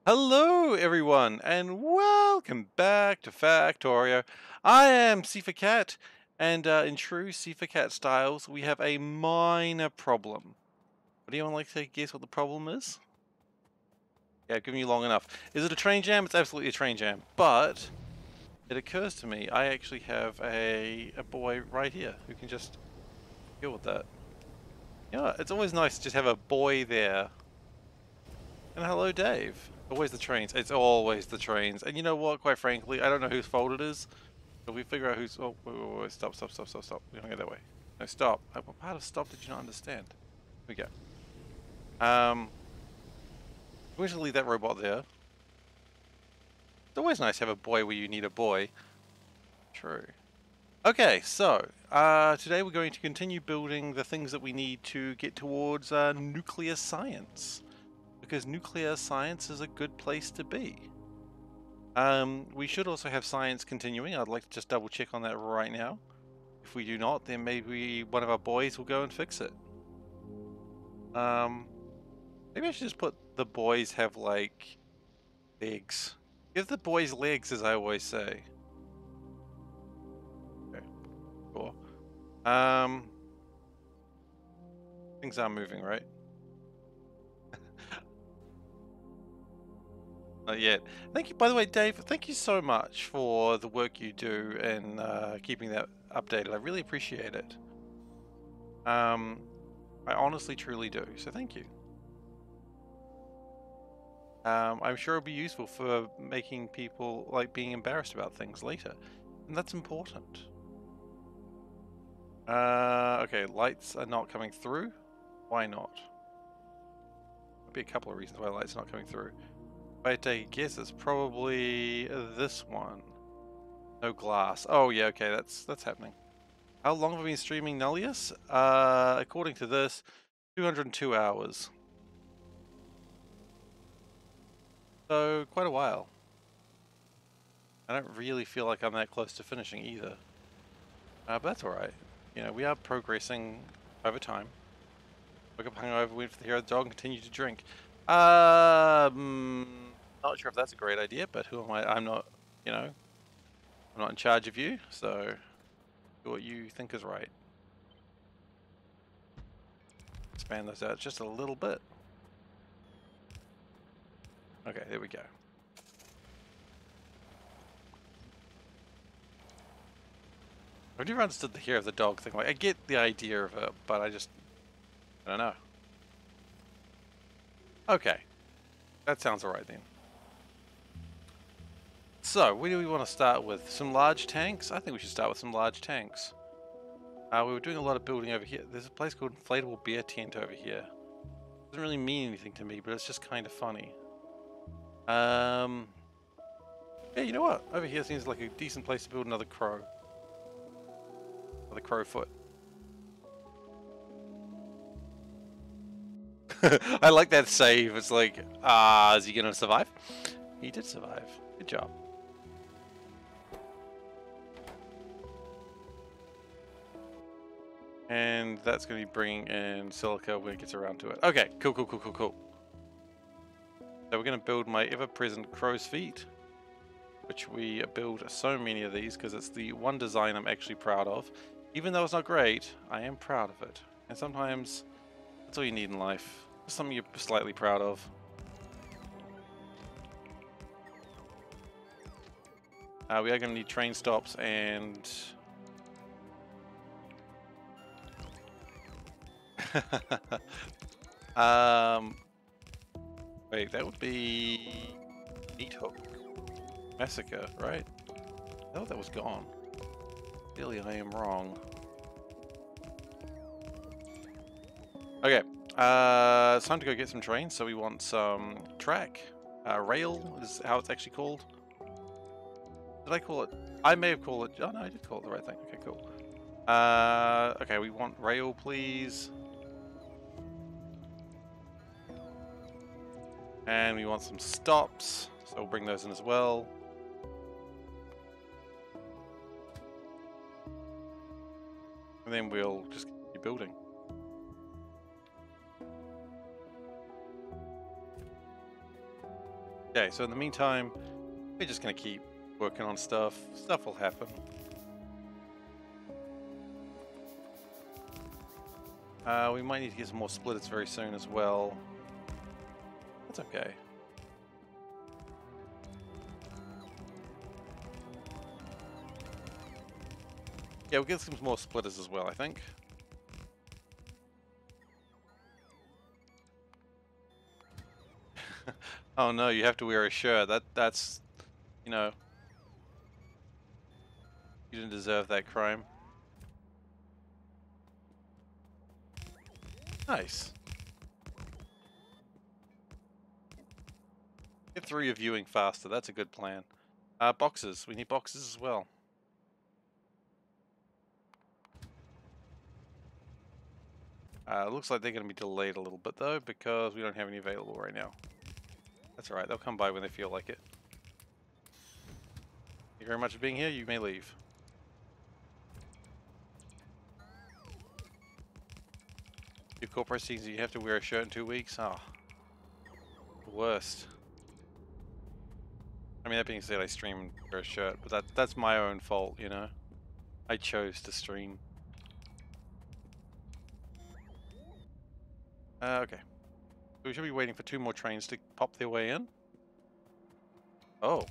Hello, everyone, and welcome back to Factorio. I am SeiferKatt, and in true SeiferKatt styles, we have a minor problem. Would anyone like to guess what the problem is? Yeah, I've given you long enough. Is it a train jam? It's absolutely a train jam, but it occurs to me I actually have a boy right here who can just deal with that. You know, it's always nice to just have a boy there. And hello, Dave. Always the trains. It's always the trains. And you know what? Quite frankly, I don't know whose fault it is. But we figure out who's. Oh, wait. Stop. We don't go that way. No, stop. What part of stop did you not understand? Here we go. We're going to leave that robot there. It's always nice to have a boy where you need a boy. True. Okay, so today we're going to continue building the things that we need to get towards nuclear science. Because nuclear science is a good place to be. We should also have science continuing. I'd like to just double check on that right now. If we do not, then maybe one of our boys will go and fix it. Maybe I should just put the boys have like legs. Give the boys legs, as I always say. Okay, cool. Things are moving, right? Not yet. Thank you, by the way, Dave. Thank you so much for the work you do and keeping that updated. I really appreciate it. I honestly, truly do. So thank you. I'm sure it'll be useful for making people like being embarrassed about things later, and that's important. Okay, lights are not coming through. Why not? There'll be a couple of reasons why lights are not coming through. If I take a guess, it's probably this one. No glass. Oh yeah, okay, that's happening. How long have we been streaming Nullius? According to this, 202 hours. So quite a while. I don't really feel like I'm that close to finishing either. But that's alright. You know, we are progressing over time. Woke up hungover, went for the hair of the dog, and continued to drink. Not sure if that's a great idea, but who am I? I'm not, you know, I'm not in charge of you, so do what you think is right. Expand those out just a little bit. Okay, there we go. I've never understood the hair of the dog thing. Like, I get the idea of it, but I don't know. Okay, that sounds alright then. So, where do we want to start with? Some large tanks? I think we should start with some large tanks. We were doing a lot of building over here. There's a place called Inflatable Beer Tent over here. Doesn't really mean anything to me, but it's just kind of funny. Yeah, you know what? Over here seems like a decent place to build another crow. Another crow foot. I like that save. It's like, is he gonna survive? He did survive. Good job. And that's going to be bringing in silica when it gets around to it. Okay, cool. So we're going to build my ever-present crow's feet, which we build so many of these because it's the one design I'm actually proud of. Even though it's not great, I am proud of it. And sometimes that's all you need in life. Something you're slightly proud of. We are going to need train stops and... Wait, that would be Meat Hook Massacre, right? I thought that was gone. Clearly I am wrong. Okay, it's time to go get some trains, so we want some track. Rail is how it's actually called. Did I call it? I may have called it. Oh no, I did call it the right thing. Okay, cool. Okay, we want rail, please. And we want some stops, so we'll bring those in as well. And then we'll just keep building. Okay, so in the meantime, we're just gonna keep working on stuff. Stuff will happen. We might need to get some more splitters very soon as well. That's okay. Yeah, we'll get some more splitters as well, I think. Oh no, you have to wear a shirt. That's, you know, you didn't deserve that crime. Nice. Get through your viewing faster. That's a good plan. Boxes. We need boxes as well. Looks like they're going to be delayed a little bit though, because we don't have any available right now. That's alright, they'll come by when they feel like it. Thank you very much for being here, you may leave. Your corporate sees you have to wear a shirt in 2 weeks? Oh. The worst. I mean, that being said, I stream and wear a shirt, but that's my own fault, you know? I chose to stream. Okay. So we should be waiting for 2 more trains to pop their way in. Oh.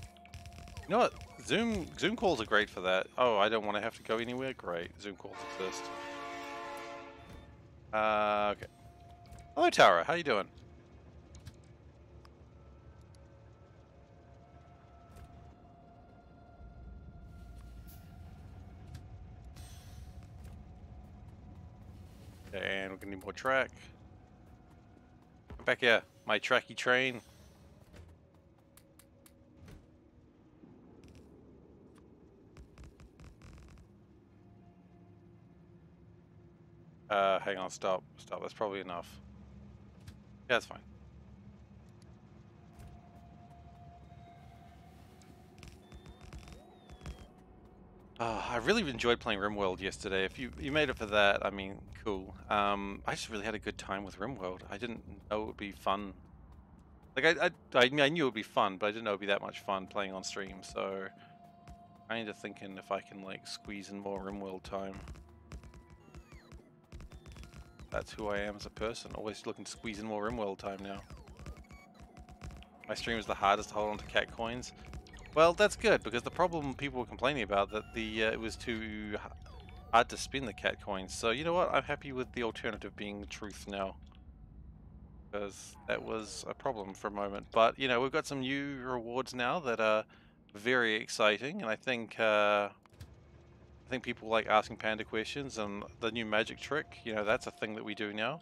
You know what? Zoom calls are great for that. Oh, I don't want to have to go anywhere? Great. Zoom calls exist. Okay. Hello, Tara. How you doing? And we're gonna need more track. Come back here, my tracky train. Hang on, stop. That's probably enough. Yeah, that's fine. I really enjoyed playing RimWorld yesterday. If you made it for that, I mean, cool. I just really had a good time with RimWorld. I didn't know it would be fun. Like I knew it would be fun, but I didn't know it would be that much fun playing on stream. So, kind of thinking if I can like squeeze in more RimWorld time. That's who I am as a person. Always looking to squeeze in more RimWorld time now. My stream is the hardest to hold on to cat coins. Well, that's good, because the problem people were complaining about that it was too hard to spin the cat coins. So you know what? I'm happy with the alternative being the truth now, because that was a problem for a moment. But you know, we've got some new rewards now that are very exciting, and I think people like asking Panda questions, and the new magic trick. You know, that's a thing that we do now.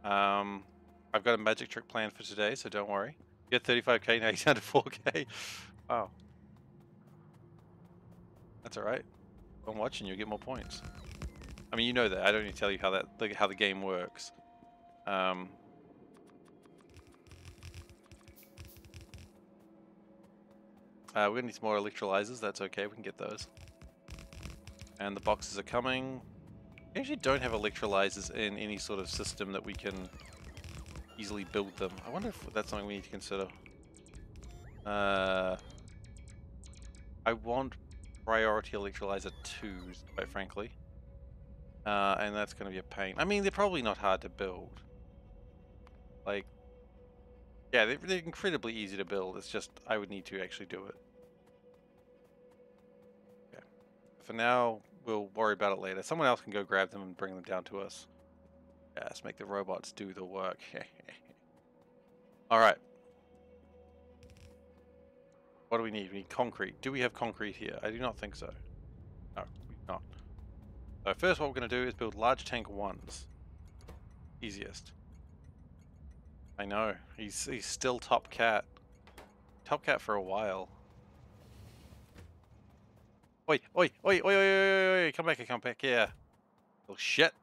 I've got a magic trick planned for today, so don't worry. You get 35k, now you're down to 4k. Oh. That's alright. I'm watching you get more points. I mean, you know that. I don't need to tell you how the game works. We're gonna need some more electrolyzers. That's okay. We can get those. And the boxes are coming. We actually don't have electrolyzers in any sort of system that we can easily build them. I wonder if that's something we need to consider. I want priority electrolyzer 2s, quite frankly. And that's going to be a pain. I mean, they're probably not hard to build. Like, yeah, they're incredibly easy to build. It's just, I would need to actually do it. Okay. For now, we'll worry about it later. Someone else can go grab them and bring them down to us. Yeah, let's make the robots do the work. Alright. What do we need? We need concrete. Do we have concrete here? I do not think so. No, we do not. So first what we're going to do is build large tank 1s. Easiest. I know. He's still top cat. Top cat for a while. Oi, oi, oi, oi, oi, oi, oi, come back here. Little shit.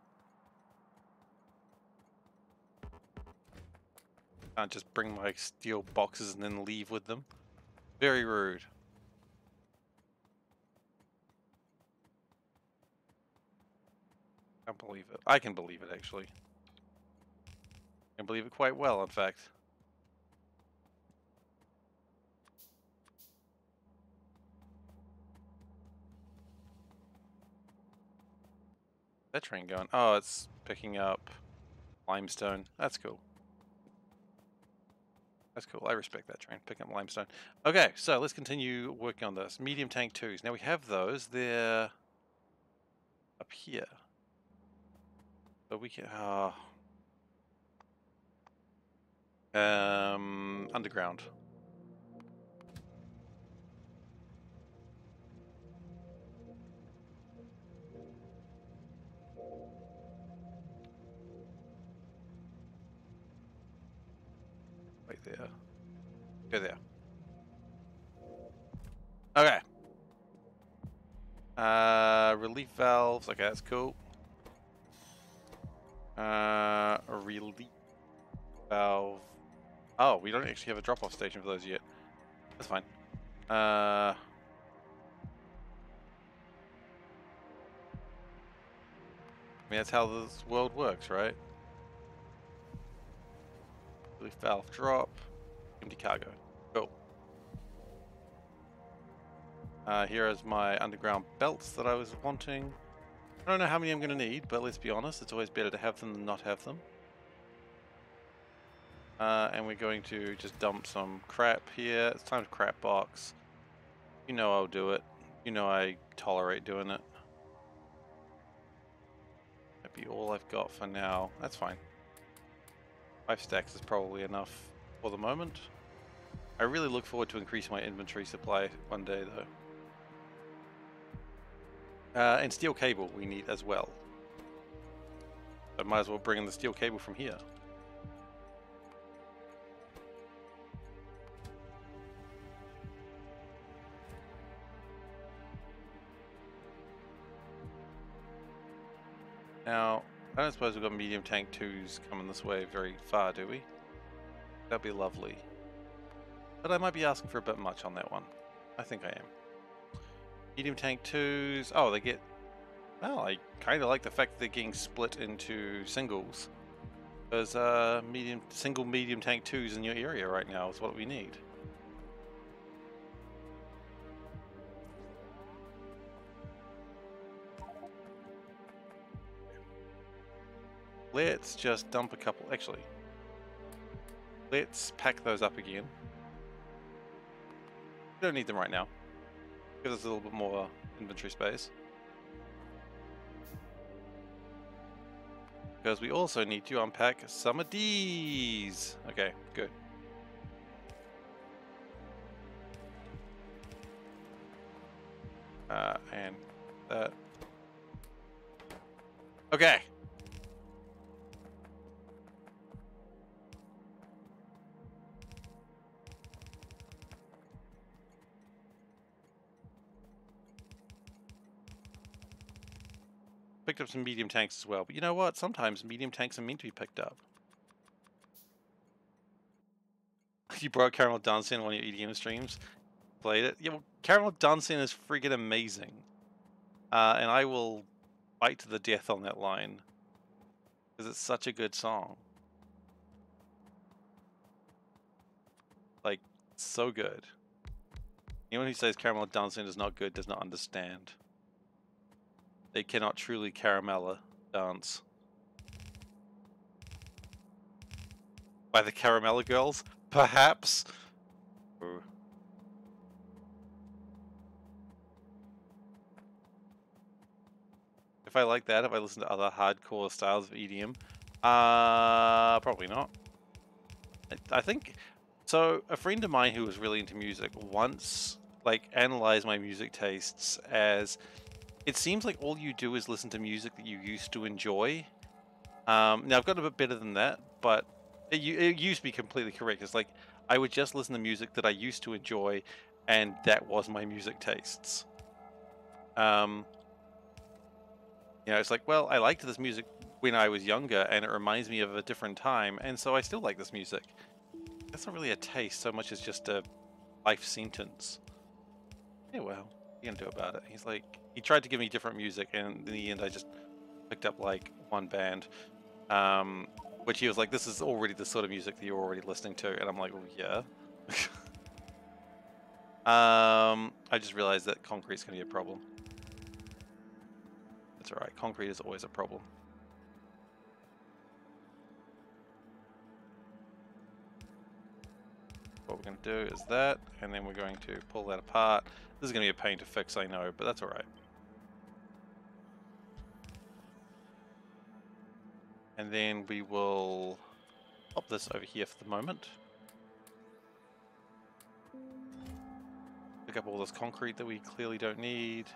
Can't just bring my steel boxes and then leave with them. Very rude. Can't believe it. I can believe it, actually. I can believe it quite well, in fact. That train going? Oh, it's picking up limestone. That's cool. That's cool. I respect that train. Picking up limestone. Okay, so let's continue working on this. Medium tank 2s. Now we have those. They're up here. But we can... underground. Right there. Go there. Okay. Relief valves. Okay, that's cool. Relief valve. Oh, we don't actually have a drop-off station for those yet. That's fine. I mean, that's how this world works, right? Relief valve drop. Empty cargo. Cool. Here is my underground belts that I was wanting. I don't know how many I'm going to need, but let's be honest, it's always better to have them than not have them. And we're going to just dump some crap here. It's time to crap box. You know I'll do it. You know I tolerate doing it. That'd be all I've got for now. That's fine. 5 stacks is probably enough for the moment. I really look forward to increasing my inventory supply one day, though. And steel cable we need as well. I might as well bring in the steel cable from here. Now, I don't suppose we've got medium tank 2s coming this way very far, do we? That'd be lovely. But I might be asking for a bit much on that one. I think I am. Medium tank 2s. Oh, they get... Well, I kind of like the fact that they're getting split into singles. Because single medium tank 2s in your area right now is what we need. Let's just dump a couple. Actually, let's pack those up again. We don't need them right now. Give us a little bit more inventory space. Because we also need to unpack some of these. Okay, good. And that. Okay. Picked up some medium tanks as well, but you know what? Sometimes medium tanks are meant to be picked up. You brought Caramel Dancing on one of your EDM streams, played it. Yeah, well, Caramel Dancing is friggin' amazing, and I will fight to the death on that line because it's such a good song. Like, so good. Anyone who says Caramel Dancing is not good does not understand. They cannot truly caramella dance. By the Caramella Girls? Perhaps? Ooh. If I like that, if I listen to other hardcore styles of EDM, probably not. I think... So, a friend of mine who was really into music once, like, analyzed my music tastes as... It seems like all you do is listen to music that you used to enjoy. Now, I've got a bit better than that, but it used to be completely correct. It's like, I would just listen to music that I used to enjoy, and that was my music tastes. You know, it's like, well, I liked this music when I was younger, and it reminds me of a different time, and so I still like this music. That's not really a taste so much as just a life sentence. Yeah, well, what are you gonna do about it? He's like, he tried to give me different music, and in the end I just picked up like one band, which he was like, this is already the sort of music that you're already listening to, and I'm like, well, yeah. I just realized that concrete's gonna be a problem. That's alright, concrete is always a problem. What we're going to do is that, and then we're going to pull that apart. This is going to be a pain to fix, I know, but that's alright. And then we will pop this over here for the moment. Pick up all this concrete that we clearly don't need.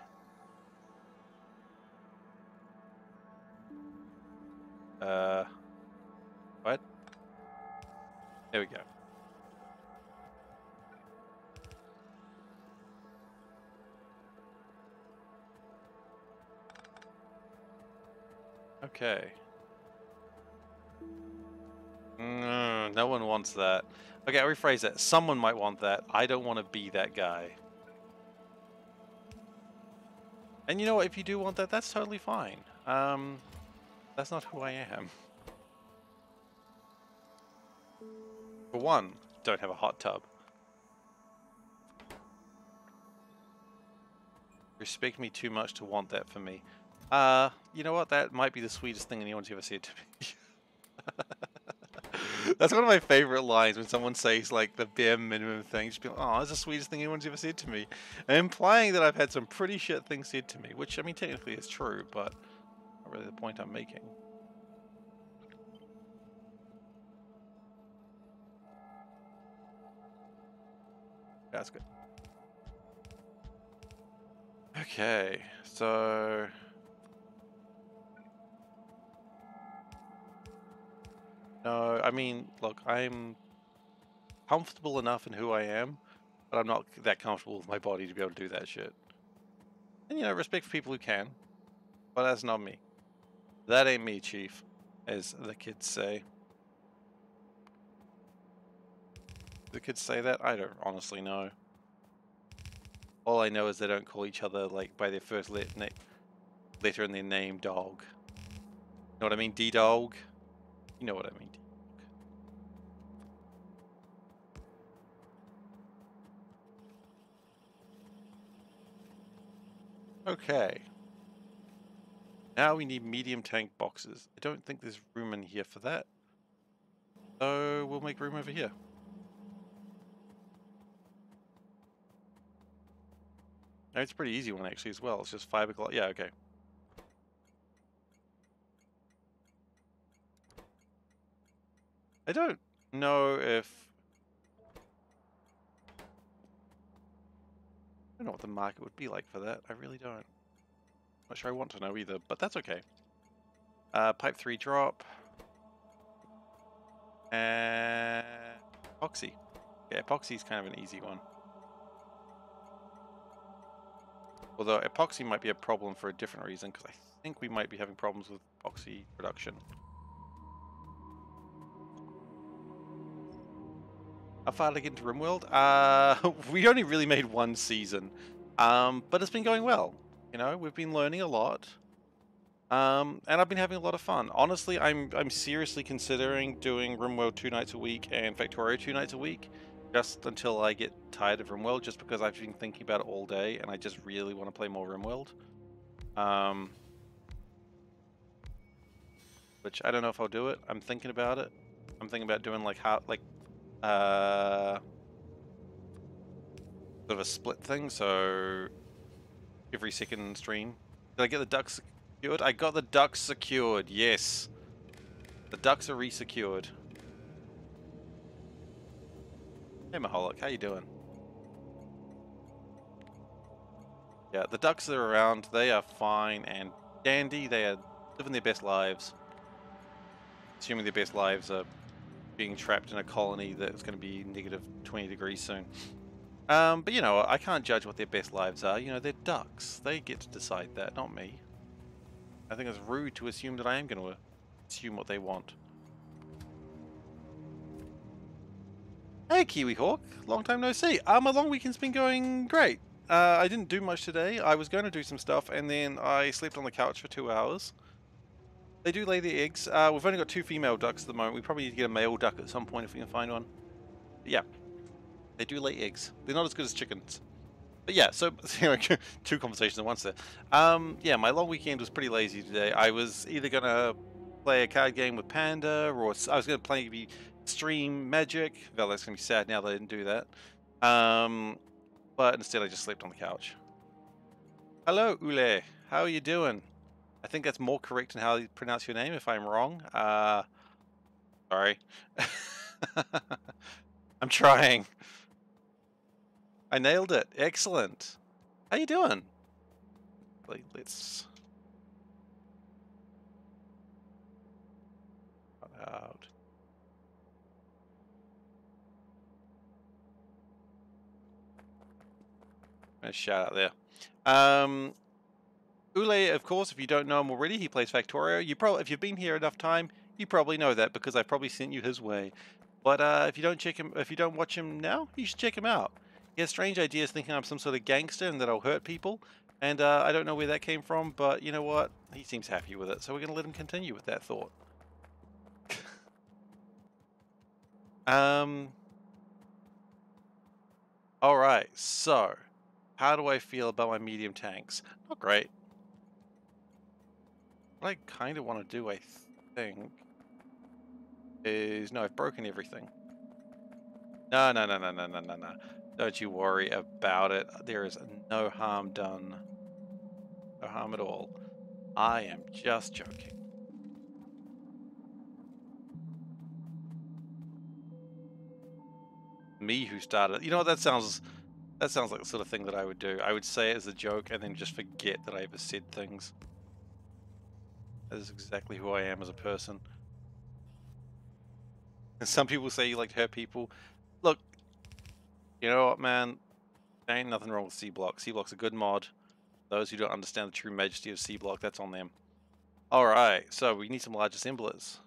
What? There we go. Okay. No one wants that. Okay, I'll rephrase that. Someone might want that. I don't want to be that guy. And you know what? If you do want that, that's totally fine. That's not who I am. For one, don't have a hot tub. Respect me too much to want that for me. You know what? That might be the sweetest thing anyone's ever said to me. That's one of my favorite lines when someone says like the bare minimum thing. Just be like, oh, that's the sweetest thing anyone's ever said to me. And implying that I've had some pretty shit things said to me, which I mean technically is true, but not really the point I'm making. That's good. Okay, so no, I mean, look, I'm comfortable enough in who I am, but I'm not that comfortable with my body to be able to do that shit. And, you know, respect for people who can, but that's not me. That ain't me, Chief, as the kids say. The kids say that? I don't honestly know. All I know is they don't call each other, like, by their first letter in their name, dog. You know what I mean? D-dog? You know what I mean. Okay. Now we need medium tank boxes. I don't think there's room in here for that. So we'll make room over here. No, it's a pretty easy one actually as well. It's just fiberglass. Yeah, okay. I don't know if... I don't know what the market would be like for that. I really don't. Not sure I want to know either, but that's okay. Pipe 3 drop. And epoxy. Yeah, epoxy is kind of an easy one. Although epoxy might be a problem for a different reason, because I think we might be having problems with epoxy production. How far did I get into RimWorld? We only really made one season, but it's been going well. You know, we've been learning a lot, and I've been having a lot of fun. Honestly, I'm seriously considering doing RimWorld 2 nights a week and Factorio 2 nights a week, just until I get tired of RimWorld, just because I've been thinking about it all day, and I just really want to play more RimWorld. Which I don't know if I'll do it. I'm thinking about it. I'm thinking about doing like sort of a split thing, so every second stream. Did I get the ducks secured? I got the ducks secured, yes. The ducks are re-secured. Hey Maholic, how you doing? Yeah, the ducks are around, they are fine and dandy, they are living their best lives. Assuming their best lives are being trapped in a colony that's going to be negative 20 degrees soon. But you know, I can't judge what their best lives are. You know, they're ducks. They get to decide that, not me. I think it's rude to assume that I am going to assume what they want. Hey, Kiwi Hawk. Long time no see. My long weekend's been going great. I didn't do much today. I was going to do some stuff, and then I slept on the couch for 2 hours. They do lay their eggs. We've only got 2 female ducks at the moment. We probably need to get a male duck at some point if we can find one. But yeah, they do lay eggs. They're not as good as chickens. But yeah, so two conversations at once there. Yeah, my long weekend was pretty lazy today. I was either gonna play a card game with Panda, or I was gonna play stream Magic. Well, that's gonna be sad now that I didn't do that. But instead I just slept on the couch. Hello, Ule. How are you doing? I think that's more correct in how you pronounce your name. If I'm wrong, sorry. I'm trying. I nailed it. Excellent. How you doing? Let's cut out. A shout out there. Ule, of course, if you don't know him already, he plays Factorio. If you've been here enough time, you probably know that because I've probably sent you his way. But if you don't watch him now, you should check him out. He has strange ideas, thinking I'm some sort of gangster and that I'll hurt people. And I don't know where that came from, but you know what? He seems happy with it, so we're going to let him continue with that thought. All right, so how do I feel about my medium tanks? Not great. What I kind of want to do, I think, is... No, I've broken everything. No. Don't you worry about it. There is no harm done. No harm at all. I am just joking. Me who started... You know what, that sounds like the sort of thing that I would do. I would say it as a joke and then just forget that I ever said things. That is exactly who I am as a person. And some people say you like to hurt people. Look, you know what, man? There ain't nothing wrong with C-Block. C-Block's a good mod. Those who don't understand the true majesty of C-Block, that's on them. Alright, so we need some large assemblers.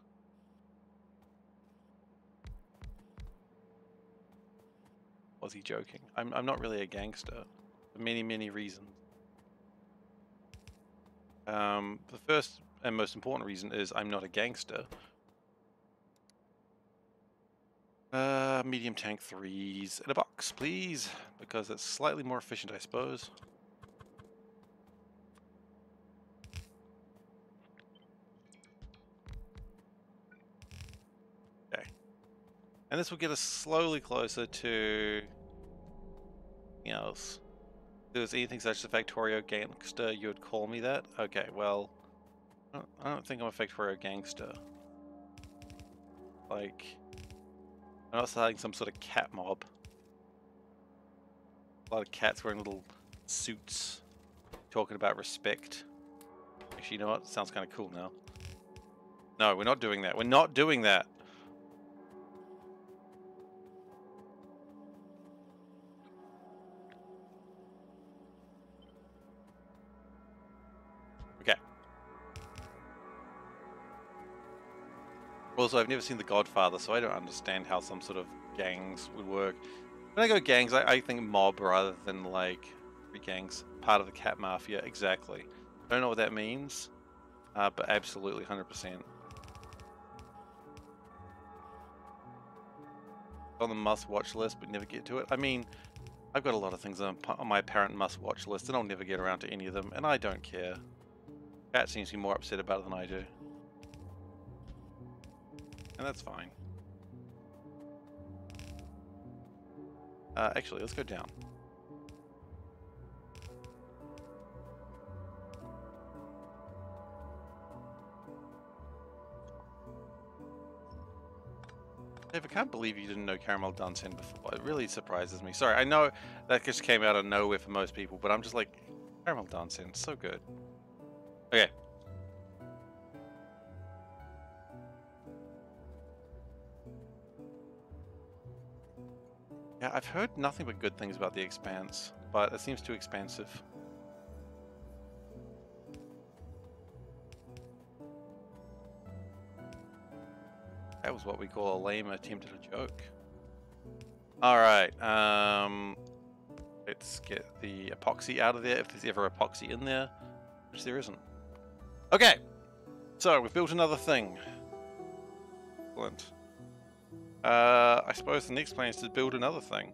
Was he joking? I'm not really a gangster. For many reasons. The first and most important reason is I'm not a gangster. Medium tank 3s in a box, please. Because it's slightly more efficient, I suppose. Okay. And this will get us slowly closer to... anything else. If there was anything such as a Factorio gangster, you would call me that? Okay, well... I don't think I'm a Factorio gangster. Like... I'm not starting some sort of cat mob. A lot of cats wearing little suits, talking about respect. Actually, you know what? Sounds kind of cool now. No, we're not doing that. We're not doing that. Okay. Also, I've never seen The Godfather, so I don't understand how some sort of gangs would work. When I go gangs, I think mob rather than like gangs. Part of the cat mafia, exactly. I don't know what that means, but absolutely 100%. On the must-watch list, but never get to it. I mean, I've got a lot of things on my apparent must-watch list, and I'll never get around to any of them, and I don't care. Cat seems to be more upset about it than I do. And that's fine. Actually, let's go down. Dave, I can't believe you didn't know Caramel Dunsen before. It really surprises me. Sorry, I know that just came out of nowhere for most people, but I'm just like, Caramel Dunsen, so good. Okay. Yeah, I've heard nothing but good things about The Expanse, but it seems too expensive. That was what we call a lame attempt at a joke. Alright, let's get the epoxy out of there, if there's ever epoxy in there, which there isn't. Okay, so we've built another thing. Excellent. I suppose the next plan is to build another thing.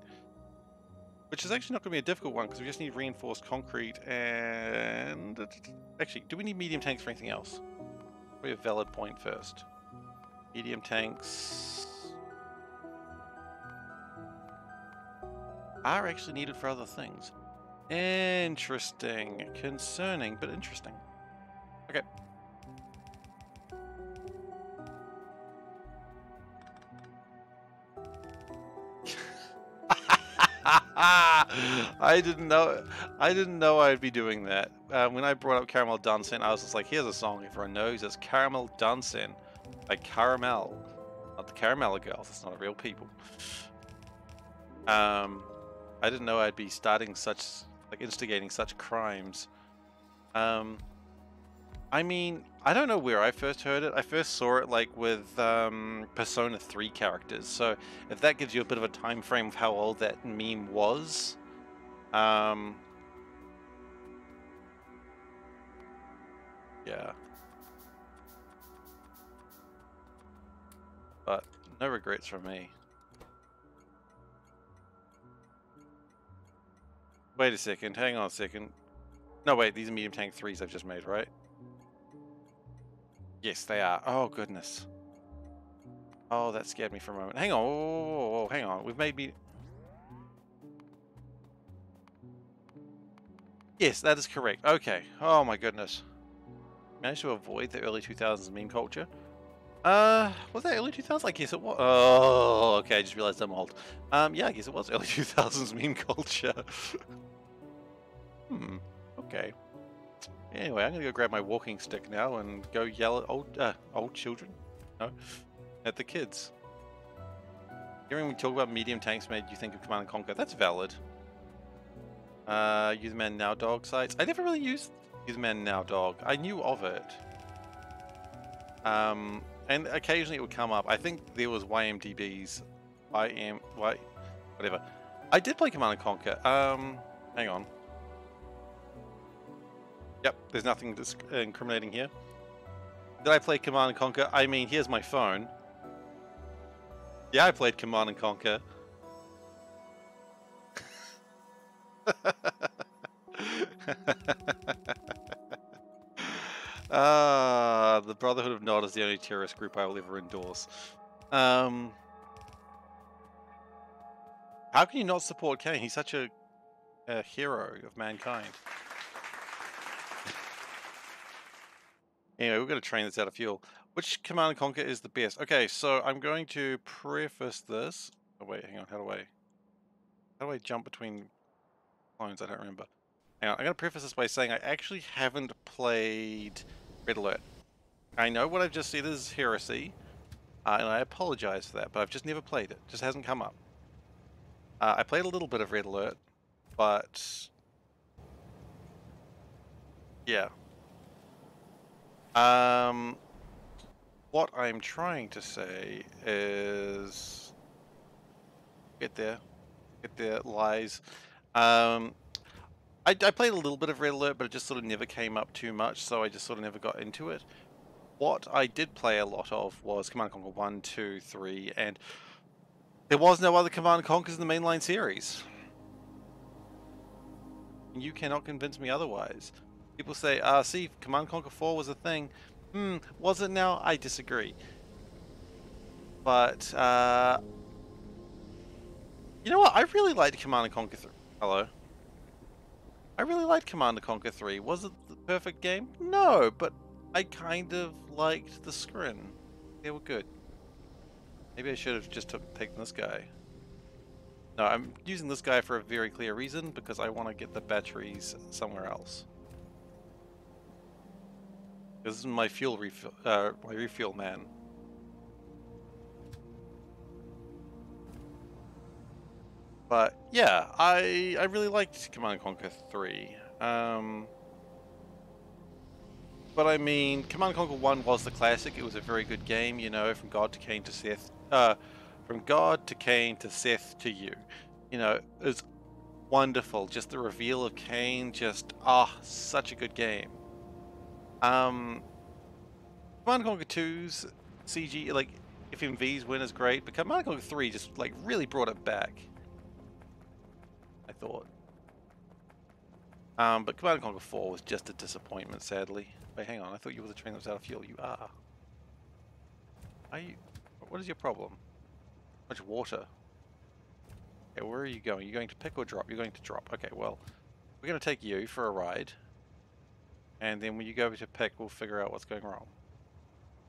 Which is actually not going to be a difficult one, because we just need reinforced concrete and... Actually, do we need medium tanks for anything else? Probably a valid point first. Medium tanks... are actually needed for other things. Interesting. Concerning, but interesting. Okay. I didn't know I'd be doing that. When I brought up Caramel Dancing, I was just like, here's a song everyone knows. It's Caramel Dancing by Caramel. Not the Caramel Girls, it's not real people. I didn't know I'd be starting such, like, instigating such crimes. I mean, I don't know where I first heard it. I first saw it like with Persona 3 characters. So if that gives you a bit of a time frame of how old that meme was. Yeah. But no regrets from me. Wait a second, hang on a second. No, wait, these are medium tank 3s I've just made, right? Yes, they are. Oh, goodness. Oh, that scared me for a moment. Hang on, whoa, hang on. We've made me... Yes, that is correct. Okay. Oh, my goodness. Managed to avoid the early 2000s meme culture. Was that early 2000s? I guess it was. Oh, okay, I just realized I'm old. Yeah, I guess it was early 2000s meme culture. Okay. Anyway, I'm gonna go grab my walking stick now and go yell at old children, no, at the kids. Hearing we talk about medium tanks made you think of Command & Conquer. That's valid. Userman Now Dog sites. I never really used Userman Now Dog. I knew of it. And occasionally it would come up. I think there was YMDB's whatever. I did play Command & Conquer. Hang on. Yep, there's nothing incriminating here. Did I play Command & Conquer? I mean, here's my phone. Yeah, I played Command & Conquer. The Brotherhood of Nod is the only terrorist group I will ever endorse. How can you not support Kane? He's such a hero of mankind. Anyway, we're going to train this out of fuel. Which Command & Conquer is the best? Okay, so I'm going to preface this. Oh wait, hang on. How do I jump between clones? I don't remember. Hang on. I'm going to preface this by saying I actually haven't played Red Alert. I know what I've just said is heresy, and I apologize for that, but I've just never played it. It just hasn't come up. I played a little bit of Red Alert, but yeah. What I'm trying to say is get there, lies. I played a little bit of Red Alert, but it just sort of never came up too much, so I just sort of never got into it. What I did play a lot of was Command & Conquer 1, 2, 3, and there was no other Command & Conquers in the mainline series. You cannot convince me otherwise. People say, see, Command & Conquer 4 was a thing. Was it now? I disagree. But, you know what? I really liked Command & Conquer 3. Hello? I really liked Command & Conquer 3. Was it the perfect game? No, but I kind of liked the scrin. They were good. Maybe I should have just taken this guy. No, I'm using this guy for a very clear reason, because I want to get the batteries somewhere else. This is my fuel refill, my refuel man. But yeah, I really liked Command & Conquer 3. But I mean, Command & Conquer 1 was the classic. It was a very good game, you know, from God to Cain to Seth. From God to Cain to Seth to you. You know, it's wonderful. Just the reveal of Cain, just, such a good game. Command & Conquer 2's CG, like, FMV's win is great, but Command & Conquer 3 just, like, really brought it back. I thought. But Command & Conquer 4 was just a disappointment, sadly. Wait, hang on. I thought you were the train that was out of fuel. You are. Are you? What is your problem? Much water. Okay, where are you going? You're going to pick or drop? You're going to drop. Okay, well, we're going to take you for a ride. And then when you go to pick, we'll figure out what's going wrong.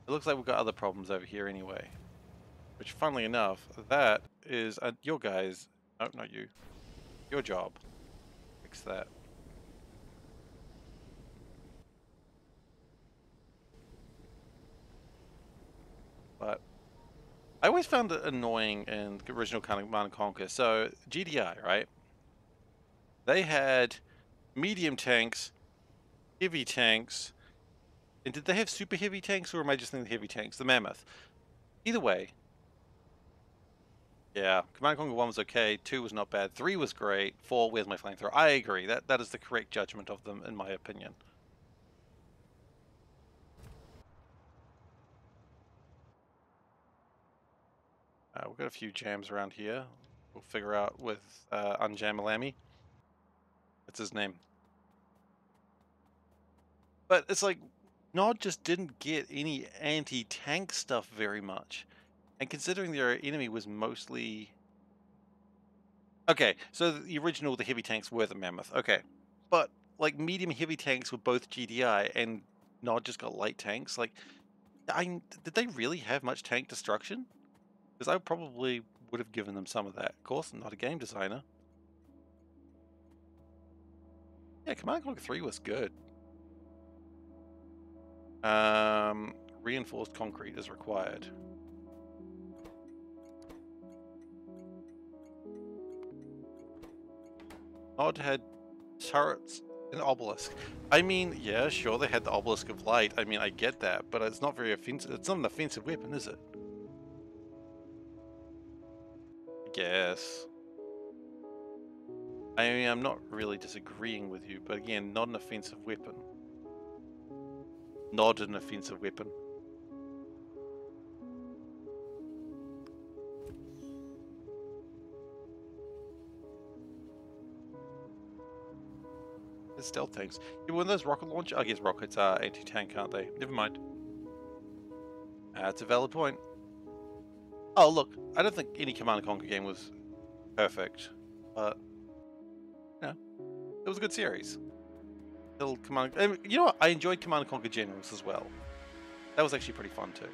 It looks like we've got other problems over here anyway. Which, funnily enough, that is your guys. No, not you. Your job. Fix that. But I always found it annoying in the original Command & Conquer. So, GDI, right? They had medium tanks, heavy tanks, and did they have super heavy tanks, or am I just thinking heavy tanks? The Mammoth. Either way. Yeah, Command & Conquer 1 was okay, 2 was not bad, 3 was great, 4, where's my flamethrower? I agree, that is the correct judgment of them, in my opinion. We've got a few jams around here. We'll figure out with Unjam-a-Lammy. That's his name. But it's like, Nod just didn't get any anti-tank stuff very much. And considering their enemy was mostly... Okay, so the original, the heavy tanks were the Mammoth. Okay. But, like, medium heavy tanks were both GDI, and Nod just got light tanks. Like, did they really have much tank destruction? Because I probably would have given them some of that. Of course, I'm not a game designer. Yeah, Command & Conquer 3 was good. Reinforced concrete is required. Nod had turrets and obelisk. I mean, yeah, sure, they had the obelisk of light. I mean, I get that, but it's not very offensive. It's not an offensive weapon, is it? I guess. I mean, I'm not really disagreeing with you, but again, not an offensive weapon. Not an offensive weapon. The stealth tanks. Yeah, when those rocket launch, I guess rockets are anti-tank, aren't they? Never mind. That's a valid point. Oh, look, I don't think any Command & Conquer game was perfect, but you know, it was a good series. Little Command. You know what? I enjoyed Command & Conquer Generals as well. That was actually pretty fun too.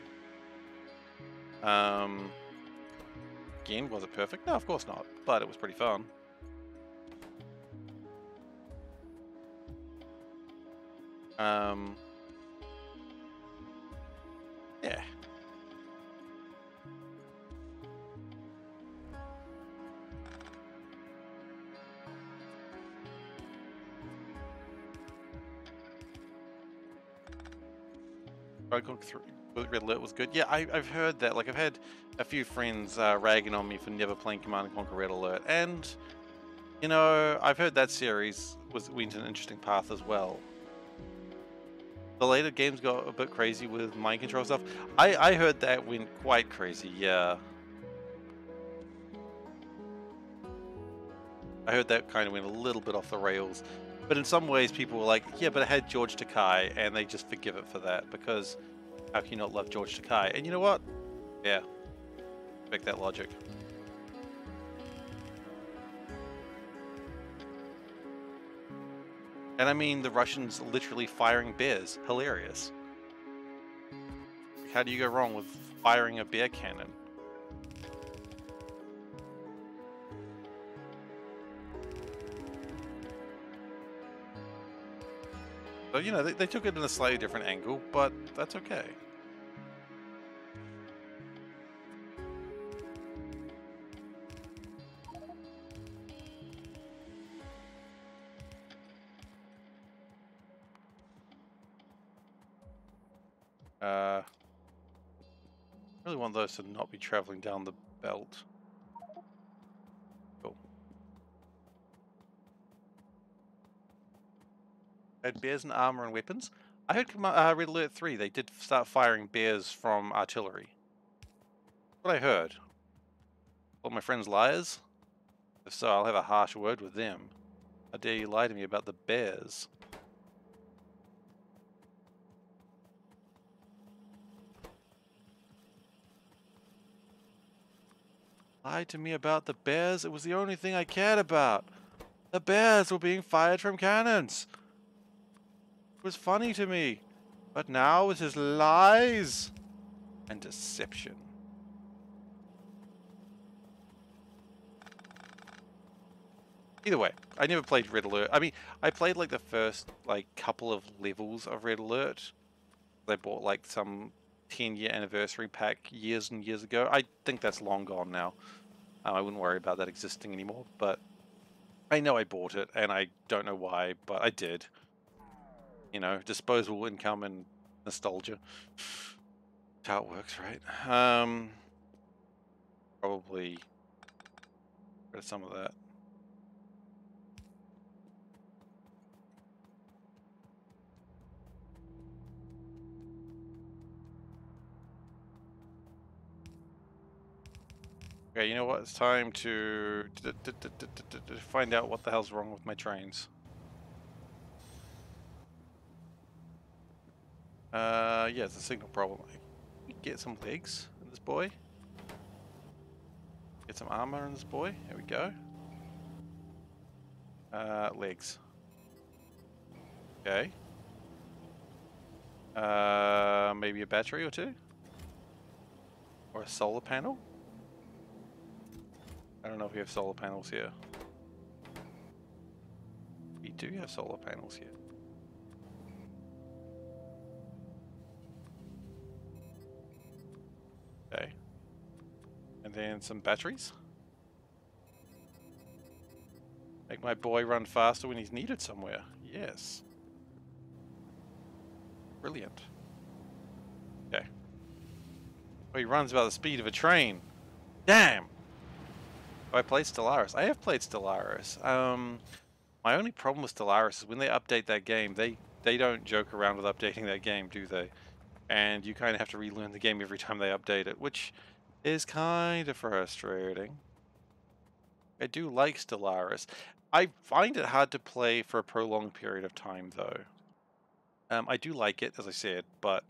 Again, was it perfect? No, of course not. But it was pretty fun. Yeah. Red Alert was good. Yeah, I've heard that. Like, I've had a few friends ragging on me for never playing Command & Conquer Red Alert, and you know, I've heard that series went an interesting path as well. The later games got a bit crazy with mind control stuff. I heard that went quite crazy. Yeah, I heard that kind of went a little bit off the rails. But in some ways, people were like, yeah, but it had George Takei, and they just forgive it for that, because how can you not love George Takei? And you know what? Yeah, respect that logic. And I mean, the Russians literally firing bears. Hilarious. How do you go wrong with firing a bear cannon? So, you know, they took it in a slightly different angle, but that's okay. Really want those to not be traveling down the belt. Cool. Had bears and armor and weapons. I heard Red Alert 3, they did start firing bears from artillery. What I heard. All my friends liars. If so, I'll have a harsh word with them. How dare you lie to me about the bears? Lied to me about the bears? It was the only thing I cared about. The bears were being fired from cannons. It was funny to me. But now it is lies and deception. Either way, I never played Red Alert. I mean, I played like the first like couple of levels of Red Alert. They bought like some 10-year anniversary pack years and years ago. I think that's long gone now. I wouldn't worry about that existing anymore, but I know I bought it and I don't know why, but I did. You know, disposable income and nostalgia. That's how it works, right? Probably rid of some of that. Okay, you know what? It's time to find out what the hell's wrong with my trains. Yeah, it's a signal problem. Get some legs in this boy. Get some armor in this boy. Here we go. Legs. Okay. Maybe a battery or two? Or a solar panel? I don't know if we have solar panels here. We do have solar panels here. Okay. And then some batteries. Make my boy run faster when he's needed somewhere. Yes. Brilliant. Okay. Oh, he runs about the speed of a train. Damn! Oh, I played Stellaris. I have played Stellaris. My only problem with Stellaris is when they update that game, they don't joke around with updating that game, do they? And you kind of have to relearn the game every time they update it, which is kind of frustrating. I do like Stellaris. I find it hard to play for a prolonged period of time, though. I do like it, as I said, but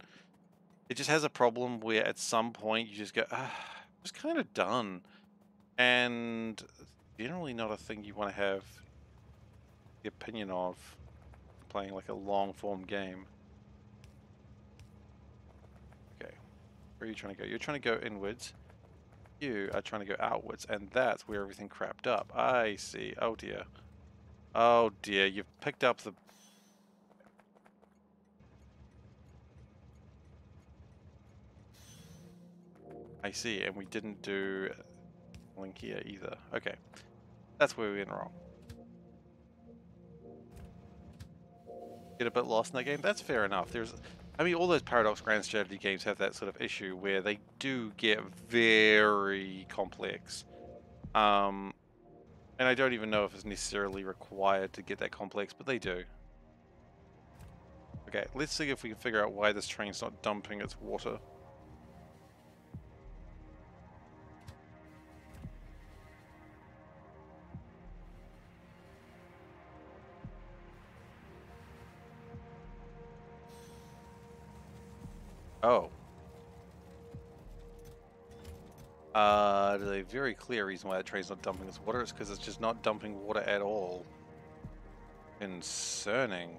it just has a problem where at some point you just go, ah, I'm just kind of done. And generally not a thing you want to have the opinion of playing like a long form game. Okay, where are you trying to go? You're trying to go inwards. You are trying to go outwards, and that's where everything crapped up. I see. Oh dear. Oh dear, you've picked up the... I see, and we didn't do link here either. Okay, that's where we went wrong. Get a bit lost in that game? That's fair enough. I mean, all those Paradox Grand Strategy games have that sort of issue where they do get very complex. And I don't even know if it's necessarily required to get that complex, but they do. Okay, let's see if we can figure out why this train's not dumping its water. Oh. There's a very clear reason why that train's not dumping its water. It's because it's just not dumping water at all. Concerning.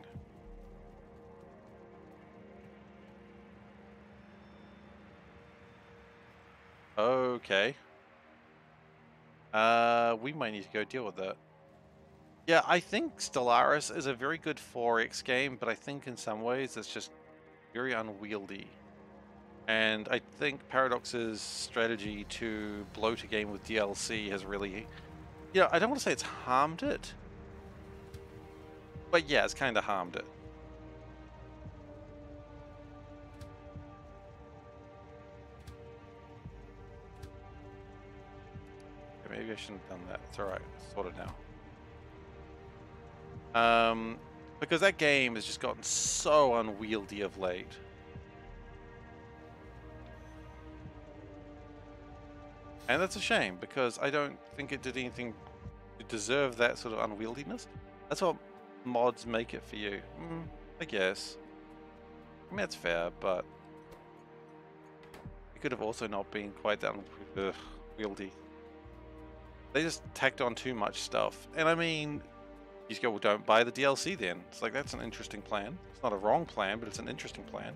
Okay. We might need to go deal with that. Yeah, I think Stellaris is a very good 4X game, but I think in some ways it's just very unwieldy. And I think Paradox's strategy to bloat a game with DLC has really... Yeah, I don't want to say it's harmed it. But yeah, it's kind of harmed it. Okay, maybe I shouldn't have done that. It's alright. It's sorted now. Because that game has just gotten so unwieldy of late. And that's a shame, because I don't think it did anything You deserve that sort of unwieldiness. That's what mods make it for you. I guess. I mean, that's fair, but it could have also not been quite that unwieldy. They just tacked on too much stuff. And I mean, you just go, well, don't buy the DLC then. It's like, that's an interesting plan. It's not a wrong plan, but it's an interesting plan.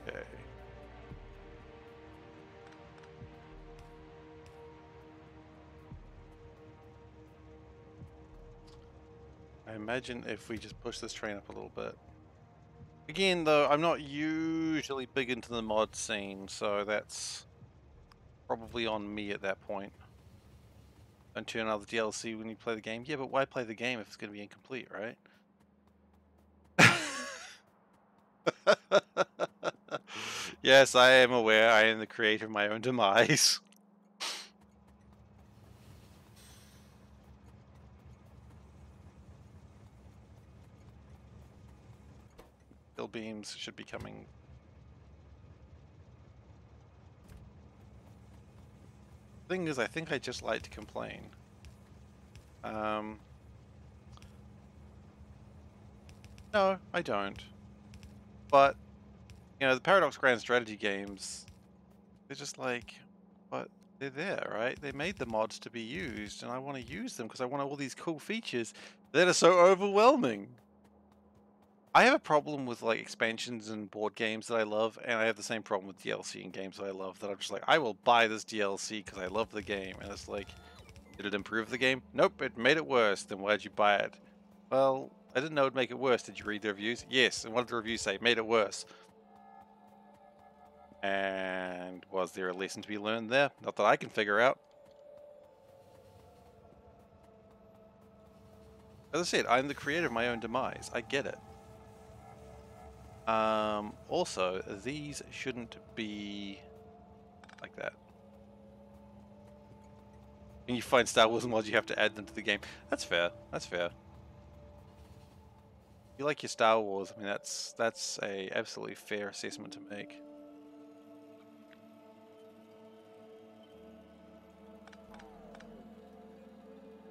Okay. I imagine if we just push this train up a little bit. Again, though, I'm not usually big into the mod scene, so that's probably on me at that point. Don't turn on the DLC when you play the game. Yeah, but why play the game if it's going to be incomplete, right? Yes, I am aware. I am the creator of my own demise. Hill beams should be coming. Thing is, I think I just like to complain. No, I don't. But, you know, the Paradox Grand Strategy games, they're just like, what? They're there, right? They made the mods to be used, and I want to use them because I want all these cool features that are so overwhelming. I have a problem with like expansions and board games that I love, and I have the same problem with DLC in games that I love, that I'm just like, I will buy this DLC because I love the game, and it's like, did it improve the game? Nope, it made it worse. Then why'd you buy it? Well, I didn't know it'd make it worse. Did you read the reviews? Yes, and what did the reviews say? Made it worse. And was there a lesson to be learned there? Not that I can figure out. As I said, I'm the creator of my own demise. I get it. Also, these shouldn't be like that. When you find Star Wars mods, you have to add them to the game. That's fair. That's fair. You like your Star Wars, I mean, that's a absolutely fair assessment to make.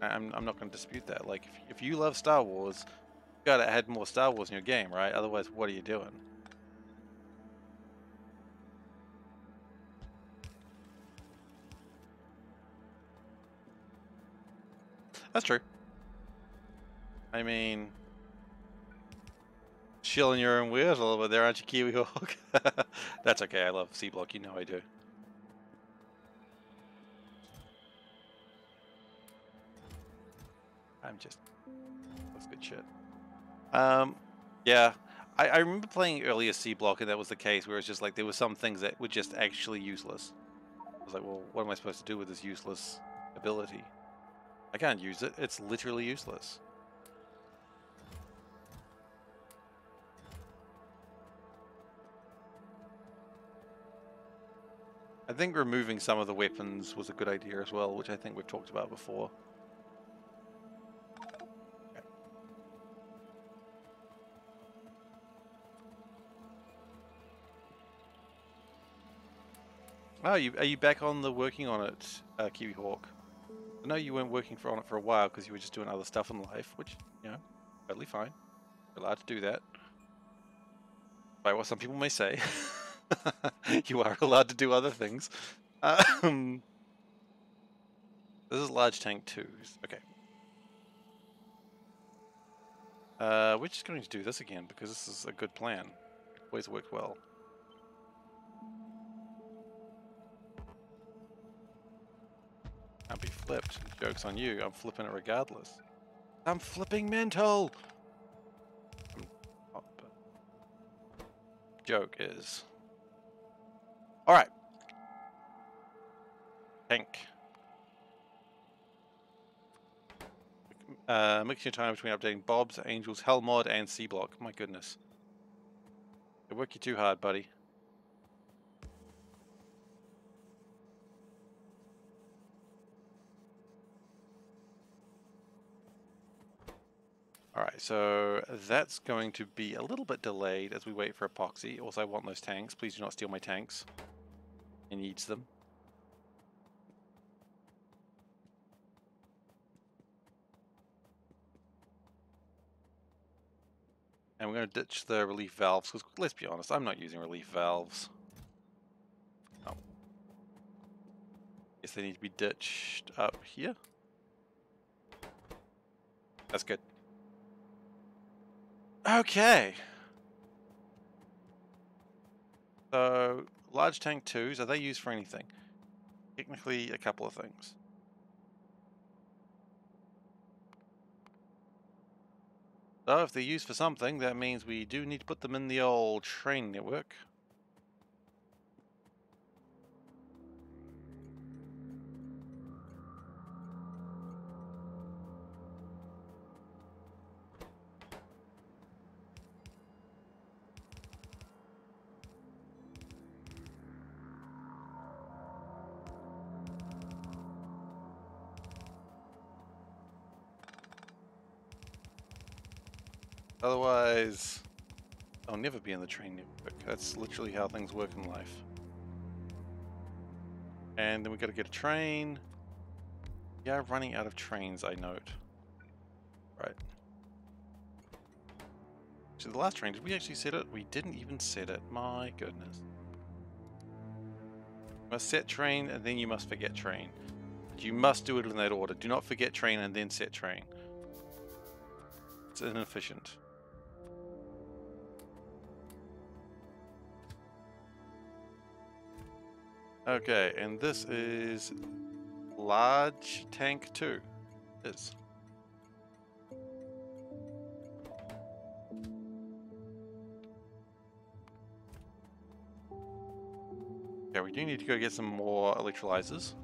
I'm not going to dispute that. Like, if you love Star Wars, you gotta add more Star Wars in your game, right? Otherwise, what are you doing? That's true. I mean, chilling your own wheels a little bit there, aren't you, Kiwi Hawk? That's okay. I love C-Block. You know I do. That's good shit. Yeah. I remember playing earlier C-Block, and that was the case where it's just like there were some things that were just actually useless. I was like, well, what am I supposed to do with this useless ability? I can't use it. It's literally useless. I think removing some of the weapons was a good idea as well, which I think we've talked about before. Okay. Oh, are you back on the working on it, Kiwi Hawk? I know you weren't working on it for a while because you were just doing other stuff in life, which, you know, totally fine. You're allowed to do that. By what some people may say. You are allowed to do other things. This is large tank 2s. Okay. We're just going to do this again because this is a good plan. Always worked well. Can't be flipped. Joke's on you. I'm flipping it regardless. I'm flipping mental! Joke is... Alright. Tank. Mixing your time between updating Bob's, Angel's, Hellmod, and C-Block. My goodness. They work you too hard, buddy. Alright, so that's going to be a little bit delayed as we wait for epoxy. Also, I want those tanks. Please do not steal my tanks. He needs them. And we're going to ditch the relief valves, because let's be honest, I'm not using relief valves. Oh. Guess they need to be ditched up here. That's good. Okay. So, large tank 2s, are they used for anything? Technically, a couple of things. So, if they're used for something, that means we do need to put them in the old train network. Otherwise, I'll never be in the train network. That's literally how things work in life. And then we got to get a train. Yeah, running out of trains, I note. Right. So the last train, did we actually set it? We didn't even set it. My goodness. You must set train, and then you must forget train. You must do it in that order. Do not forget train and then set train. It's inefficient. Okay, and this is large tank 2. Is. Okay, we do need to go get some more electrolyzers.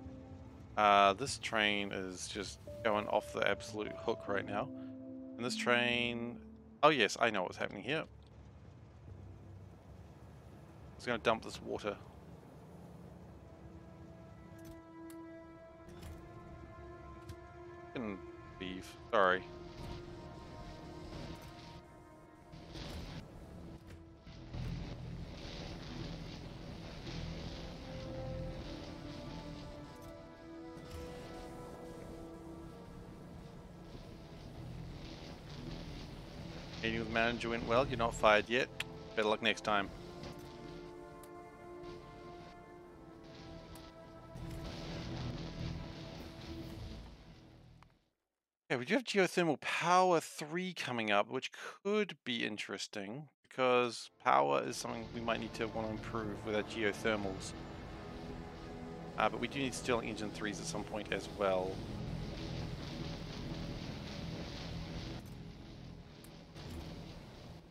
This train is just going off the absolute hook right now. And this train... Oh yes, I know what's happening here. It's going to dump this water. And leave. Sorry. Meeting with the manager went well. You're not fired yet. Better luck next time. Okay, we do have geothermal power 3 coming up, which could be interesting because power is something we might need to want to improve with our geothermals. But we do need Stirling engine 3s at some point as well.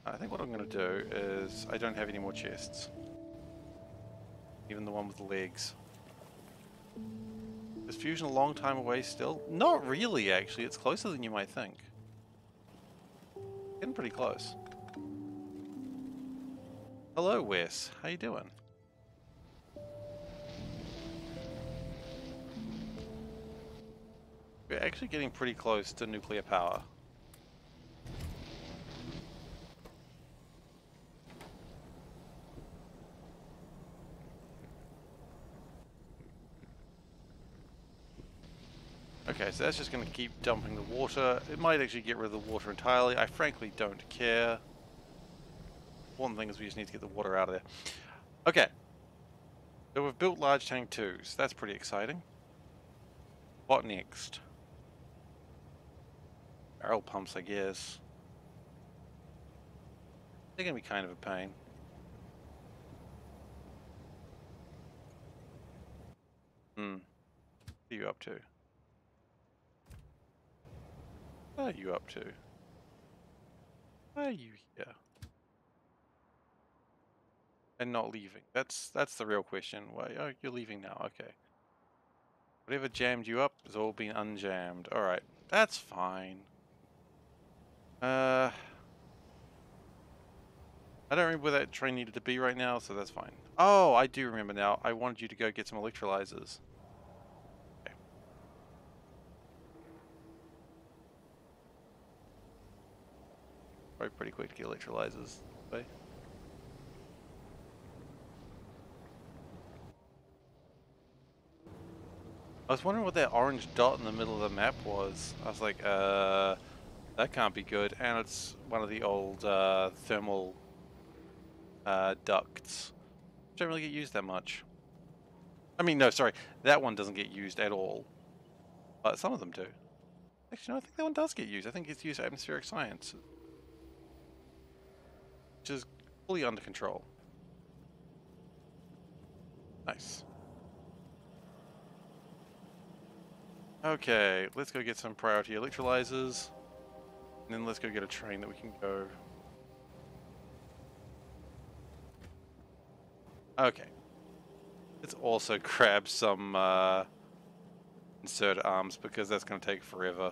I think what I'm going to do is I don't have any more chests. Even the one with the legs. Is fusion a long time away still? Not really, actually. It's closer than you might think. Getting pretty close. Hello, Wes. How you doing? We're actually getting pretty close to nuclear power. Okay, so that's just going to keep dumping the water. It might actually get rid of the water entirely. I frankly don't care. One thing is we just need to get the water out of there. Okay. So we've built large tank 2s. That's pretty exciting. What next? Barrel pumps, I guess. They're going to be kind of a pain. What are you up to? What are you up to? Why are you here? And not leaving. That's the real question. Why? Oh, you're leaving now. Okay. Whatever jammed you up has all been unjammed. Alright. That's fine. I don't remember where that train needed to be right now, so that's fine. Oh, I do remember now. I wanted you to go get some electrolyzers. Okay. Probably pretty quick to get electrolyzers. But I was wondering what that orange dot in the middle of the map was. I was like, that can't be good. And it's one of the old thermal ducts. Which don't really get used that much. I mean, no, sorry. That one doesn't get used at all. But some of them do. Actually, no, I think that one does get used. I think it's used for atmospheric science. Which is fully under control. Nice. Okay, let's go get some priority electrolyzers. And then let's go get a train that we can go. Okay. Let's also grab some insert arms because that's going to take forever.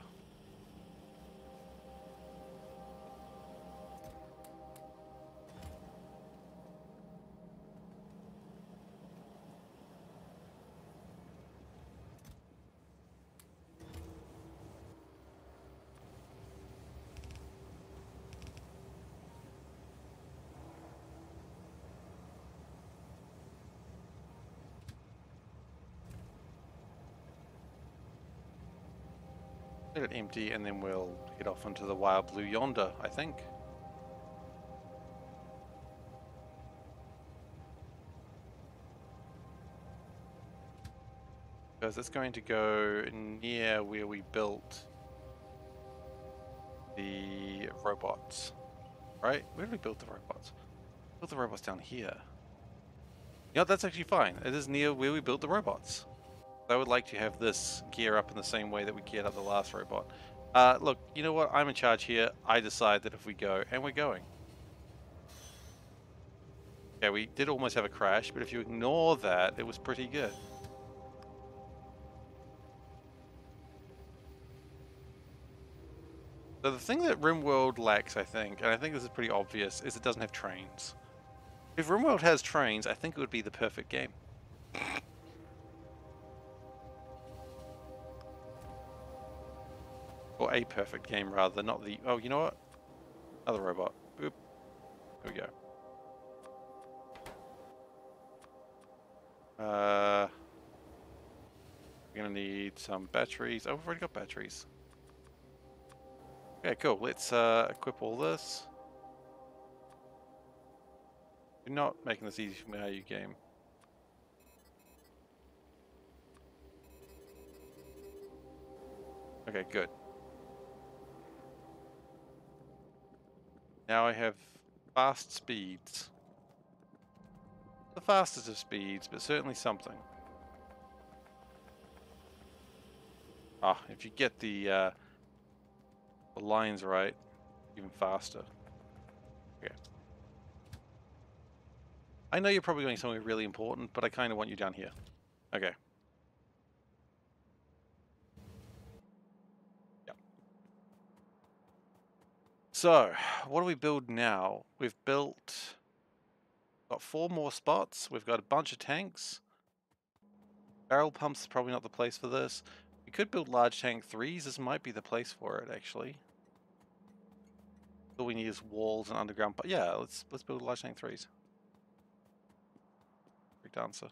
Let it empty and then we'll head off into the wild blue yonder, I think. Because it's going to go near where we built the robots. Right? Where did we build the robots? Built the robots down here. Yeah, that's actually fine. It is near where we built the robots. I would like to have this gear up in the same way that we geared up the last robot. Look, you know what? I'm in charge here. I decide that if we go, and we're going. Okay, we did almost have a crash, but if you ignore that, it was pretty good. So the thing that RimWorld lacks, I think, and I think this is pretty obvious, is it doesn't have trains. If RimWorld has trains, I think it would be the perfect game. Or a perfect game, rather, not the... Oh, you know what? Another robot. Oop. Here we go. We're gonna need some batteries. Oh, we've already got batteries. Okay, cool. Let's equip all this. You're not making this easy for me, are you, game? Okay, good. Now I have fast speeds. The fastest of speeds, but certainly something. Ah, if you get the lines right, even faster. Okay. I know you're probably doing something really important, but I kind of want you down here. Okay. Yep. So, what do we build now? We've got 4 more spots. We've got a bunch of tanks. Barrel pumps is probably not the place for this. We could build large tank 3s. This might be the place for it, actually. All we need is walls and underground. But yeah, let's build large tank 3s. Great answer.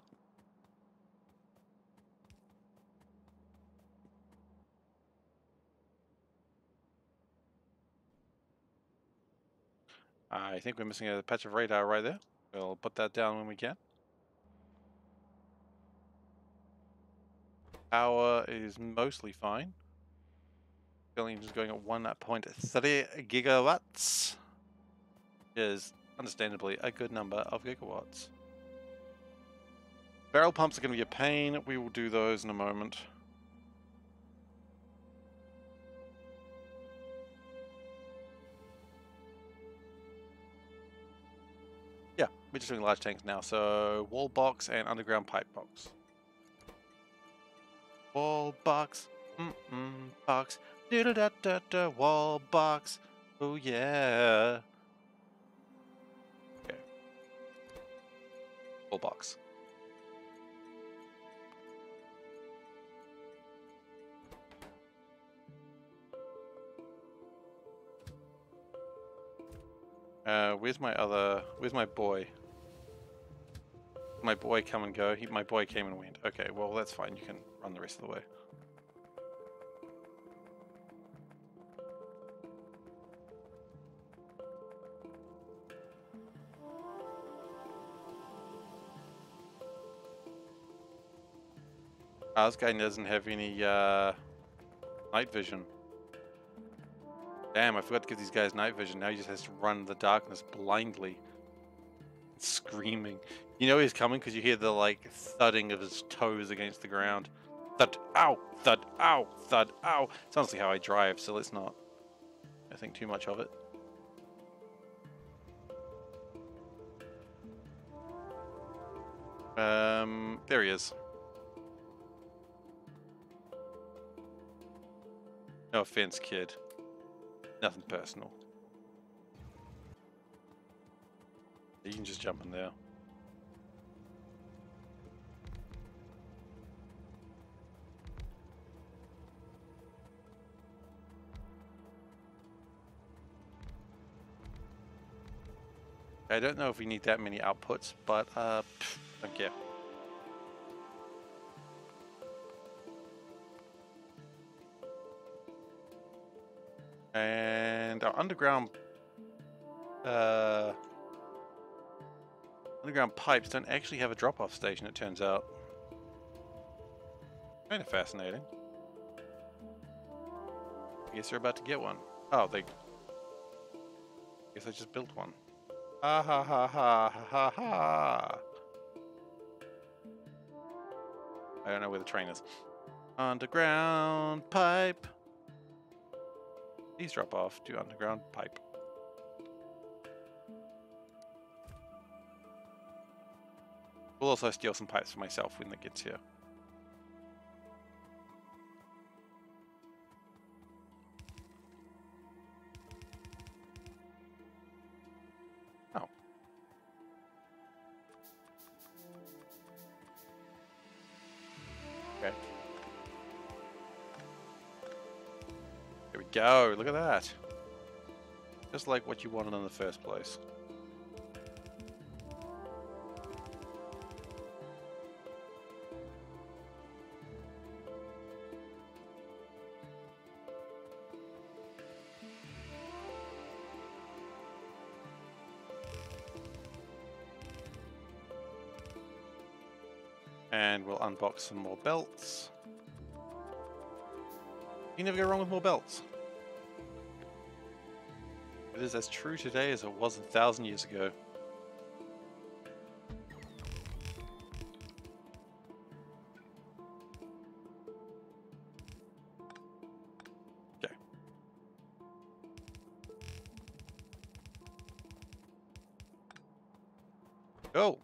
I think we're missing a patch of radar right there. We'll put that down when we can. Power is mostly fine. Building is going at 1.3 gigawatts. Is understandably a good number of gigawatts. Barrel pumps are going to be a pain. We will do those in a moment. Yeah, we're just doing large tanks now. So wall box and underground pipe box. Wall box, box, da da da da, wall box. Oh yeah. Okay. Wall box. Where's my boy? My boy come and go. My boy came and went. Okay, well that's fine. You can run the rest of the way. This guy doesn't have any night vision. Damn, I forgot to give these guys night vision. Now he just has to run in the darkness blindly. Screaming. You know he's coming because you hear the like thudding of his toes against the ground. Thud, ow, thud, ow, thud, ow. It's honestly how I drive, so let's not think too much of it. There he is. No offense, kid. Nothing personal. You can just jump in there. I don't know if we need that many outputs, but don't care. And our underground pipes don't actually have a drop-off station, it turns out. Kind of fascinating. I guess they're about to get one. Oh, I guess I just built one. Ha ha ha ha ha ha. I don't know where the train is. Underground pipe. Please drop off to underground pipe. We'll also steal some pipes for myself when it gets here. Oh. Okay. Here we go. Look at that. Just like what you wanted in the first place. And we'll unbox some more belts. You never go wrong with more belts. It is as true today as it was 1,000 years ago. Okay. Go!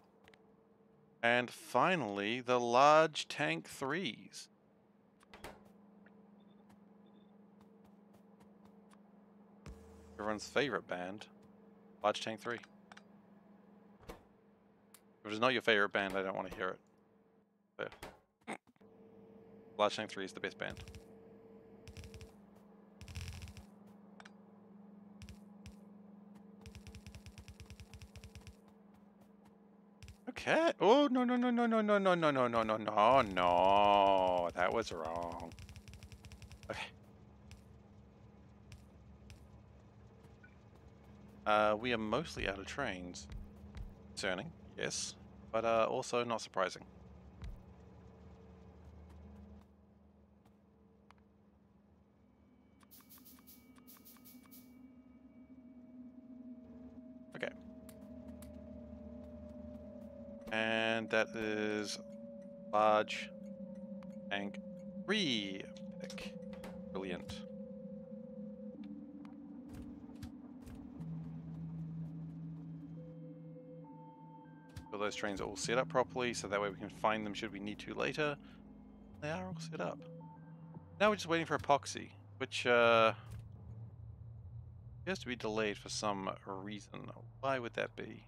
And finally, the large tank 3s. Everyone's favorite band, Large Tank 3. If it's not your favorite band, I don't want to hear it. There. Large Tank 3 is the best band. Okay. Oh, no, no, no, no, no, no, no, no, no, no, no, no, no. That was wrong. Okay. We are mostly out of trains. Concerning, yes, but also not surprising. Okay. And that is large tank 3 pick. Brilliant. So those trains are all set up properly, so that way we can find them should we need to later. They are all set up. Now we're just waiting for epoxy, which appears to be delayed for some reason. Why would that be?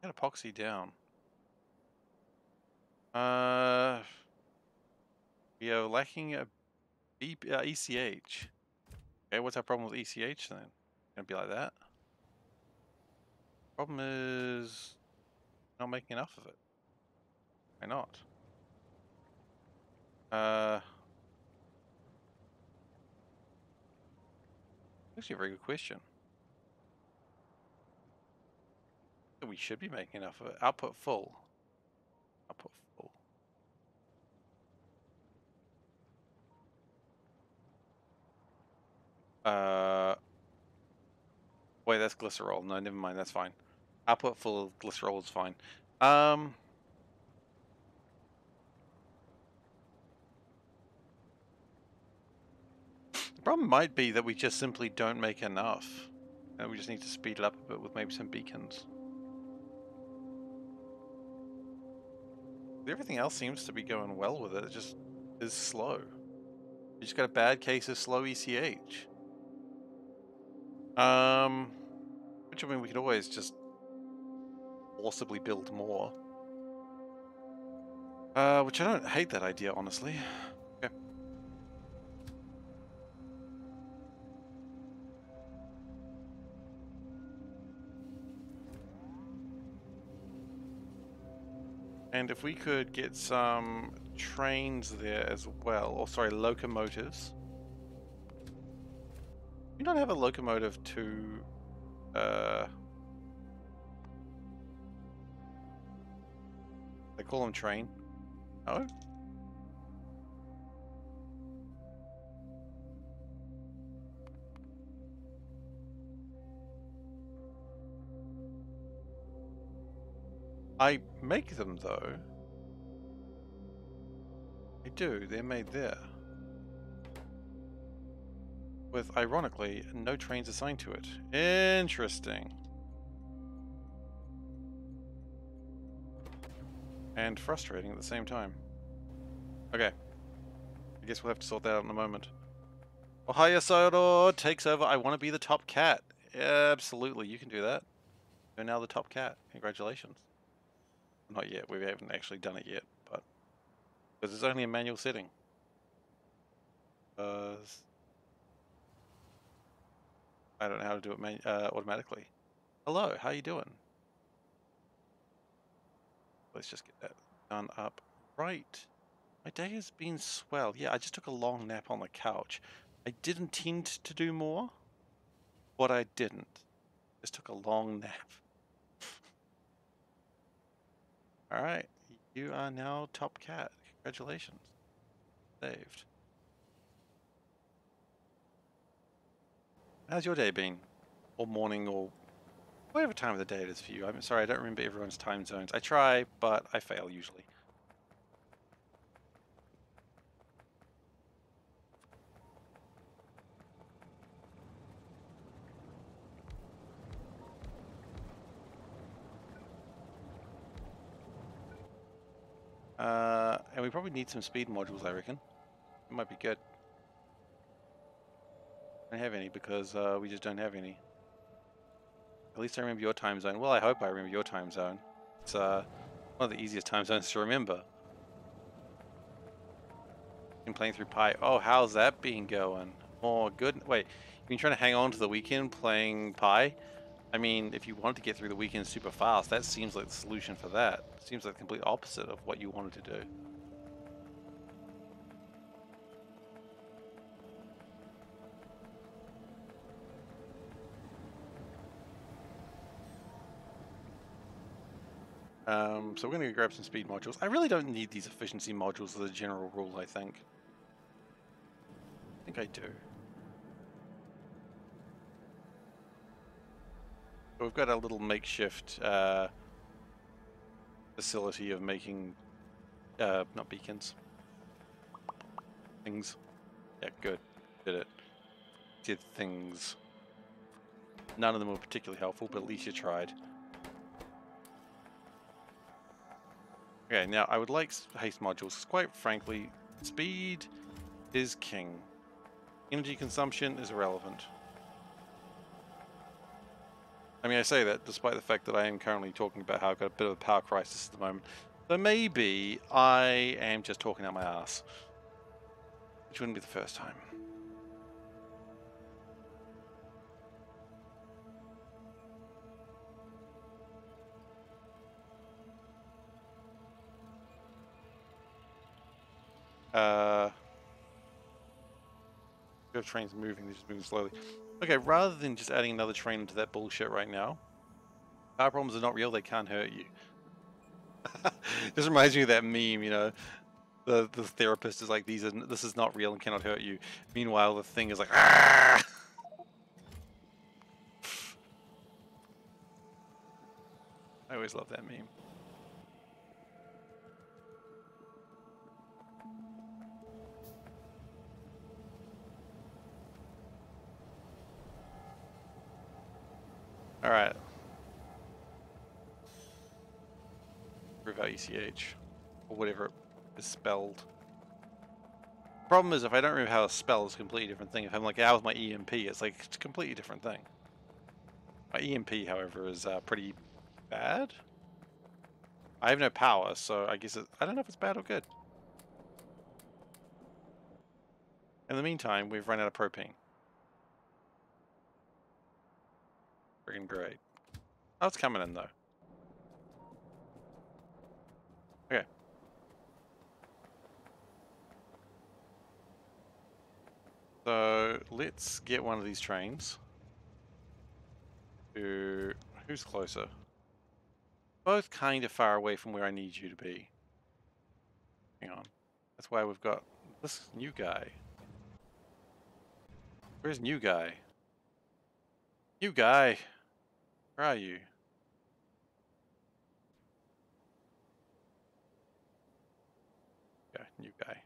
Get epoxy down. We are lacking a ECH. Okay, what's our problem with ECH then? Gonna be like that? Problem is not making enough of it. Why not? Actually a very good question. We should be making enough of it. Output full. Output full. Wait, that's glycerol. No, never mind, that's fine. Output full of glycerol is fine. The problem might be that we just simply don't make enough. And we just need to speed it up a bit with maybe some beacons. Everything else seems to be going well with it. It just is slow. You just got a bad case of slow ECH. Which I mean, we could always just forcibly build more. Which I don't hate that idea, honestly. Okay. And if we could get some trains there as well, or sorry, locomotives. We don't have a locomotive to, they call them train. No? I make them though. I do, they're made there. With, ironically, no trains assigned to it. Interesting. And frustrating at the same time. Okay. I guess we'll have to sort that out in a moment. Ohio Sodor takes over. I want to be the top cat. Absolutely, you can do that. You're now the top cat. Congratulations. Not yet. We haven't actually done it yet, but because it's only a manual setting. I don't know how to do it automatically. Hello, how you doing? Let's just get that done up. Right. My day has been swell. Yeah, I just took a long nap on the couch. I didn't intend to do more, but I didn't. Just took a long nap. Alright, you are now top cat. Congratulations. Saved. How's your day been? Or morning, or whatever time of the day it is for you. I'm sorry, I don't remember everyone's time zones. I try, but I fail usually. And we probably need some speed modules, I reckon. It might be good. I don't have any because we just don't have any. At least I remember your time zone. Well, I hope I remember your time zone. It's one of the easiest time zones to remember. Been playing through Pi. Oh, how's that been going? Oh, good. Wait, you've been trying to hang on to the weekend playing Pi? I mean, if you wanted to get through the weekend super fast, that seems like the solution for that. Seems like the complete opposite of what you wanted to do. So we're going to grab some speed modules. I really don't need these efficiency modules as a general rule, I think. I think I do. But we've got a little makeshift facility of making, not beacons. Things. Yeah, good. Did it. Did things. None of them were particularly helpful, but at least you tried. Okay, now I would like haste modules, because quite frankly, speed is king. Energy consumption is irrelevant. I mean, I say that despite the fact that I am currently talking about how I've got a bit of a power crisis at the moment. So maybe I am just talking out my ass. Which wouldn't be the first time. Uh, if trains moving, they're just moving slowly. Okay, rather than just adding another train into that bullshit right now, car problems are not real, they can't hurt you. This reminds me of that meme, you know, the therapist is like, this is not real and cannot hurt you. Meanwhile, the thing is like, ah! I always love that meme. All right. Prove out ECH or whatever it is spelled. Problem is, if I don't remember how it's spelled, it's a completely different thing. If I'm like, how was my EMP? It's like, it's a completely different thing. My EMP, however, is pretty bad. I have no power, so I guess I don't know if it's bad or good. In the meantime, we've run out of propane. Friggin' great. Oh, it's coming in, though. Okay. So, let's get one of these trains to... Who's closer? Both kind of far away from where I need you to be. Hang on. That's why we've got this new guy. Where's new guy? New guy! Where are you? Okay, new guy.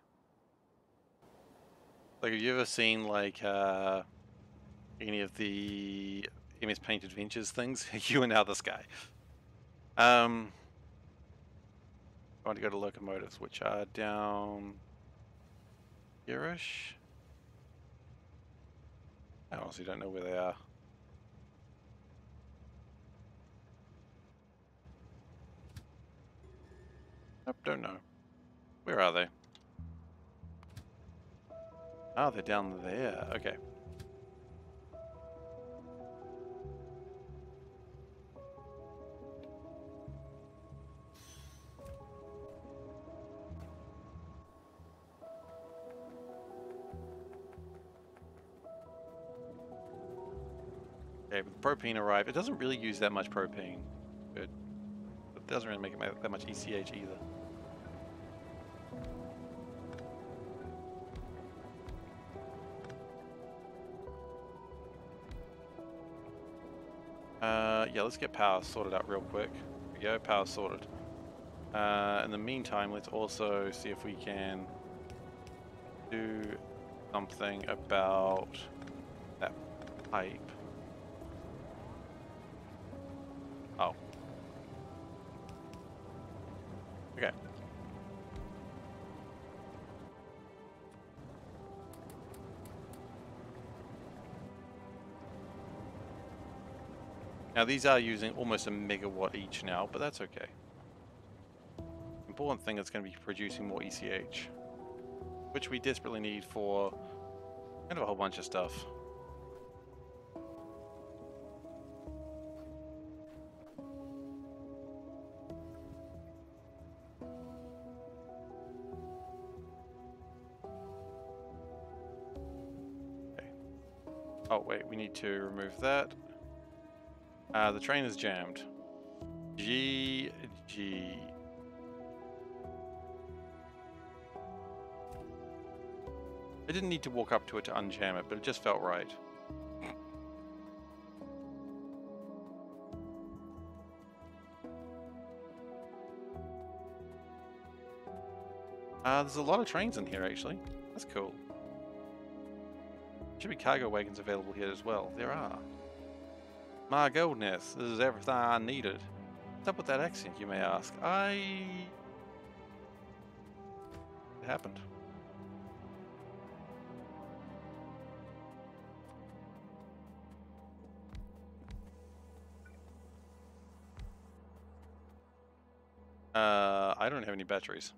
Like, have you ever seen, like, any of the MS Paint Adventures things? You are now this guy. I want to go to locomotives, which are down here-ish. I honestly don't know where they are. Nope, don't know. Where are they? Oh, they're down there. Okay. Okay, but the propane arrived. It doesn't really use that much propane. It doesn't really make it that much ECH either. Yeah, let's get power sorted out real quick. There we go, power sorted. In the meantime, let's also see if we can do something about that pipe. Oh. Okay. Now these are using almost a megawatt each now, but that's okay. Important thing is going to be producing more ECH, which we desperately need for kind of a whole bunch of stuff. Okay. Oh wait, we need to remove that. The train is jammed. GG. I didn't need to walk up to it to unjam it, but it just felt right. There's a lot of trains in here, actually. That's cool. Should be cargo wagons available here as well. There are. My goodness, this is everything I needed. What's up with that accent, you may ask? It happened. I don't have any batteries.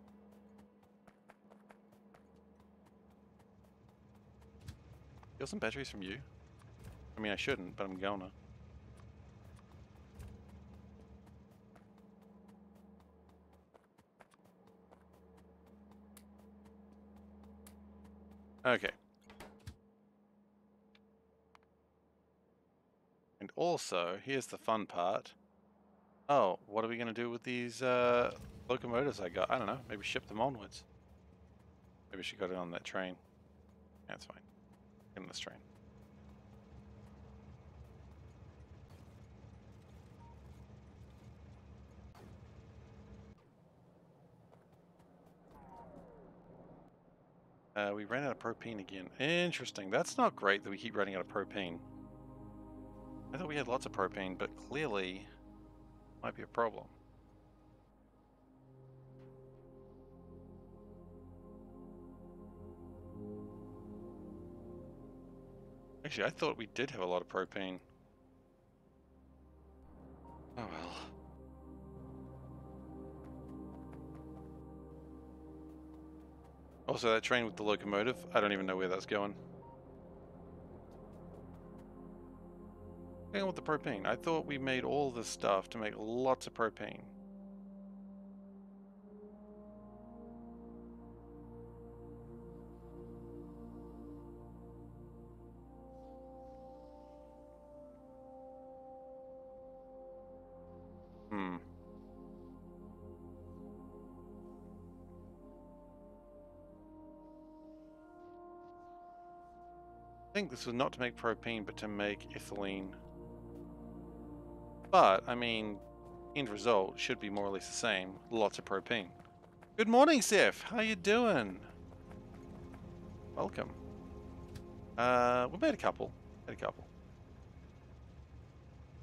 Steal some batteries from you? I mean, I shouldn't, but I'm gonna. Okay. And also, here's the fun part. Oh, what are we going to do with these locomotives I got? I don't know. Maybe ship them onwards. Maybe she got it on that train. That's fine. Get on this train. We ran out of propane again. Interesting. That's not great that we keep running out of propane. I thought we had lots of propane, but clearly might be a problem. Actually, I thought we did have a lot of propane. Oh well. Also, that train with the locomotive, I don't even know where that's going. Hang on with the propane. I thought we made all this stuff to make lots of propane. Hmm. I think this was not to make propane, but to make ethylene. But, I mean, end result should be more or less the same. Lots of propane. Good morning, Seth. How you doing? Welcome. We made a couple. Made a couple.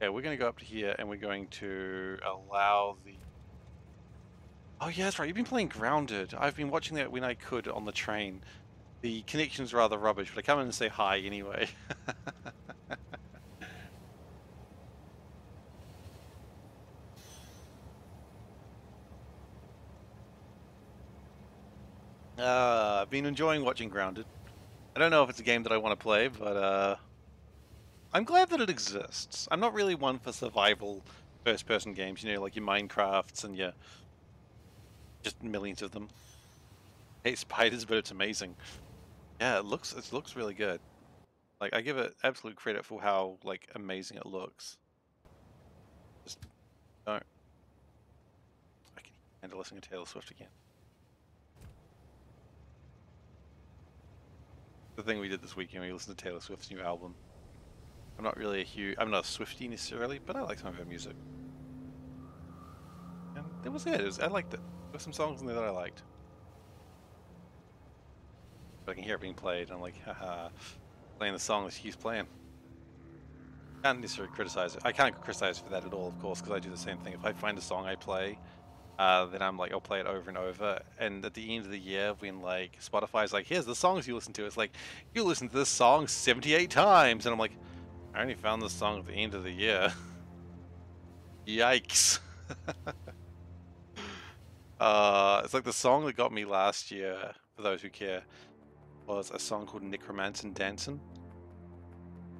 Okay, we're going to go up to here, and we're going to allow the... Oh, yeah, that's right. You've been playing Grounded. I've been watching that when I could on the train. The connection's rather rubbish, but I come in and say hi anyway. I've been enjoying watching Grounded. I don't know if it's a game that I want to play, but I'm glad that it exists. I'm not really one for survival first-person games, you know, like your Minecrafts and your just millions of them. I hate spiders, but it's amazing. Yeah, it looks really good. Like I give it absolute credit for how like amazing it looks. Just don't. I can handle listening to Taylor Swift again. The thing we did this weekend, we listened to Taylor Swift's new album. I'm not really I'm not a Swiftie necessarily, but I like some of her music. And it was it. I liked it. There were some songs in there that I liked. But I can hear it being played, and I'm like, haha, playing the song that she's playing. Can't necessarily criticize it. I can't criticize for that at all, of course, because I do the same thing. If I find a song I play, then I'm like, I'll play it over and over. And at the end of the year, when like Spotify's like, here's the songs you listen to, it's like, you listen to this song 78 times, and I'm like, I only found this song at the end of the year. Yikes. It's like the song that got me last year, for those who care, was a song called Necromancer Dancin'.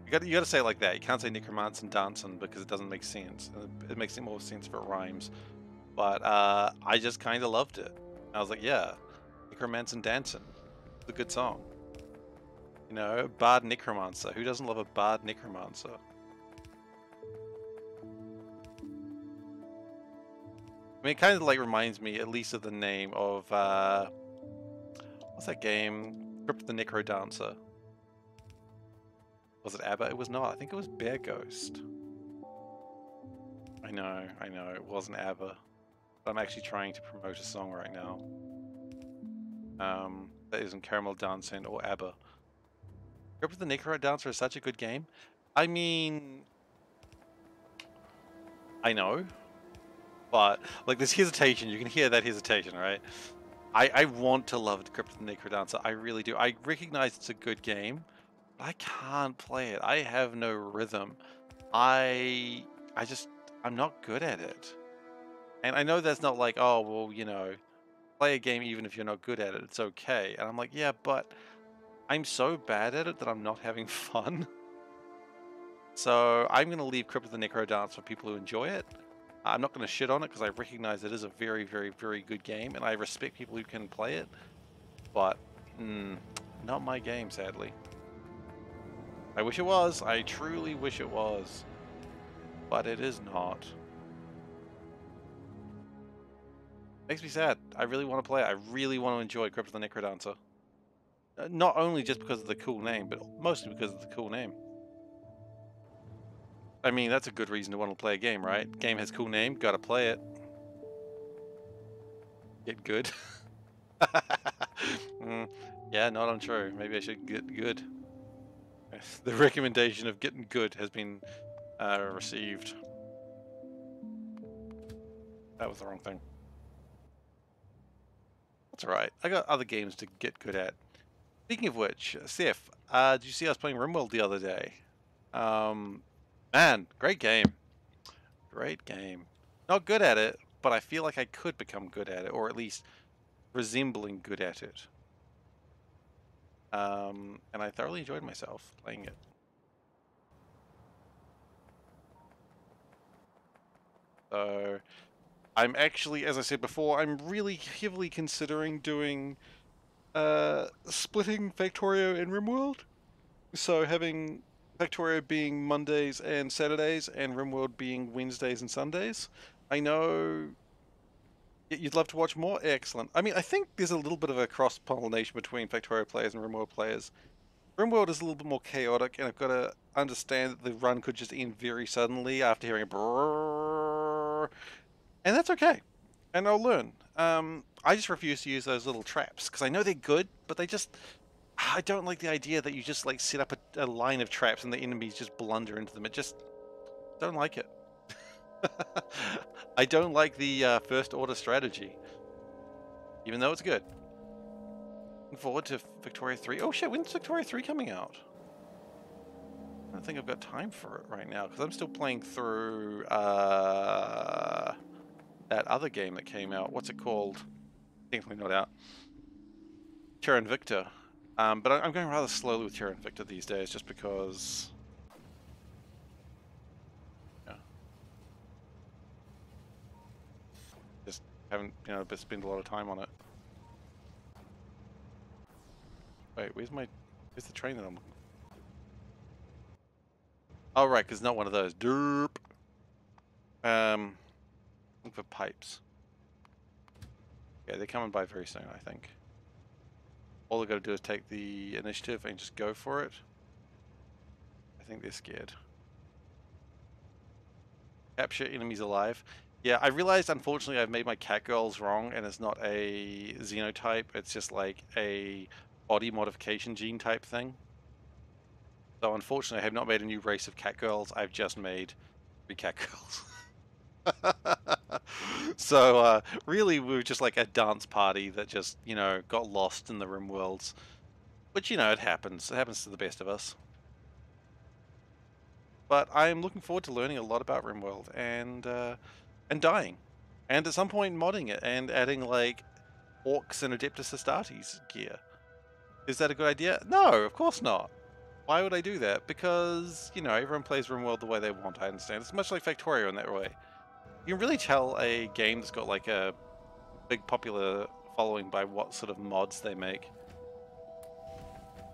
You gotta say it like that. You can't say Necromancer Dancin' because it doesn't make sense. It makes more sense if it rhymes. But I just kind of loved it. I was like, yeah, Necromancer Dancin'. It's a good song. You know, Bard Necromancer. Who doesn't love a Bard Necromancer? I mean, it kind of like reminds me, at least of the name of, what's that game? Crypt of the Necro Dancer. Was it ABBA? It was not. I think it was Bear Ghost. I know, it wasn't ABBA. But I'm actually trying to promote a song right now. That isn't Caramel Dancing or ABBA. Crypt of the Necro Dancer is such a good game. I mean, I know. But, like, there's hesitation. You can hear that hesitation, right? I want to love Crypt of the Necro Dancer. I really do. I recognize it's a good game, but I can't play it. I have no rhythm. I'm not good at it. And I know that's not like, oh, well, you know, play a game even if you're not good at it. It's okay. And I'm like, yeah, but I'm so bad at it that I'm not having fun. So I'm going to leave Crypt of the Necro Dance for people who enjoy it. I'm not going to shit on it because I recognize it is a very, very, very good game, and I respect people who can play it. But not my game, sadly. I wish it was. I truly wish it was. But it is not. Makes me sad. I really want to play it. I really want to enjoy Crypt of the Necrodancer. Not only just because of the cool name, but mostly because of the cool name. I mean, that's a good reason to want to play a game, right? Game has cool name, gotta play it. Get good. Yeah, not untrue. Maybe I should get good. The recommendation of getting good has been received. That was the wrong thing. That's alright. I got other games to get good at. Speaking of which, Seth, did you see us playing RimWorld the other day? Man, great game. Great game. Not good at it, but I feel like I could become good at it, or at least resembling good at it. And I thoroughly enjoyed myself playing it. So, I'm actually, as I said before, I'm really heavily considering doing splitting Factorio and RimWorld. So having Factorio being Mondays and Saturdays, and RimWorld being Wednesdays and Sundays. I know you'd love to watch more. Excellent. I mean, I think there's a little bit of a cross-pollination between Factorio players and RimWorld players. RimWorld is a little bit more chaotic, and I've got to understand that the run could just end very suddenly after hearing a brrrr, and that's okay. And I'll learn. I just refuse to use those little traps, because I know they're good, but they just... I don't like the idea that you just like set up a line of traps and the enemies just blunder into them. It just... don't like it. I don't like the first order strategy. Even though it's good. Looking forward to Victoria 3. Oh shit, when's Victoria 3 coming out? I don't think I've got time for it right now, because I'm still playing through that other game that came out. What's it called? Definitely not out. Terra Invicta. But I'm going rather slowly with Terra Invicta these days, just because... yeah. Just haven't, spent a lot of time on it. Wait, where's the train that I'm looking for? Oh, right, because it's not one of those. Derp. Look for pipes. Yeah, they're coming by very soon, I think. All they've got to do is take the initiative and just go for it. I think they're scared. Capture enemies alive. Yeah, I realized, unfortunately, I've made my cat girls wrong, and it's not a xenotype. It's just like a body modification gene type thing. So, unfortunately, I have not made a new race of cat girls. I've just made 3 cat girls. So, really, we were just like a dance party that just, got lost in the rim worlds. Which, it happens. It happens to the best of us. But I'm looking forward to learning a lot about RimWorld and dying. And at some point modding it and adding, like, Orcs and Adeptus Astartes gear. Is that a good idea? No, of course not. Why would I do that? Because, everyone plays RimWorld the way they want, I understand. It's much like Factorio in that way. You can really tell a game that's got, like, a big popular following by what sort of mods they make.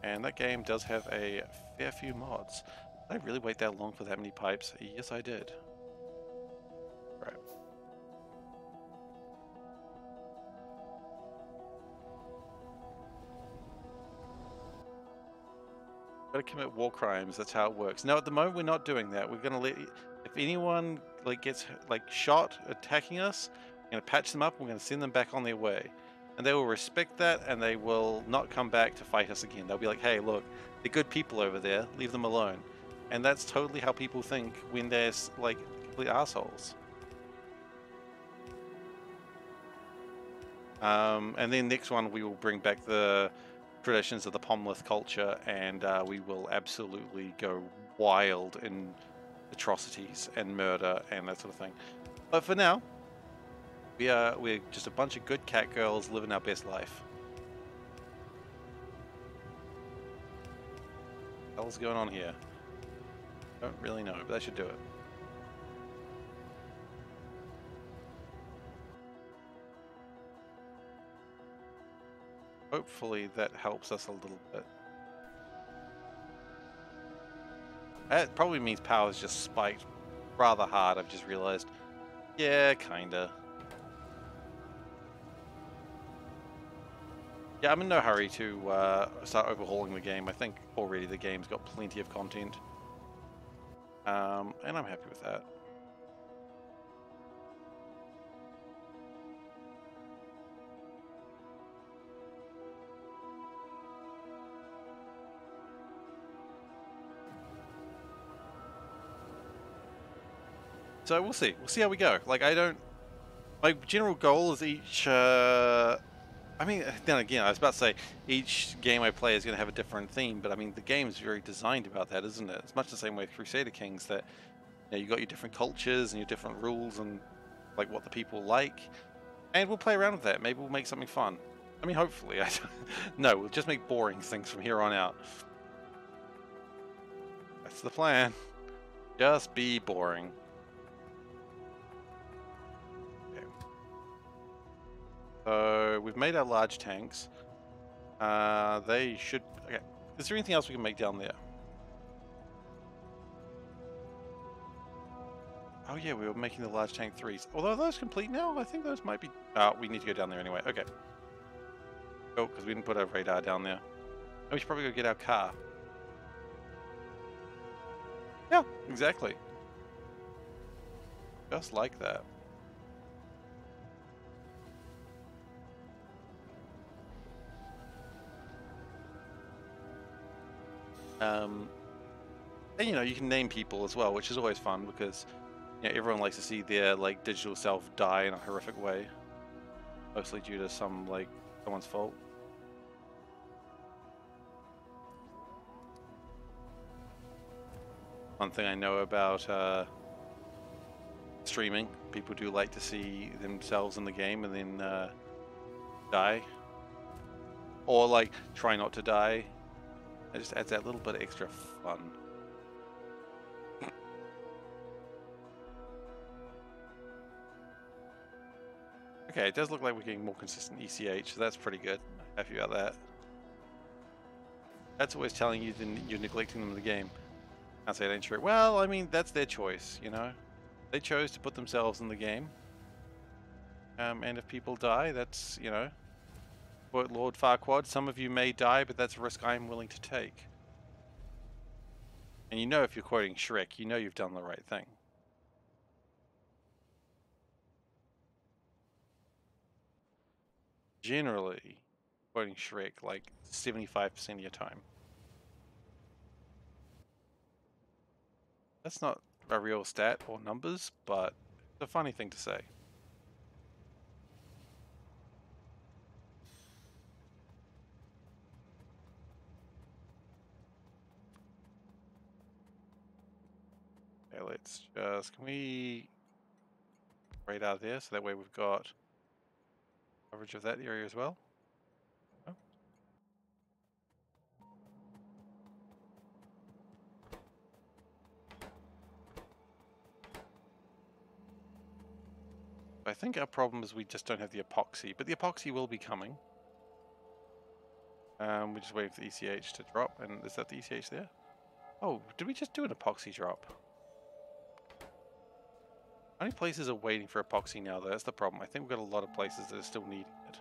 And that game does have a fair few mods. Did I really wait that long for that many pipes? Yes, I did. Right. Gotta commit war crimes. That's how it works. No, at the moment we're not doing that. We're gonna let... if anyone gets shot attacking us, we're gonna patch them up. We're gonna send them back on their way, and they will respect that, and they will not come back to fight us again. They'll be like, "Hey, look, they're good people over there. Leave them alone." And that's totally how people think when they're complete assholes. And then next one we will bring back the traditions of the Pomlith culture, and we will absolutely go wild in atrocities and murder and that sort of thing. But for now, we're just a bunch of good cat girls living our best life. What the hell's going on here? Don't really know, but that should do it. hopefully that helps us a little bit. That probably means power's just spiked rather hard, I've just realized. Yeah, kinda. Yeah, I'm in no hurry to start overhauling the game. I think already the game's got plenty of content. And I'm happy with that. So we'll see. We'll see how we go. Like, my general goal is each, I mean, then again, I was about to say, each game I play is going to have a different theme, but I mean, the game is very designed about that, isn't it? It's much the same way with Crusader Kings, that you got your different cultures and your different rules and, like, what the people like. And we'll play around with that. Maybe we'll make something fun. I mean, hopefully. No, we'll just make boring things from here on out. That's the plan. Just be boring. So we've made our large tanks. They should... Okay. Is there anything else we can make down there? Oh yeah, we were making the large tank 3s. Although, are those complete now? I think those might be... we need to go down there anyway. Okay. Oh, because we didn't put our radar down there. Oh, we should probably go get our car. Yeah, exactly. Just like that. And you can name people as well, which is always fun because everyone likes to see their like digital self die in a horrific way, mostly due to someone's fault. One thing I know about streaming, people do like to see themselves in the game and then die, or like try not to die. It just adds that little bit of extra fun. Okay, it does look like we're getting more consistent ECH, so that's pretty good. Happy about that. That's always telling you that you're neglecting them in the game. Can't say it ain't true. Well, I mean, that's their choice, They chose to put themselves in the game. And if people die, that's, quote Lord Farquaad, some of you may die, but that's a risk I'm willing to take. And if you're quoting Shrek, you've done the right thing. Generally, quoting Shrek like 75% of your time. That's not a real stat or numbers, but it's a funny thing to say. Okay, let's just, can we radar there so that way we've got coverage of that area as well? Oh. I think our problem is we just don't have the epoxy, but the epoxy will be coming. We're just waiting for the ECH to drop, and is that the ECH there? Oh, did we just do an epoxy drop? How many places are waiting for epoxy now, though? That's the problem. I think we've got a lot of places that are still needing it.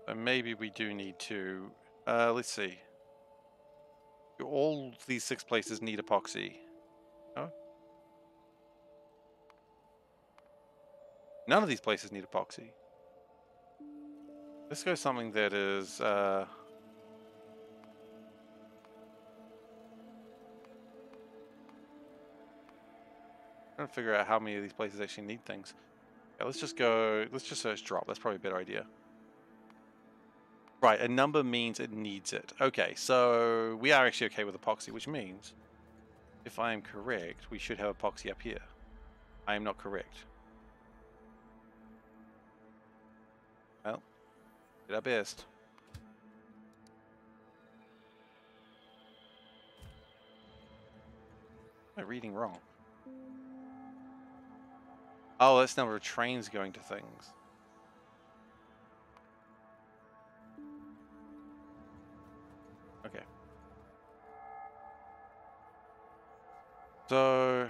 So maybe we do need to... let's see. Do all these 6 places need epoxy? No? None of these places need epoxy. Let's go something that is... trying to figure out how many of these places actually need things. Yeah, let's just search drop. That's probably a better idea. Right, a number means it needs it. Okay, so we are actually okay with epoxy, which means, if I am correct, we should have epoxy up here. I am not correct. Well, did our best. Am I reading wrong? Oh, that's the number of trains going to things. So...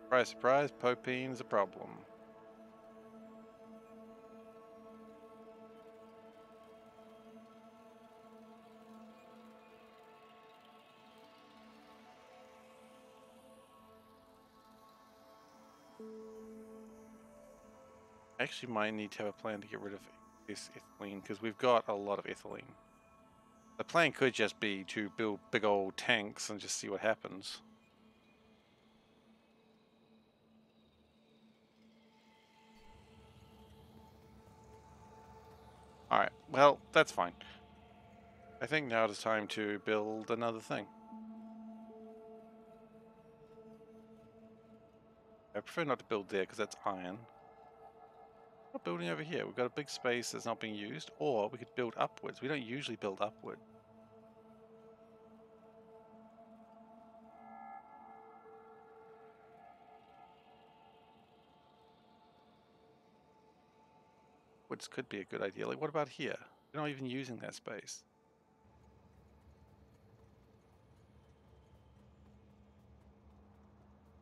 surprise, surprise, propane's a problem. Actually might need to have a plan to get rid of this ethylene, because we've got a lot of ethylene. The plan could just be to build big old tanks and just see what happens. Alright, well, that's fine. I think now it is time to build another thing. I prefer not to build there because that's iron. Not building over here. We've got a big space that's not being used, or we could build upwards. We don't usually build upward. Upwards could be a good idea. Like, what about here? We're not even using that space.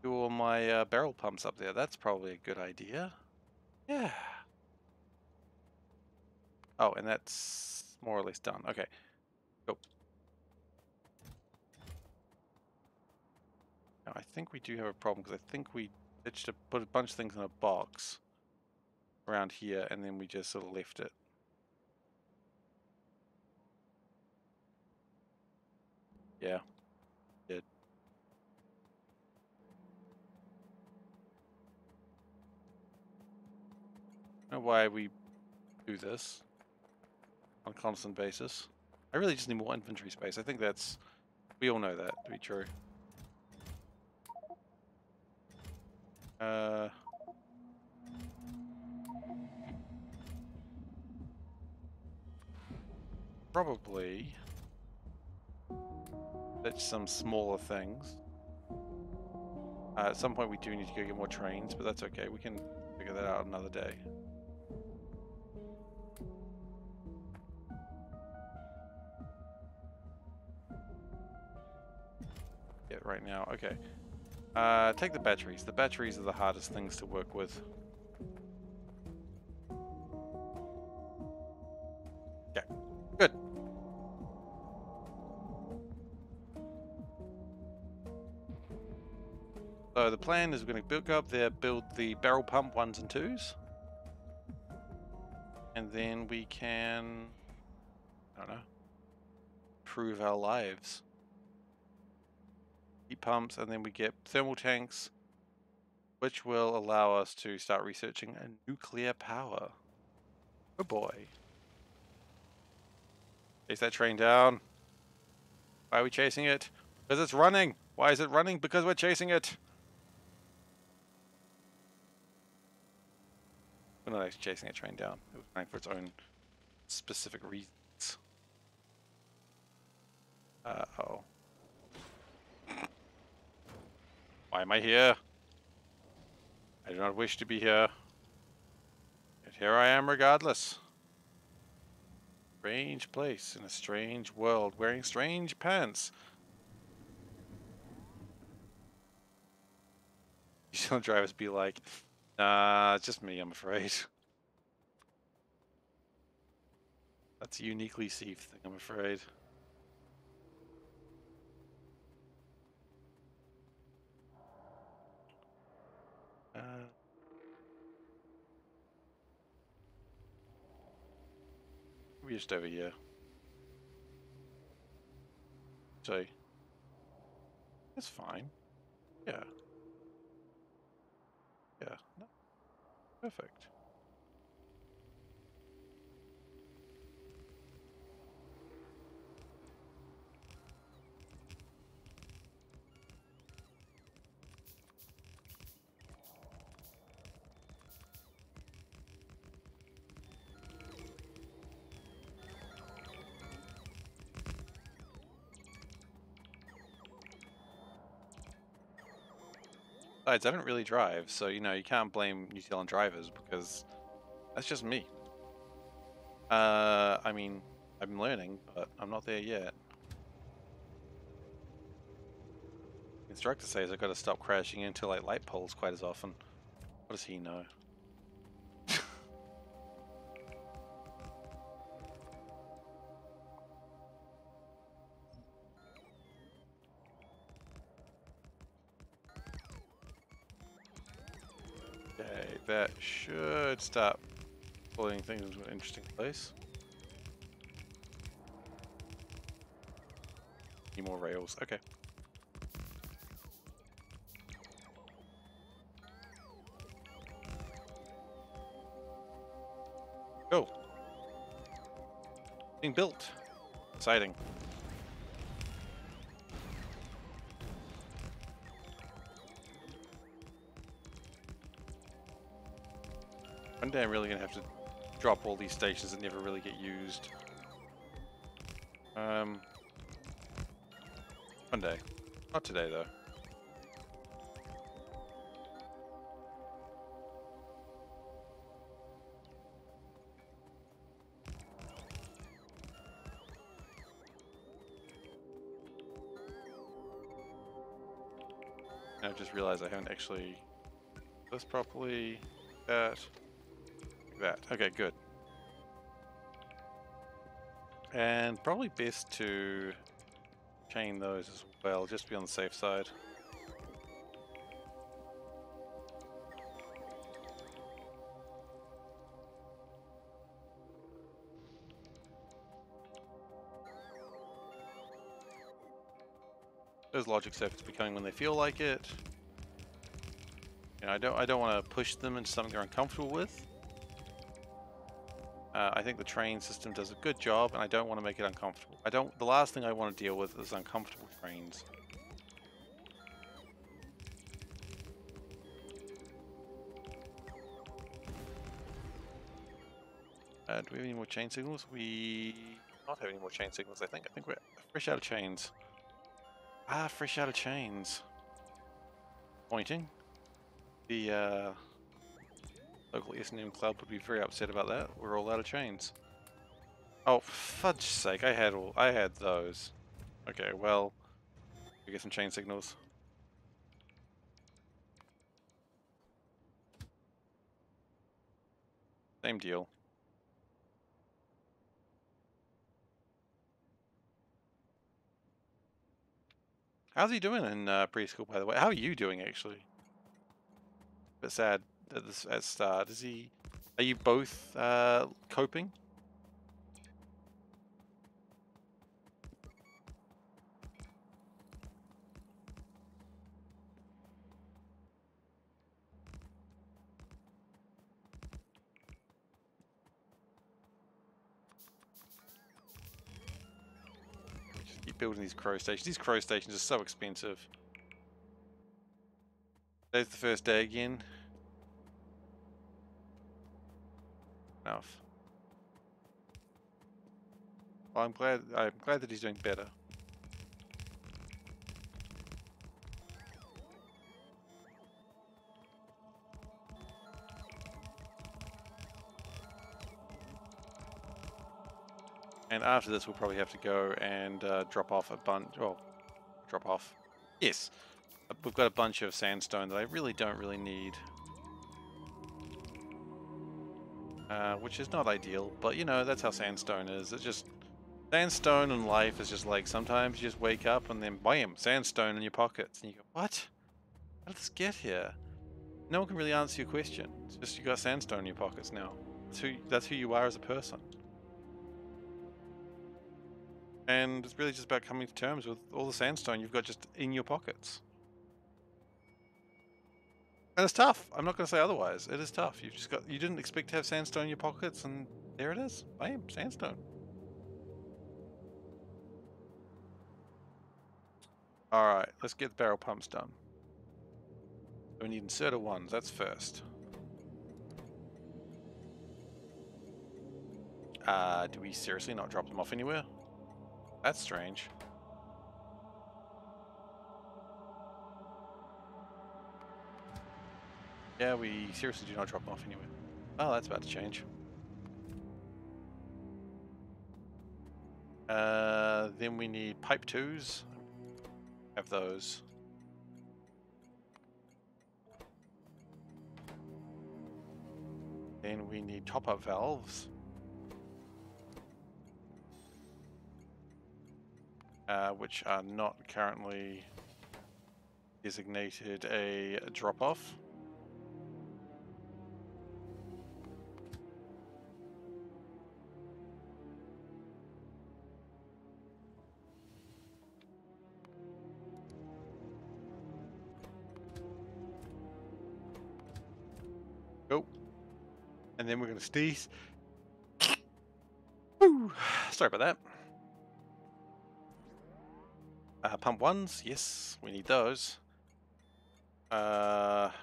Do all my barrel pumps up there. That's probably a good idea. Yeah. Oh, and that's more or less done. Okay. Go. Now, I think we do have a problem because I think we ditched to put a bunch of things in a box around here and then we just sort of left it. Yeah. Did. I don't know why we do this on a constant basis. I really just need more inventory space. I think that's... we all know that to be true. Probably ditch some smaller things. At some point we do need to go get more trains, but that's okay. We can figure that out another day. Yeah, right now. Okay. Take the batteries. The batteries are the hardest things to work with. Okay, good. So the plan is we're going to go up there, build the barrel pump 1s and 2s. And then we can, I don't know, improve our lives. Heat pumps, and then we get thermal tanks, which will allow us to start researching a nuclear power. Oh boy. Chase that train down. Why are we chasing it? Because it's running. Why is it running? Because we're chasing it. We're not actually chasing a train down. It was running for its own specific reasons. Uh-oh. Why am I here? I do not wish to be here. Yet here I am regardless. Strange place in a strange world, wearing strange pants. Usually drivers be like, nah, it's just me, I'm afraid. That's a uniquely Seif thing, I'm afraid. We're just over here. So, that's fine. Yeah. Yeah. No. Perfect. Besides, I don't really drive, so you know you can't blame New Zealand drivers because that's just me. I mean, I'm learning, but I'm not there yet. The instructor says I've got to stop crashing into like light poles quite as often. What does he know? Okay, that should start pulling things into an interesting place. Need more rails. Okay. Go. Being built. Exciting. One day I'm really gonna have to drop all these stations that never really get used. One day. Not today though. I just realized I haven't actually done this properly. That. That. Okay, good. And probably best to chain those as well, just to be on the safe side. Those logic circuits becoming when they feel like it. You know, I don't want to push them into something they're uncomfortable with. I think the train system does a good job, and I don't want to make it uncomfortable. The last thing I want to deal with is uncomfortable trains. Do we have any more chain signals? We not have any more chain signals, I think. I think we're fresh out of chains. Ah, fresh out of chains. Pointing. The local S&M club would be very upset about that. We're all out of chains. Oh, fudge's sake! I had those. Okay, well, we get some chain signals. Same deal. How's he doing in preschool, by the way? How are you doing, actually? Bit sad at the start. Are you both coping? Just keep building these crow stations. These crow stations are so expensive. There's the first day again. Enough. Well, I'm glad that he's doing better. And after this, we'll probably have to go and drop off a bunch. Oh, drop off. Yes, we've got a bunch of sandstone that I really don't need. Which is not ideal, but you know, that's how sandstone is. It's just, sandstone in life is just like, sometimes you just wake up and then bam, sandstone in your pockets. And you go, what? How did this get here? No one can really answer your question. It's just you got sandstone in your pockets now. That's who you are as a person. And it's really just about coming to terms with all the sandstone you've got just in your pockets. And it's tough. I'm not going to say otherwise. It is tough. You didn't expect to have sandstone in your pockets, and there it is. Bam, sandstone. Alright, let's get the barrel pumps done. We need inserter ones, that's first. Do we seriously not drop them off anywhere? That's strange. Yeah, we seriously do not drop them off anywhere. Oh, that's about to change. Then we need pipe 2s. Have those. Then we need top-up valves. Which are not currently designated a drop-off. Go. And then we're going to sneeze. Woo! Sorry about that. Pump 1s, yes, we need those. That's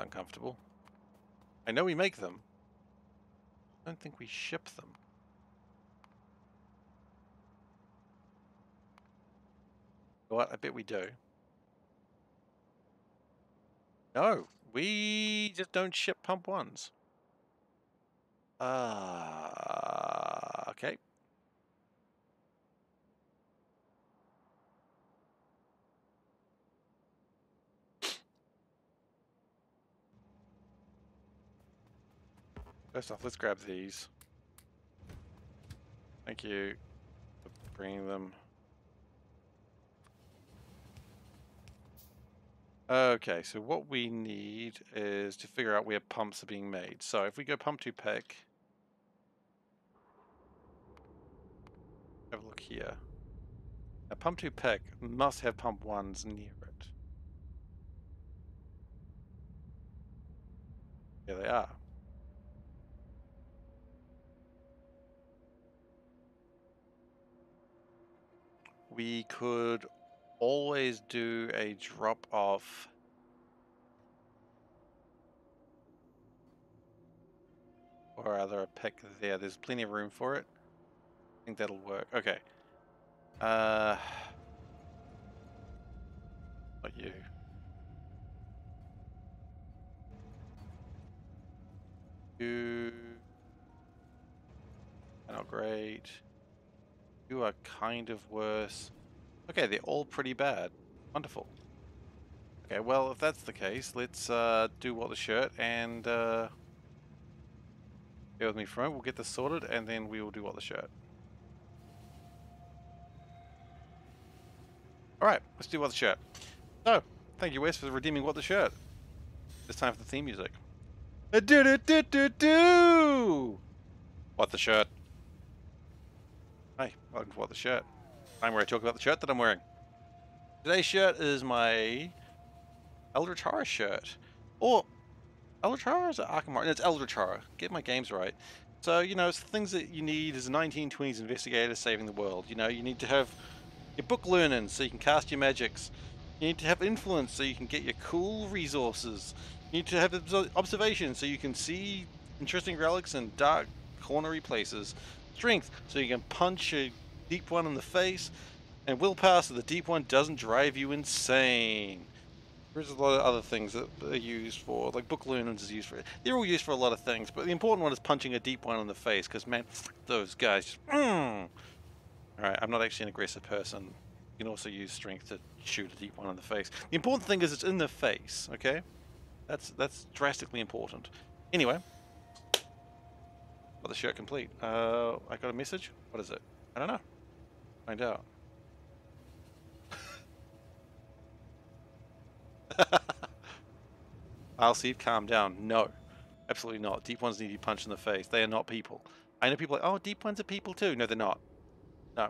uncomfortable. I know we make them. I don't think we ship them. What? I bet we do. No, we just don't ship pump 1s. Okay. First off, let's grab these. Thank you for bringing them. Okay, so what we need is to figure out where pumps are being made. So if we go pump 2 pick, have a look here. Now pump 2 pick must have pump 1s near it. There they are. We could always do a drop off. Or rather a pick there. There's plenty of room for it. I think that'll work. Okay. Not you. You are not great. You are kind of worse. Okay, they're all pretty bad. Wonderful. Okay, well, if that's the case, let's do what the shirt and bear with me for a moment. We'll get this sorted and then we will do what the shirt. Alright, let's do what the shirt. So, thank you, Wes, for redeeming what the shirt. It's time for the theme music. Do what the shirt. Hey, welcome to what the shirt. Time where I talk about the shirt that I'm wearing. Today's shirt is my Eldritch Horror shirt. Or Eldritch Horror is it Arkham Horror? No, it's Eldritch Horror. Get my games right. So, you know, it's things that you need as a 1920s investigator saving the world. You know, you need to have your book learning so you can cast your magics. You need to have influence so you can get your cool resources. You need to have observation so you can see interesting relics in dark, cornery places. Strength so you can punch a deep one in the face. And willpower so the deep one doesn't drive you insane. There's a lot of other things that are used for, like book learnings is used for. They're all used for a lot of things, but the important one is punching a deep one in the face, because man, those guys just, Alright, I'm not actually an aggressive person. You can also use strength to shoot a deep one in the face. The important thing is it's in the face, okay? That's drastically important. Anyway, got the shirt complete. I got a message? What is it? I don't know. Find out. I'll see it calm down. No, absolutely not. Deep ones need to be punched in the face. They are not people. I know people are like, oh, deep ones are people too. No, they're not. No,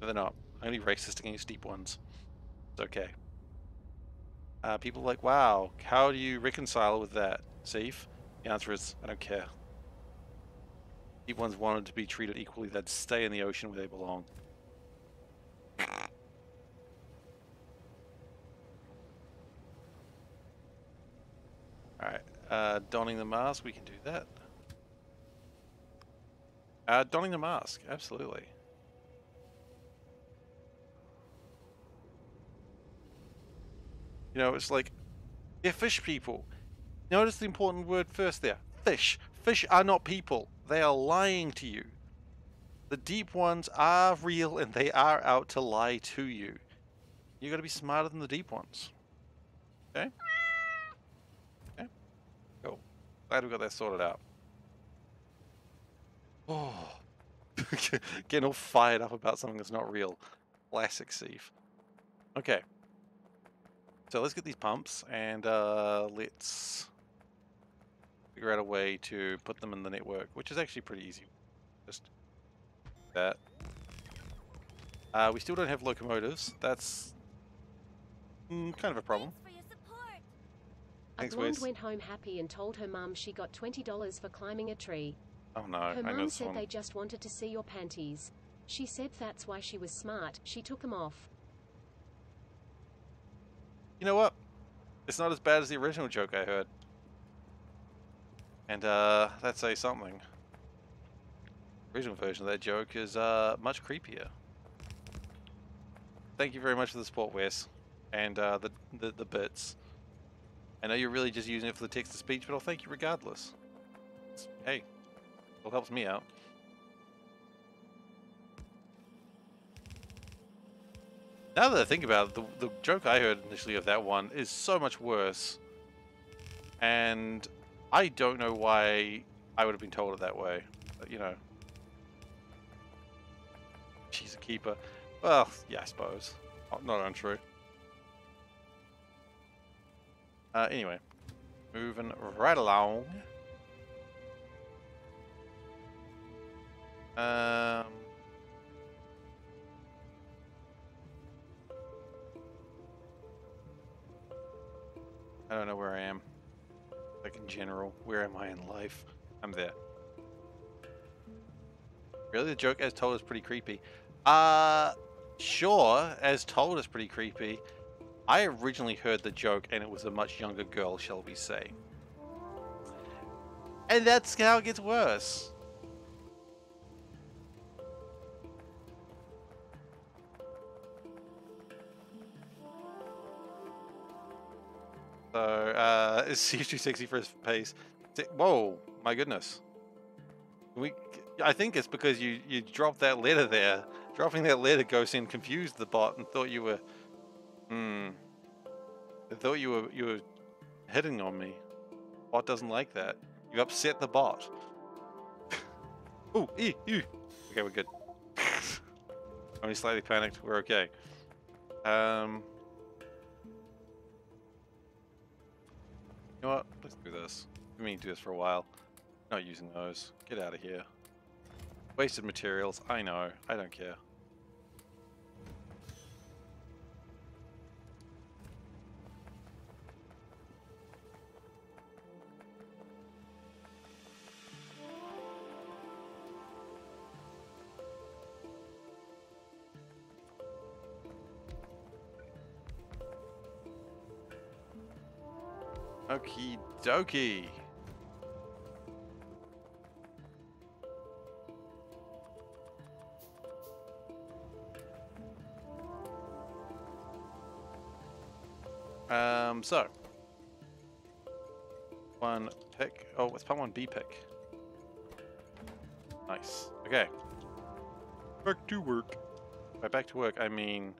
they're not. I'm only racist against deep ones. It's okay. People are like, wow, how do you reconcile with that, Seif? The answer is, I don't care. Deep ones wanted to be treated equally. They'd stay in the ocean where they belong. Alright, donning the mask, we can do that. Donning the mask, absolutely. You know, it's like, they're fish people. Notice the important word first there. Fish. Fish are not people. They are lying to you. The deep ones are real and they are out to lie to you. You gotta be smarter than the deep ones. Okay? Okay. Cool. Glad we got that sorted out. Oh. Getting all fired up about something that's not real. Classic Seif. Okay. So let's get these pumps and let's figure out a way to put them in the network, which is actually pretty easy. Just that. We still don't have locomotives. That's kind of a problem. A blonde went home happy and told her mum she got $20 for climbing a tree. Oh no, her mum said they just wanted to see your panties. She said that's why she was smart, she took them off. You know what? It's not as bad as the original joke I heard. And that says something. The original version of that joke is much creepier. Thank you very much for the support, Wes. And the bits. I know you're really just using it for the text-to-speech, but I'll thank you regardless. Hey, it helps me out. Now that I think about it, the joke I heard initially of that one is so much worse. And I don't know why I would have been told it that way. But, you know. She's a keeper. Well, yeah, I suppose. Not untrue. Anyway. Moving right along. I don't know where I am. Like in general, where am I in life? I'm there. Really, the joke as told is pretty creepy. Sure, as told is pretty creepy. I originally heard the joke and it was a much younger girl, shall we say. And that's how it gets worse. So, is Seif too sexy for his face? Whoa, my goodness. I think it's because you dropped that letter there. Dropping that letter goes in confused the bot and thought you were... I thought you were hitting on me. Bot doesn't like that. You upset the bot. Ooh, ew. Okay, we're good. Only slightly panicked. We're okay. You know what? Let's do this. We mean do this for a while. Not using those. Get out of here. Wasted materials. I know. I don't care. Okie dokie. So one pick. Oh, it's part 1B pick. Nice. Okay. Back to work. By back to work, I mean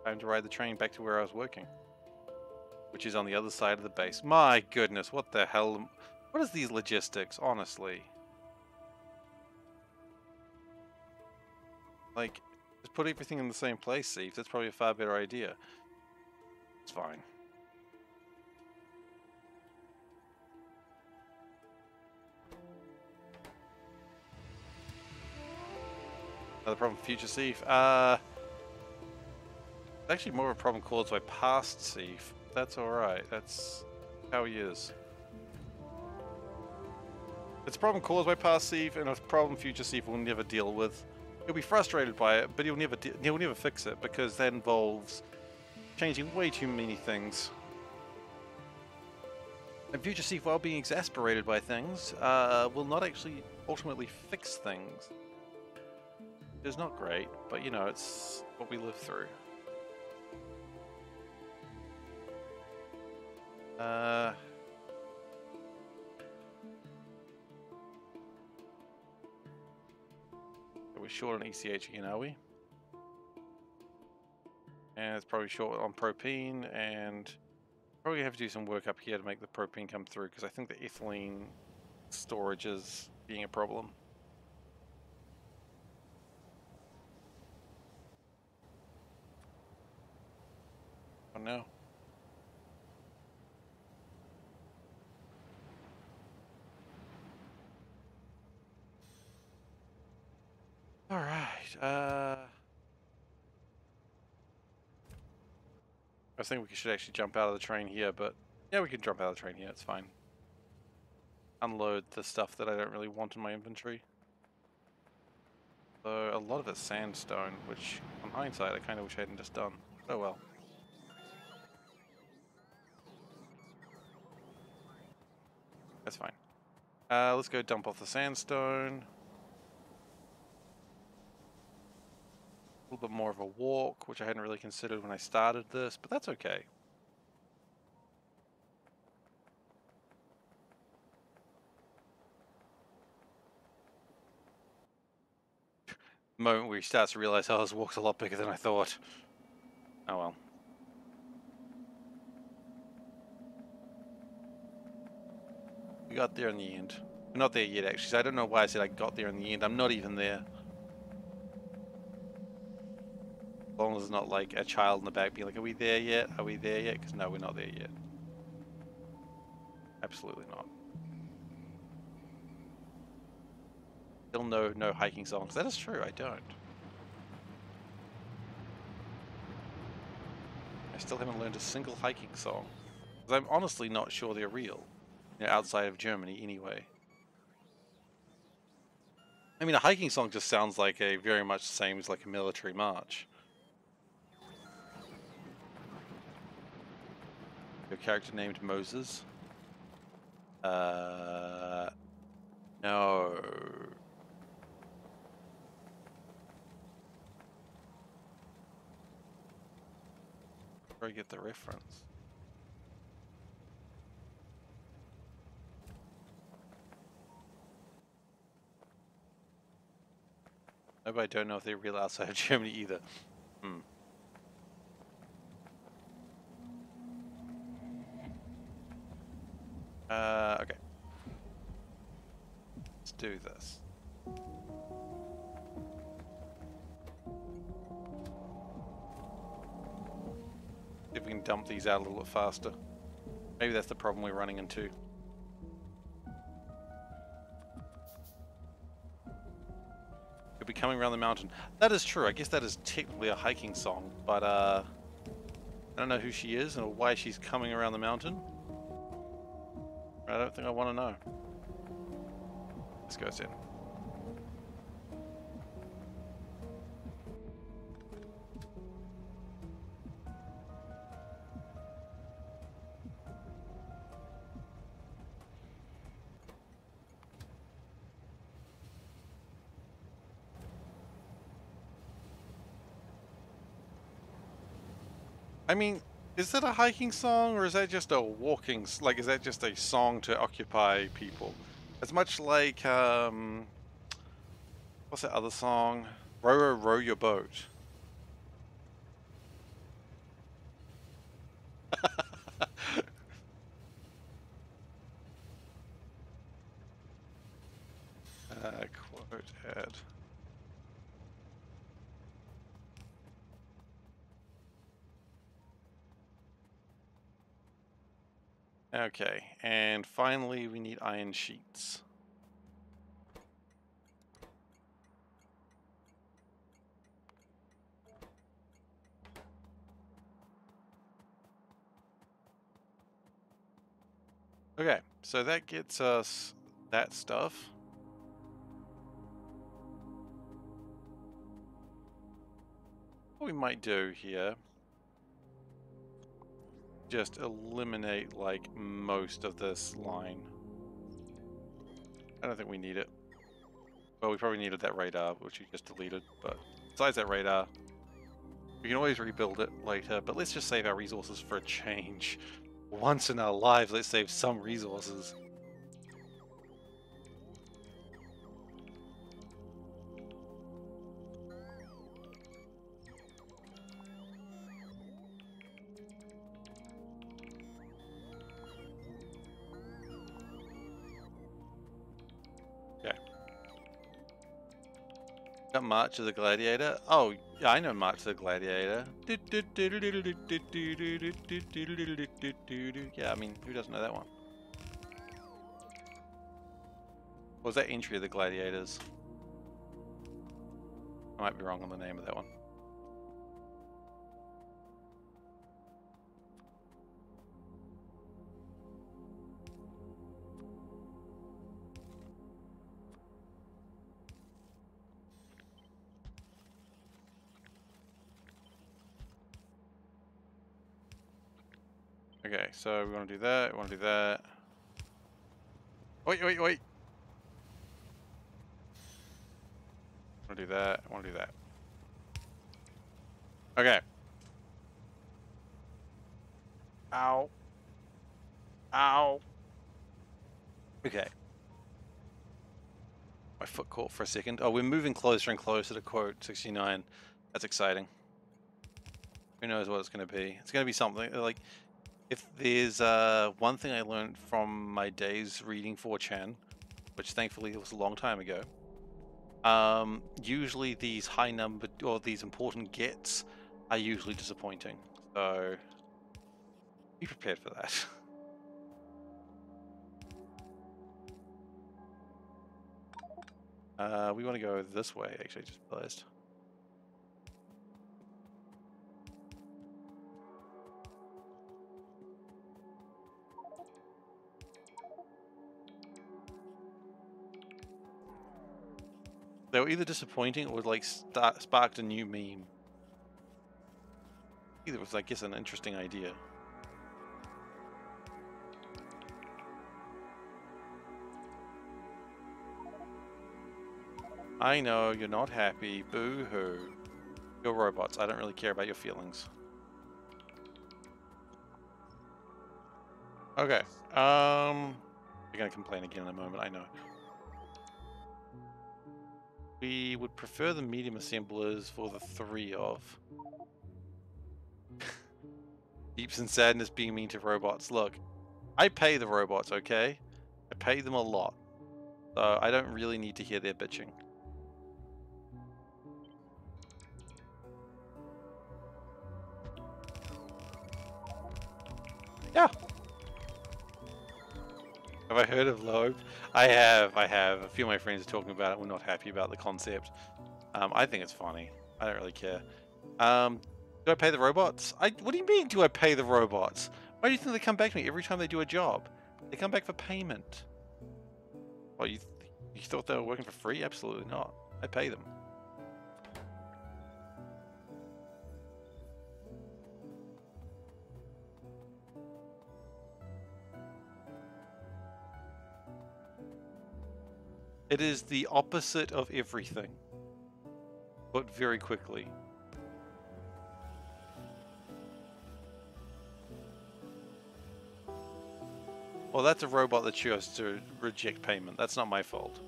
time to ride the train back to where I was working, which is on the other side of the base. My goodness, what the hell? What is these logistics, honestly? Like, just put everything in the same place, Seif. That's probably a far better idea. It's fine. Another problem, future Seif. It's actually more of a problem caused by past Seif. That's alright. That's how he is. It's a problem caused by past Seif, and a problem future Seif will never deal with. He'll be frustrated by it, but he'll never fix it, because that involves changing way too many things. And future Seif, while being exasperated by things, will not actually ultimately fix things. It's not great, but you know, it's what we live through. Are we short on ECH again, are we? And it's probably short on propene, and probably have to do some work up here to make the propene come through, because I think the ethylene storage is being a problem. Oh no. Alright, I was thinking we should actually jump out of the train here, but yeah, we can jump out of the train here, it's fine. Unload the stuff that I don't really want in my inventory. So a lot of it's sandstone, which on hindsight I kind of wish I hadn't just done. Oh well. That's fine. Let's go dump off the sandstone. A little bit more of a walk, which I hadn't really considered when I started this, but that's okay. The moment where he starts to realize, oh, this walk's a lot bigger than I thought. Oh well. We got there in the end. We're not there yet, actually, so I don't know why I said I got there in the end. I'm not even there. As long as it's not like a child in the back being like, are we there yet? Are we there yet? Because no, we're not there yet. Absolutely not. Still no hiking songs. That is true, I don't. I still haven't learned a single hiking song. Because I'm honestly not sure they're real. You know, outside of Germany, anyway. I mean, a hiking song just sounds like a very much the same as like a military march. Your character named Moses? No. Where do I get the reference? Maybe I don't know if they're real outside of Germany either. Okay. Let's do this. See if we can dump these out a little bit faster. Maybe that's the problem we're running into. Could be coming around the mountain. That is true. I guess that is technically a hiking song, but I don't know who she is or why she's coming around the mountain. I don't think I want to know. This goes in. I mean, is that a hiking song or is that just a walking, like, is that just a song to occupy people? It's much like, what's that other song? Row, row, row your boat. Quote ad. Okay, and finally we need iron sheets. Okay, so that gets us that stuff. What we might do here, just eliminate like most of this line. I don't think we need it. Well, we probably needed that radar, which we just deleted, but besides that radar, we can always rebuild it later, but let's just save our resources for a change. Once in our lives, let's save some resources. Got March of the Gladiator? Oh, yeah, I know March of the Gladiator. Yeah, I mean, who doesn't know that one? Or was that Entry of the Gladiators? I might be wrong on the name of that one. Okay, so we want to do that, we want to do that. Wait. I want to do that, I want to do that. Okay. Ow. Ow. Okay. My foot caught for a second. Oh, we're moving closer and closer to quote 69. That's exciting. Who knows what it's going to be? It's going to be something like, if there's one thing I learned from my days reading 4chan, which thankfully was a long time ago, usually these high numbered or these important gets are usually disappointing. So be prepared for that. We want to go this way, actually, just realized. They were either disappointing or like sparked a new meme. Either was, I guess, an interesting idea. I know, you're not happy. Boo-hoo. You're robots. I don't really care about your feelings. Okay. You're gonna complain again in a moment, I know. We would prefer the medium assemblers for the 3 of. Deeps in sadness being mean to robots. Look, I pay the robots, okay? I pay them a lot. So I don't really need to hear their bitching. Yeah. Have I heard of Loeb? I have. A few of my friends are talking about it. We're not happy about the concept. I think it's funny. I don't really care. Do I pay the robots? What do you mean, do I pay the robots? Why do you think they come back to me every time they do a job? They come back for payment. Well, you thought they were working for free? Absolutely not. I pay them. It is the opposite of everything. But very quickly. Well, that's a robot that chose to reject payment. That's not my fault.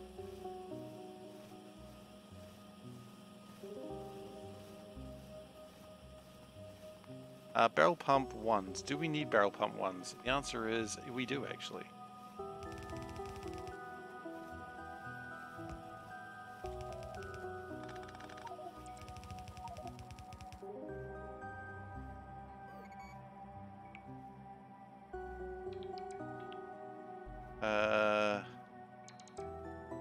Barrel pump 1s. Do we need barrel pump 1s? The answer is we do, actually.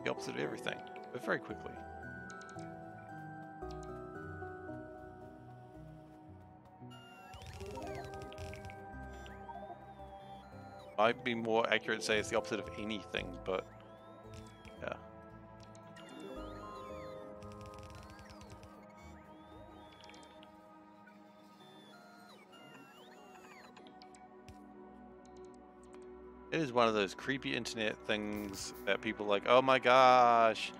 The opposite of everything, but very quickly. Might be more accurate to say it's the opposite of anything, but yeah. It is one of those creepy internet things that people are like, oh my gosh,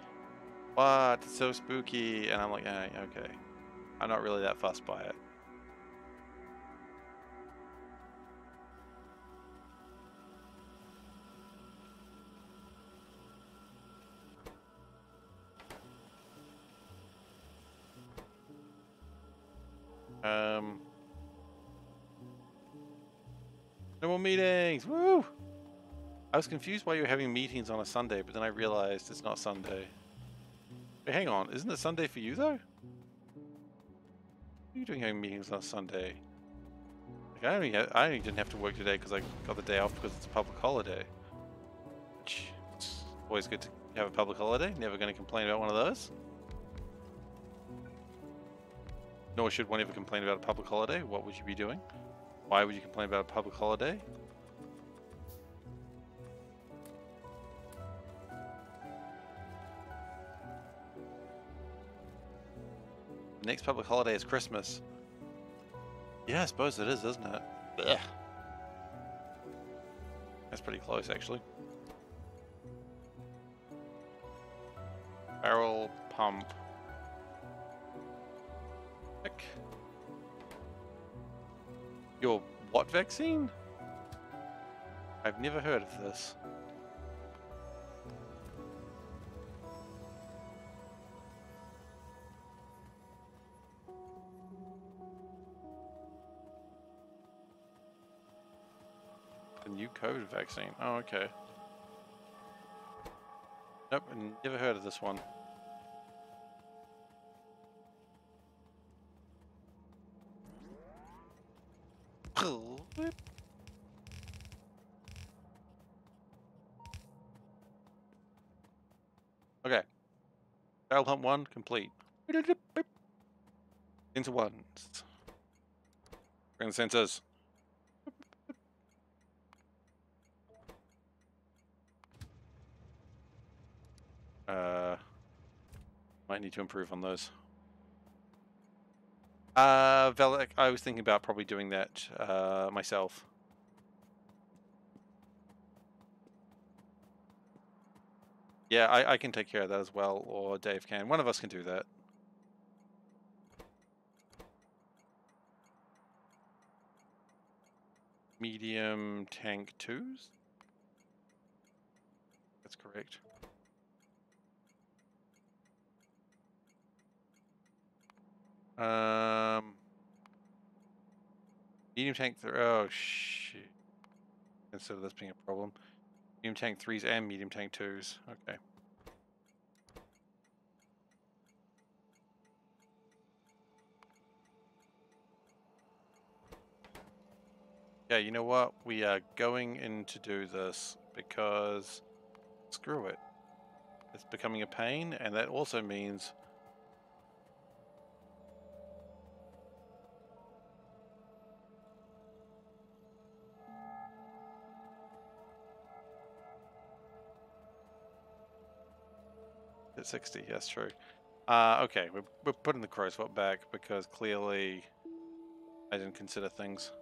what? It's so spooky. And I'm like, okay. I'm not really that fussed by it. No more meetings. Woo! I was confused why you were having meetings on a Sunday, but then I realized it's not Sunday. Wait, hang on. Isn't it Sunday for you though? What are you doing having meetings on a Sunday? Like, I only didn't have to work today because I got the day off because it's a public holiday. Which, it's always good to have a public holiday. Never going to complain about one of those. Nor should one ever complain about a public holiday. What would you be doing? Why would you complain about a public holiday? The next public holiday is Christmas. Yeah, I suppose it is, isn't it? Ugh. That's pretty close, actually. Barrel pump. Pick. Your what vaccine? I've never heard of this. The new COVID vaccine. Oh, okay. Nope, never heard of this one. Okay. Barrel pump 1 complete. Into ones. Bring the sensors. Might need to improve on those. Velek, I was thinking about probably doing that myself. Yeah, I can take care of that as well, or Dave can. One of us can do that. Medium tank 2s? That's correct. Medium tank oh shit. Consider this being a problem. Medium tank 3s and medium tank 2s. Okay. Yeah, you know what? We are going in to do this because screw it. It's becoming a pain, and that also means at 60, that's true. Okay, we're putting the crow swap back because clearly I didn't consider things.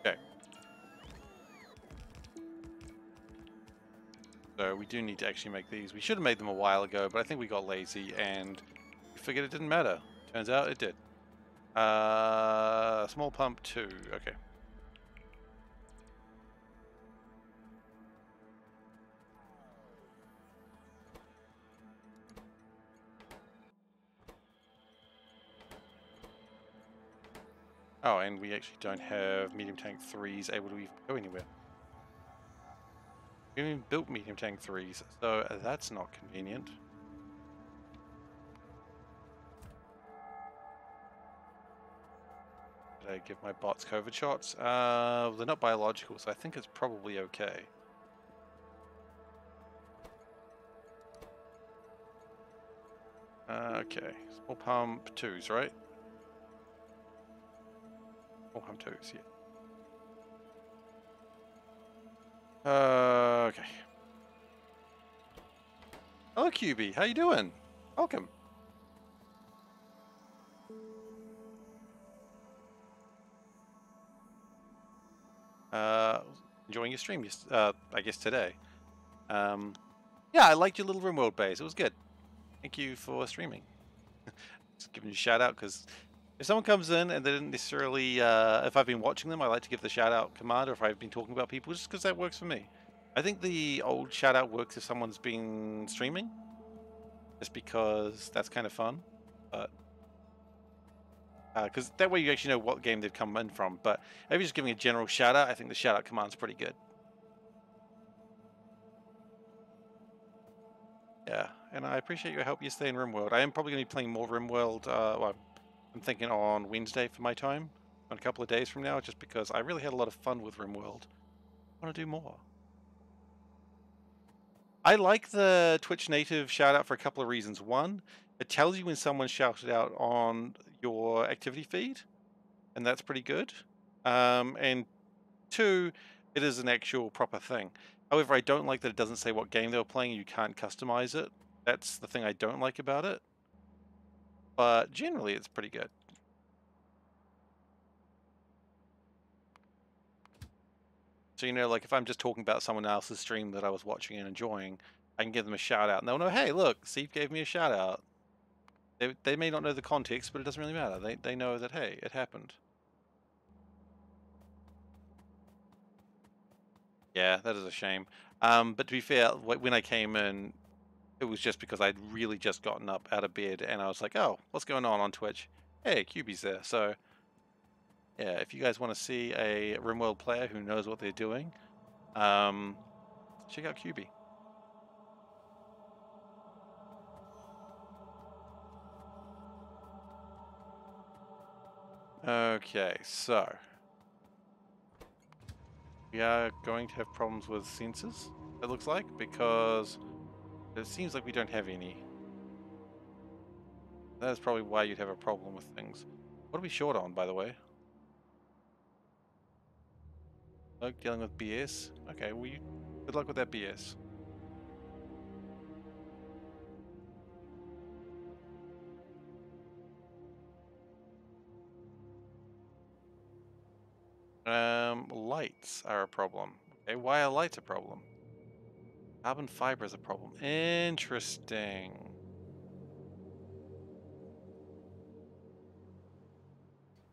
Okay. So we do need to actually make these. We should have made them a while ago, but I think we got lazy and we figured it didn't matter. Turns out it did. Small pump 2, okay. Oh, and we actually don't have medium tank 3s able to even go anywhere. We haven't even built medium tank 3s, so that's not convenient. Did I give my bots COVID shots? They're not biological, so I think it's probably okay. Okay, small pump 2s, right? Small pump 2s, yeah. Okay. Hello, QB. How you doing? Welcome. Enjoying your stream, I guess today. Yeah, I liked your little RimWorld base. It was good. Thank you for streaming. Just giving you a shout out because If someone comes in and they didn't necessarily, if I've been watching them, I like to give the shout out command, or if I've been talking about people, just because that works for me. I think the old shout out works if someone's been streaming, just because that's kind of fun. But because that way you actually know what game they've come in from. But if you're just giving a general shout out, I think the shout out command's pretty good. Yeah, and I appreciate your help yesterday in RimWorld. I am probably going to be playing more RimWorld. Well, I'm thinking on Wednesday for my time, on a couple of days from now, just because I really had a lot of fun with RimWorld. I want to do more. I like the Twitch native shout out for a couple of reasons. One, it tells you when someone shouted out on your activity feed, and that's pretty good. And two, it is an actual proper thing. However, I don't like that it doesn't say what game they were playing. You can't customize it. That's the thing I don't like about it. But generally, it's pretty good. So, you know, like if I'm just talking about someone else's stream that I was watching and enjoying, I can give them a shout out and they'll know, hey, look, Steve gave me a shout out. They may not know the context, but it doesn't really matter. They know that, hey, it happened. Yeah, that is a shame. But to be fair, when I came in, it was just because I'd really just gotten up out of bed and I was like, oh, what's going on Twitch? Hey, QB's there. So, yeah, if you guys want to see a RimWorld player who knows what they're doing, check out QB. Okay, so we are going to have problems with sensors, it looks like, because it seems like we don't have any. That is probably why you'd have a problem with things. What are we short on, by the way? Oh, dealing with BS? Okay, well, good luck with that BS. Lights are a problem. Okay, why are lights a problem? Carbon fiber is a problem. Interesting.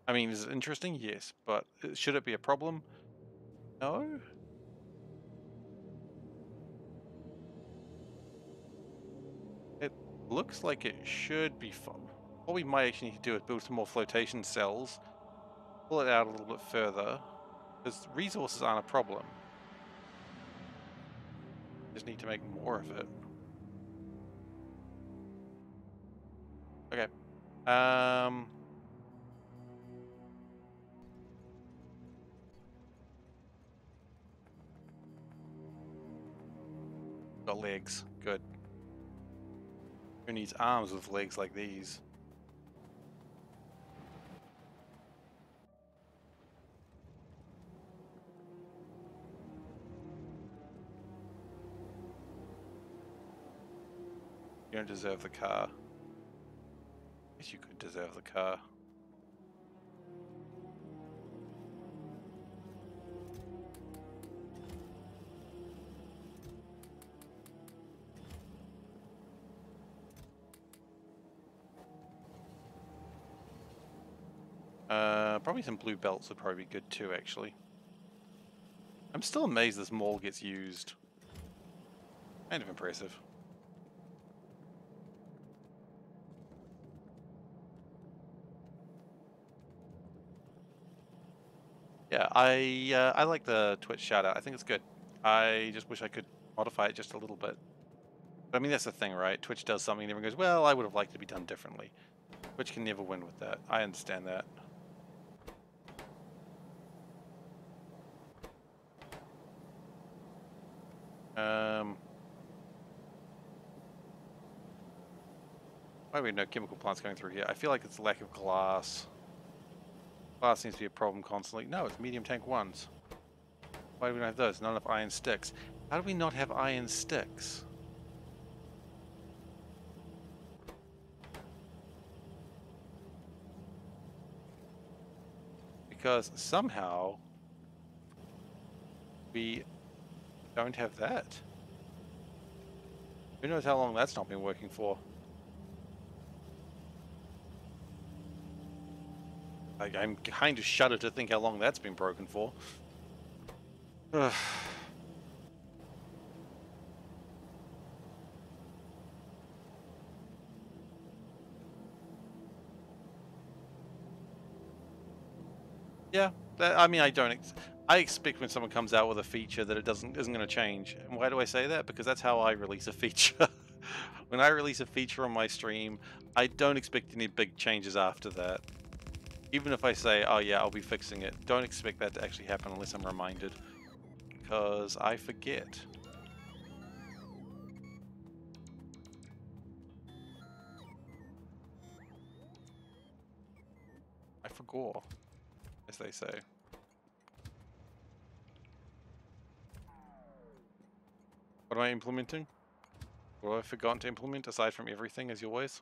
I mean, is it interesting? Yes, but should it be a problem? No? It looks like it should be fun. What we might actually need to do is build some more flotation cells, pull it out a little bit further, because resources aren't a problem. Just need to make more of it. Okay. Got legs. Good. Who needs arms with legs like these? You don't deserve the car. Guess you could deserve the car. Probably some blue belts would probably be good too, actually. I'm still amazed this mall gets used. Kind of impressive. Yeah, I like the Twitch shout out. I think it's good. I just wish I could modify it just a little bit. But I mean, that's the thing, right? Twitch does something and everyone goes, well, I would have liked it to be done differently. Twitch can never win with that. I understand that. Why do we have no chemical plants going through here? I feel like it's lack of glass. Glass seems to be a problem constantly. No, it's medium tank ones. Why do we not have those? Not enough iron sticks. How do we not have iron sticks? Because somehow we don't have that. Who knows how long that's not been working for? I'm kind of shudder to think how long that's been broken for. Yeah, I mean, I expect when someone comes out with a feature that it isn't going to change. And why do I say that? Because that's how I release a feature. When I release a feature on my stream, I don't expect any big changes after that. Even if I say, oh yeah, I'll be fixing it, don't expect that to actually happen unless I'm reminded. Because I forget. I forgot, as they say. What am I implementing? What have I forgotten to implement aside from everything, as always?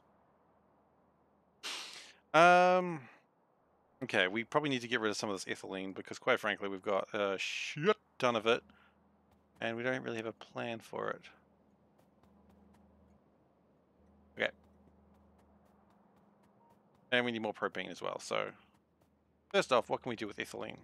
Okay, we probably need to get rid of some of this ethylene because, quite frankly, we've got a shit ton of it, and we don't really have a plan for it. Okay. And we need more propane as well, so... First off, what can we do with ethylene?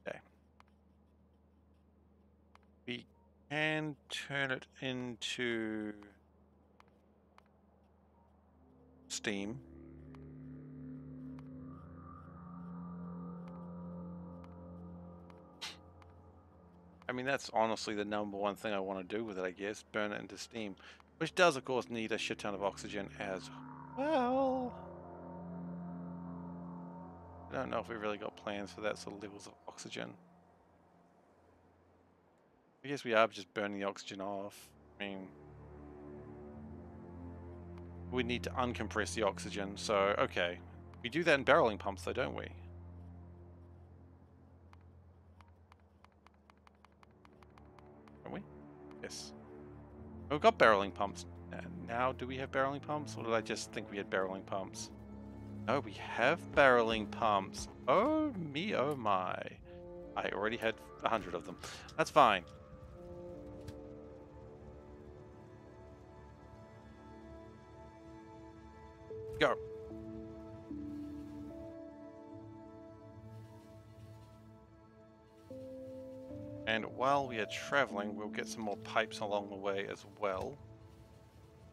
Okay. We can turn it into steam. I mean, that's honestly the number one thing I want to do with it, I guess. Burn it into steam. Which does, of course, need a shit ton of oxygen as well. I don't know if we really got plans for that sort of levels of oxygen. I guess we are just burning the oxygen off. I mean, we need to uncompress the oxygen, so okay. We do that in barreling pumps though, don't we? Don't we? Yes. We've got barreling pumps. Now, do we have barreling pumps? Or did I just think we had barreling pumps? No, we have barreling pumps. Oh me, oh my. I already had 100 of them. That's fine. Go. And while we are traveling, we'll get some more pipes along the way as well.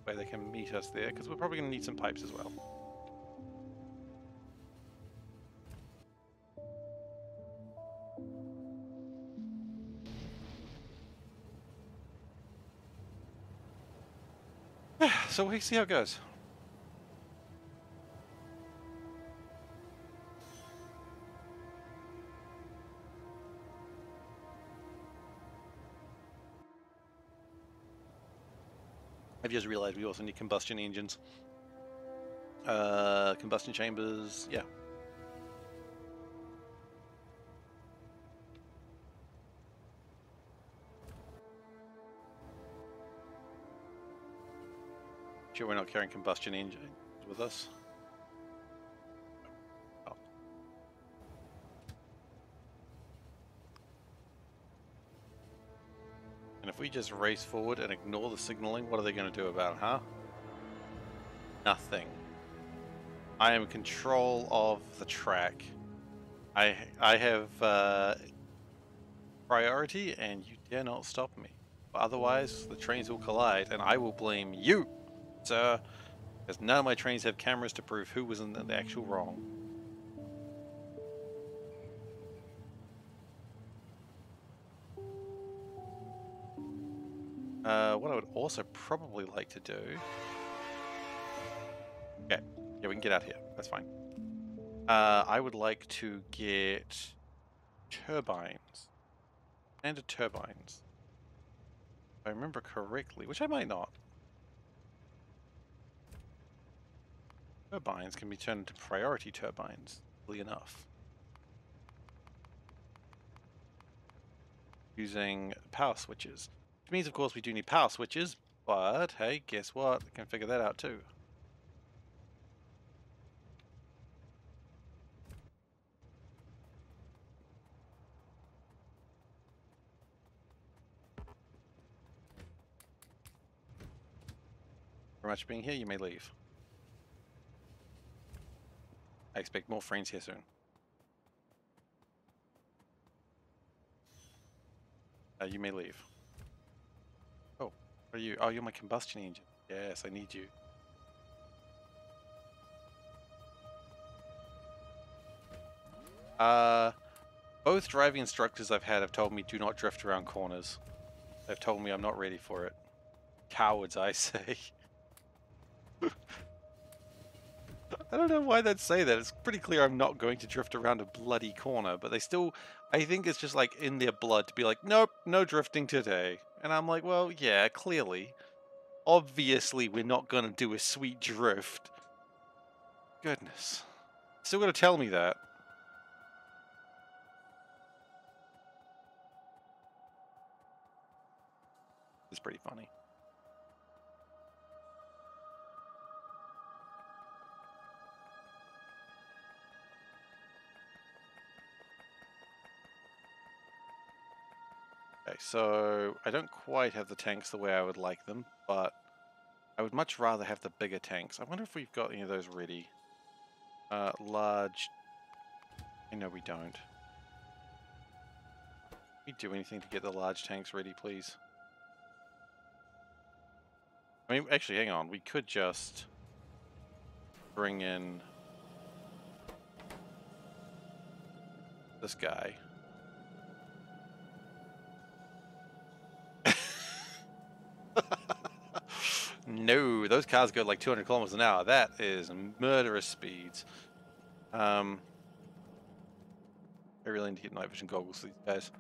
Where they can meet us there, because we're probably going to need some pipes as well. So we'll see how it goes. I've just realized we also need combustion engines. Combustion chambers, yeah. Sure we're not carrying combustion engines with us. Oh. And if we just race forward and ignore the signaling, what are they going to do about it, huh? Nothing. I am in control of the track. I have priority, and you dare not stop me. Otherwise, the trains will collide, and I will blame you, sir, because none of my trains have cameras to prove who was in the actual wrong. What I would also probably like to do... Okay, yeah, we can get out here. That's fine. I would like to get turbines. Standard turbines. If I remember correctly, which I might not. Turbines can be turned into priority turbines, easily enough. Using power switches. Which means, of course, we do need power switches, but hey, guess what? I can figure that out too. very much for being here. You may leave. I expect more friends here soon. You may leave. Oh, what are you? Oh, you're my combustion engine. Yes, I need you. Both driving instructors I've had have told me do not drift around corners. They've told me I'm not ready for it. Cowards, I say. I don't know why they'd say that. It's pretty clear I'm not going to drift around a bloody corner, but they still, I think it's just like in their blood to be like, nope, no drifting today. And I'm like, well, yeah, clearly. Obviously, we're not going to do a sweet drift. Goodness. Still got to tell me that. It's pretty funny. Okay, so I don't quite have the tanks the way I would like them, but I would much rather have the bigger tanks. I wonder if we've got any of those ready. Large. I know we don't. Can we do anything to get the large tanks ready, please? I mean, actually, hang on. We could just bring in this guy. No, those cars go like 200 kilometers an hour. That is murderous speeds. I really need to get night vision goggles for these guys.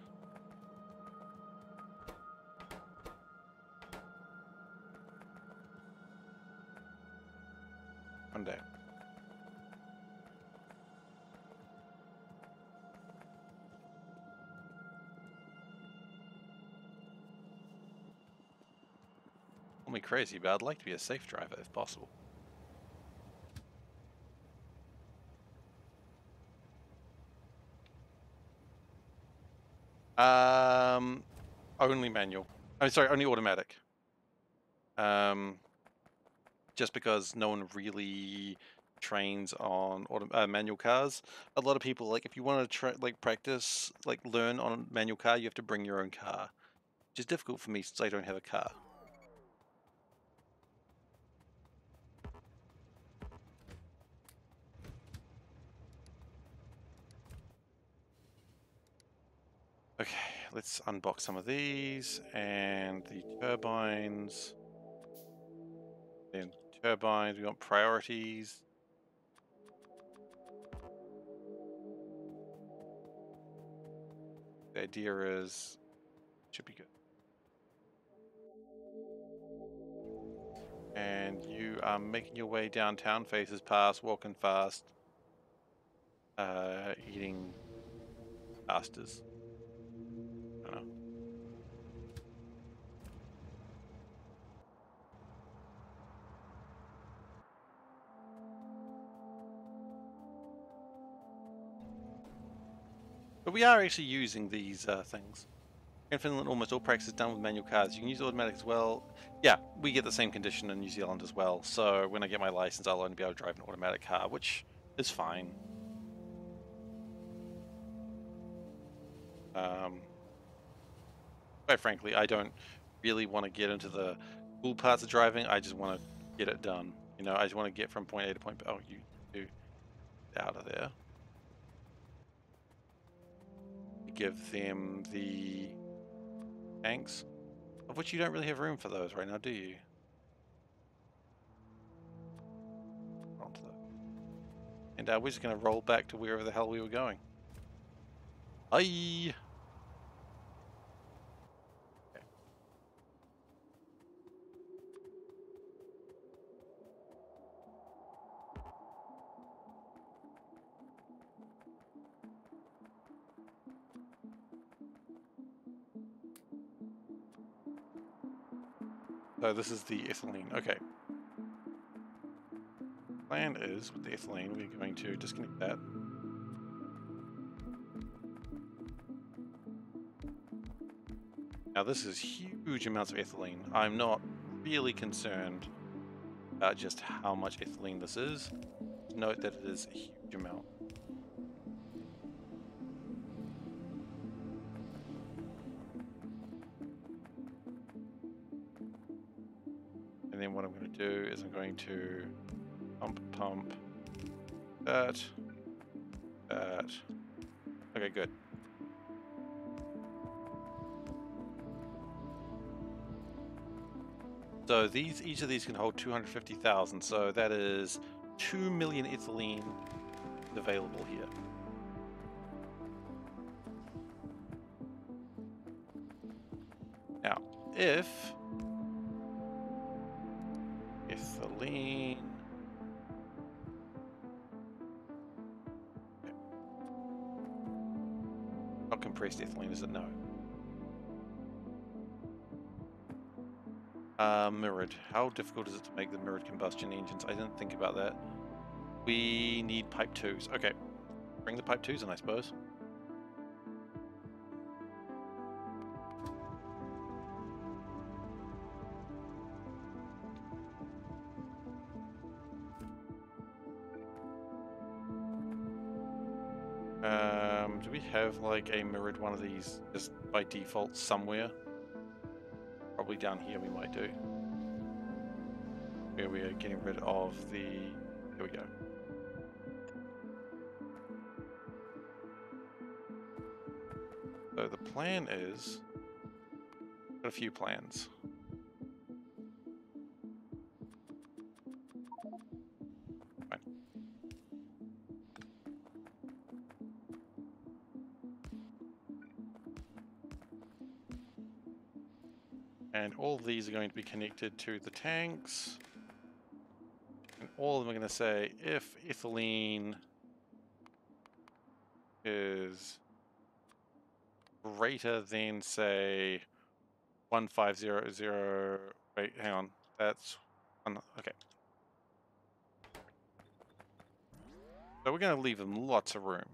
One day. Call me crazy, but I'd like to be a safe driver if possible. Only manual. I'm sorry, only automatic. Just because no one really trains on manual cars. A lot of people, like, if you want to practice, like, learn on a manual car, you have to bring your own car, which is difficult for me since I don't have a car. Okay, let's unbox some of these and the turbines. Then turbines, we want priorities. The idea is, should be good. And you are making your way downtown, faces past, walking fast, eating pastors. I don't know. But we are actually using these things. In Finland, almost all practice is done with manual cars. You can use automatic as well. Yeah, we get the same condition in New Zealand as well. So when I get my license, I'll only be able to drive an automatic car, which is fine. Quite frankly, I don't really want to get into the cool parts of driving. I just want to get it done. You know, I just want to get from point A to point B. Oh, you do out of there. Give them the tanks, of which you don't really have room for those right now, do you? Onto those. And we're just going to roll back to wherever the hell we were going. Bye! So this is the ethylene. Okay. Plan is, with the ethylene, we're going to disconnect that. Now this is huge amounts of ethylene. I'm not really concerned about just how much ethylene this is. Note that it is a huge amount. And then what I'm going to do is I'm going to pump that. Okay, good. So each of these can hold 250,000. So that is 2 million ethylene available here. Now, if ethylene, not compressed ethylene, is it? No. Mirrored. How difficult is it to make the mirrored combustion engines? I didn't think about that. We need pipe 2s. Okay. Bring the pipe 2s in, I suppose. Do we have like a mirrored one of these just by default somewhere? Probably down here we might do. Where we are getting rid of the... Here we go. So the plan is... Got a few plans. Fine. And all of these are going to be connected to the tanks. And all of them are going to say if ethylene is greater than, say, 1500. Wait, hang on. That's one. Okay. So we're going to leave them lots of room.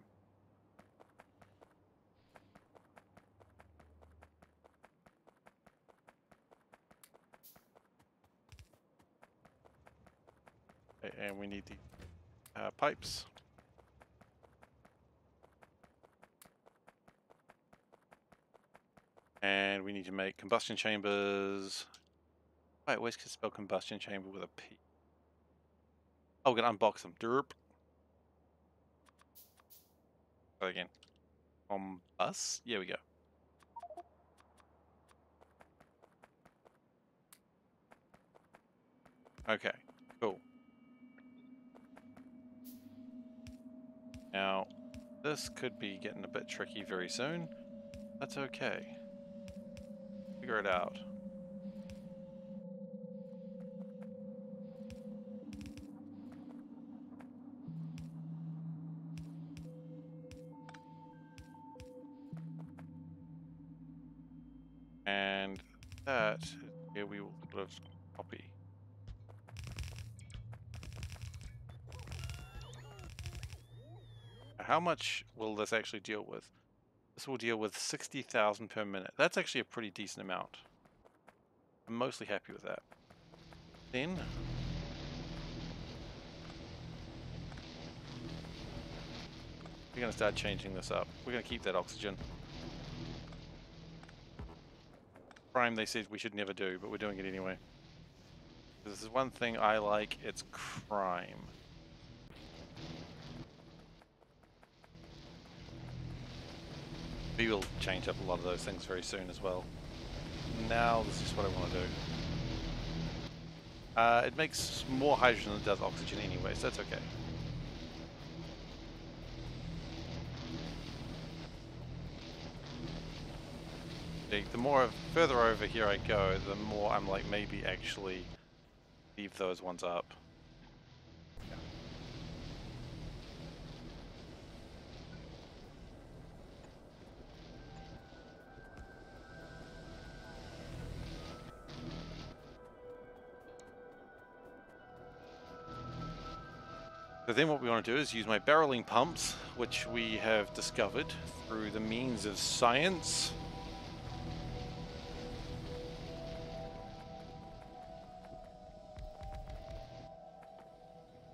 Okay, and we need the pipes. And we need to make combustion chambers. Wait, I always can spell combustion chamber with a P. Oh, we're going to unbox them. Derp. Try again. Combust? Here we go. Okay, cool. Now, this could be getting a bit tricky very soon. That's okay. Figure it out. And that is where we will sort of copy. How much will this actually deal with? This will deal with 60,000 per minute. That's actually a pretty decent amount. I'm mostly happy with that. Then we're going to start changing this up. We're going to keep that oxygen. Crime they said we should never do, but we're doing it anyway. This is one thing I like, it's crime. We will change up a lot of those things very soon as well. Now this is what I want to do. It makes more hydrogen than it does oxygen anyway, so that's okay. The more further over here I go, the more I'm like, maybe actually leave those ones up. So then what we want to do is use my barreling pumps, which we have discovered through the means of science.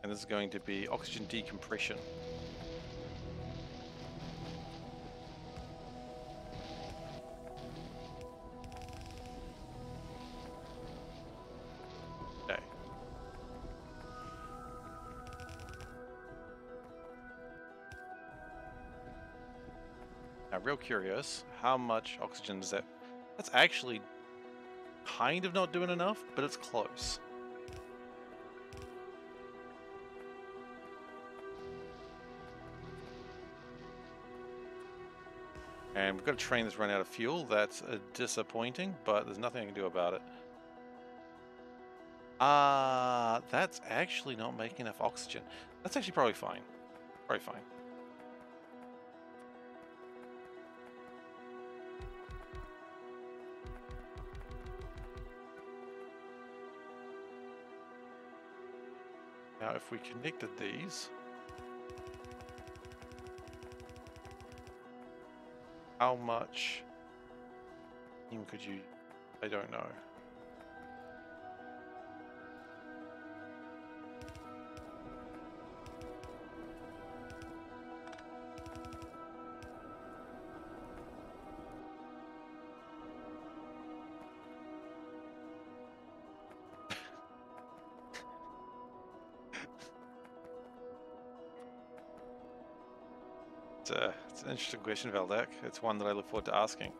And this is going to be oxygen decompression. Okay. Now, real curious, how much oxygen is that? That's actually kind of not doing enough, but it's close. And we've got a train that's run out of fuel. That's disappointing, but there's nothing I can do about it. That's actually not making enough oxygen. That's actually probably fine. Probably fine. Now, if we connected these, how much steam could you? I don't know. It's an interesting question, Valdek. It's one that I look forward to asking.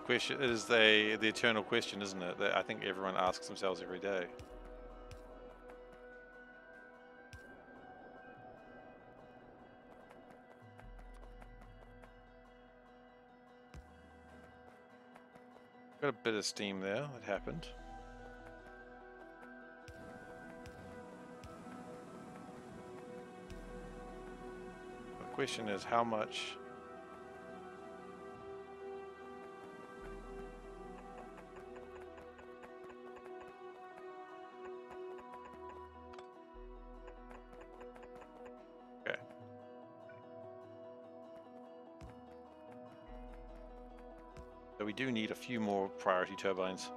Question, it is the eternal question, isn't it? That I think everyone asks themselves every day. Got a bit of steam there that happened. The question is how much. Okay. So we do need a few more priority turbines.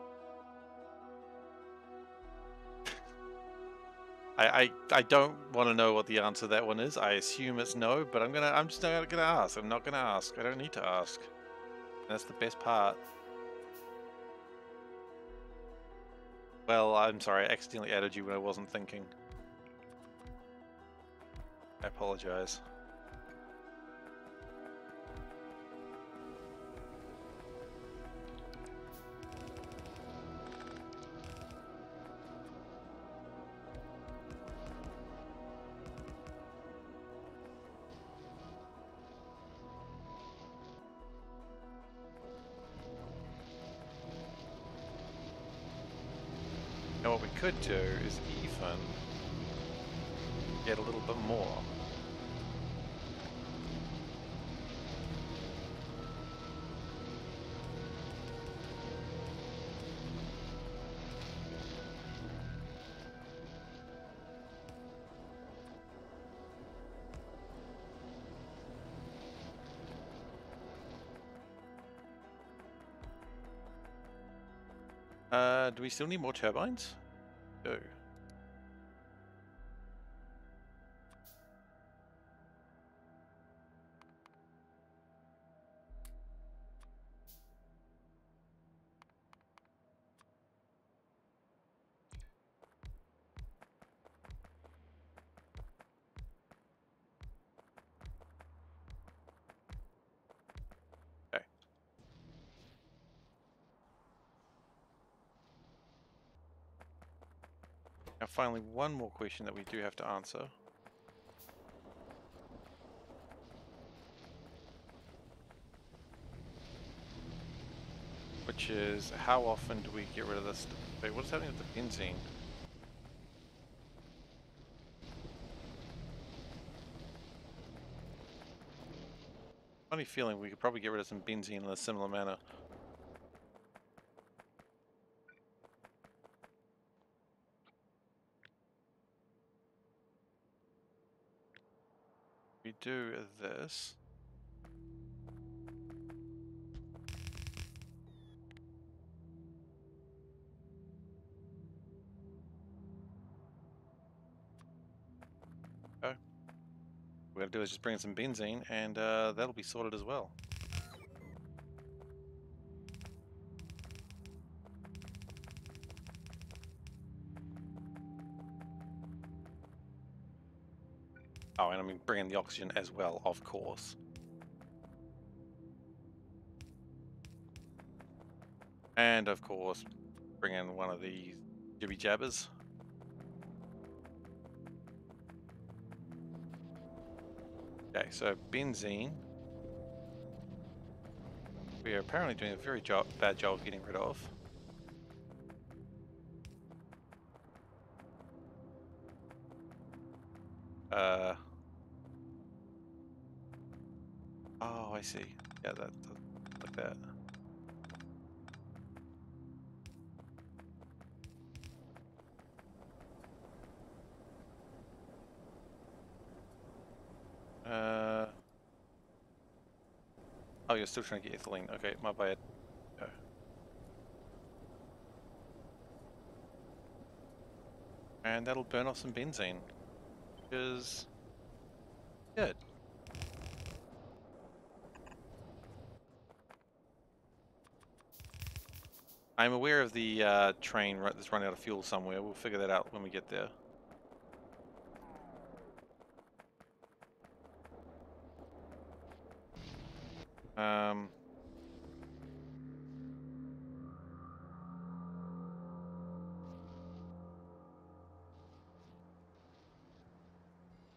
I don't want to know what the answer to that one is. I assume it's no, but I'm just not gonna ask. I'm not gonna ask. I don't need to ask. That's the best part. Well, I'm sorry, I accidentally added you when I wasn't thinking. I apologize. Now what we could do is even get a little bit more. Do we still need more turbines? Do. Okay. Now finally, one more question that we do have to answer. Which is, how often do we get rid of this? Wait, what's happening with the benzene? Funny feeling we could probably get rid of some benzene in a similar manner. We do this. What we're going to do is just bring in some benzene, and that'll be sorted as well. Oh, and I mean bring in the oxygen as well, of course. And of course, bring in one of these jibby jabbers. Okay, so benzene. We are apparently doing a very bad job of getting rid of. Oh, I see. Yeah, that like that. Oh, you're still trying to get ethylene. Okay, my bad. Oh. And that'll burn off some benzene, which is good. I'm aware of the train that's running out of fuel somewhere. We'll figure that out when we get there.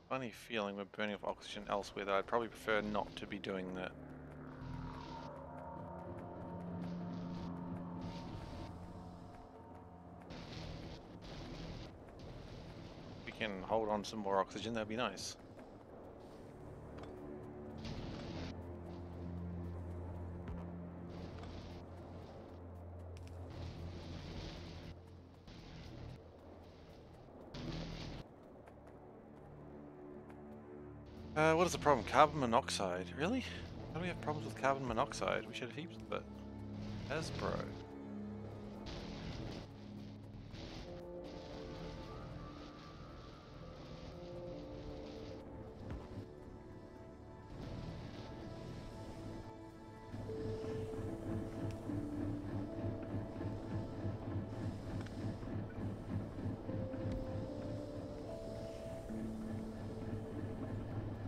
Funny feeling we're burning off oxygen elsewhere, though I'd probably prefer not to be doing that. If we can hold on some more oxygen, that'd be nice. What is the problem? Carbon monoxide. Really? How do we have problems with carbon monoxide? We should have heaps of it. Hasbro.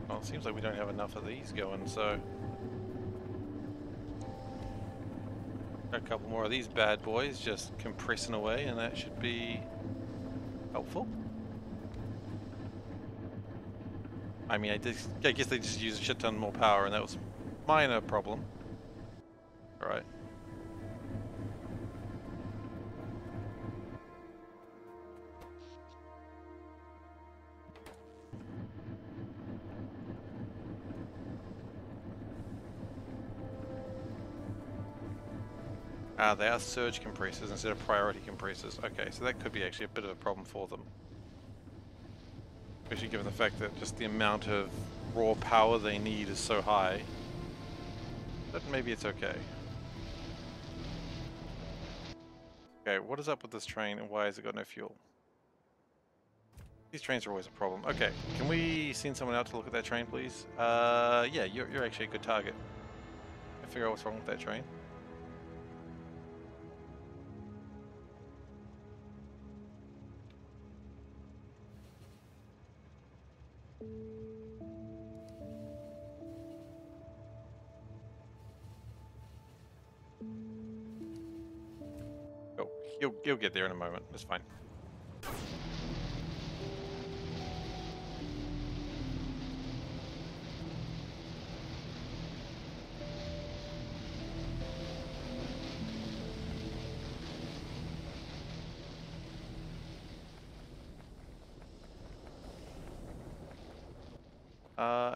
Well, it seems like we don't have enough of these going, so... a couple more of these bad boys just compressing away, and that should be helpful. I mean, I guess they just use a shit ton more power, and that was a minor problem. Alright. They are surge compressors instead of priority compressors. Okay, so that could be actually a bit of a problem for them. Especially given the fact that just the amount of raw power they need is so high. But maybe it's okay. Okay, what is up with this train and why has it got no fuel? These trains are always a problem. Okay, can we send someone out to look at that train, please? Yeah, you're actually a good target. I figure out what's wrong with that train. Oh, he'll get there in a moment. It's fine.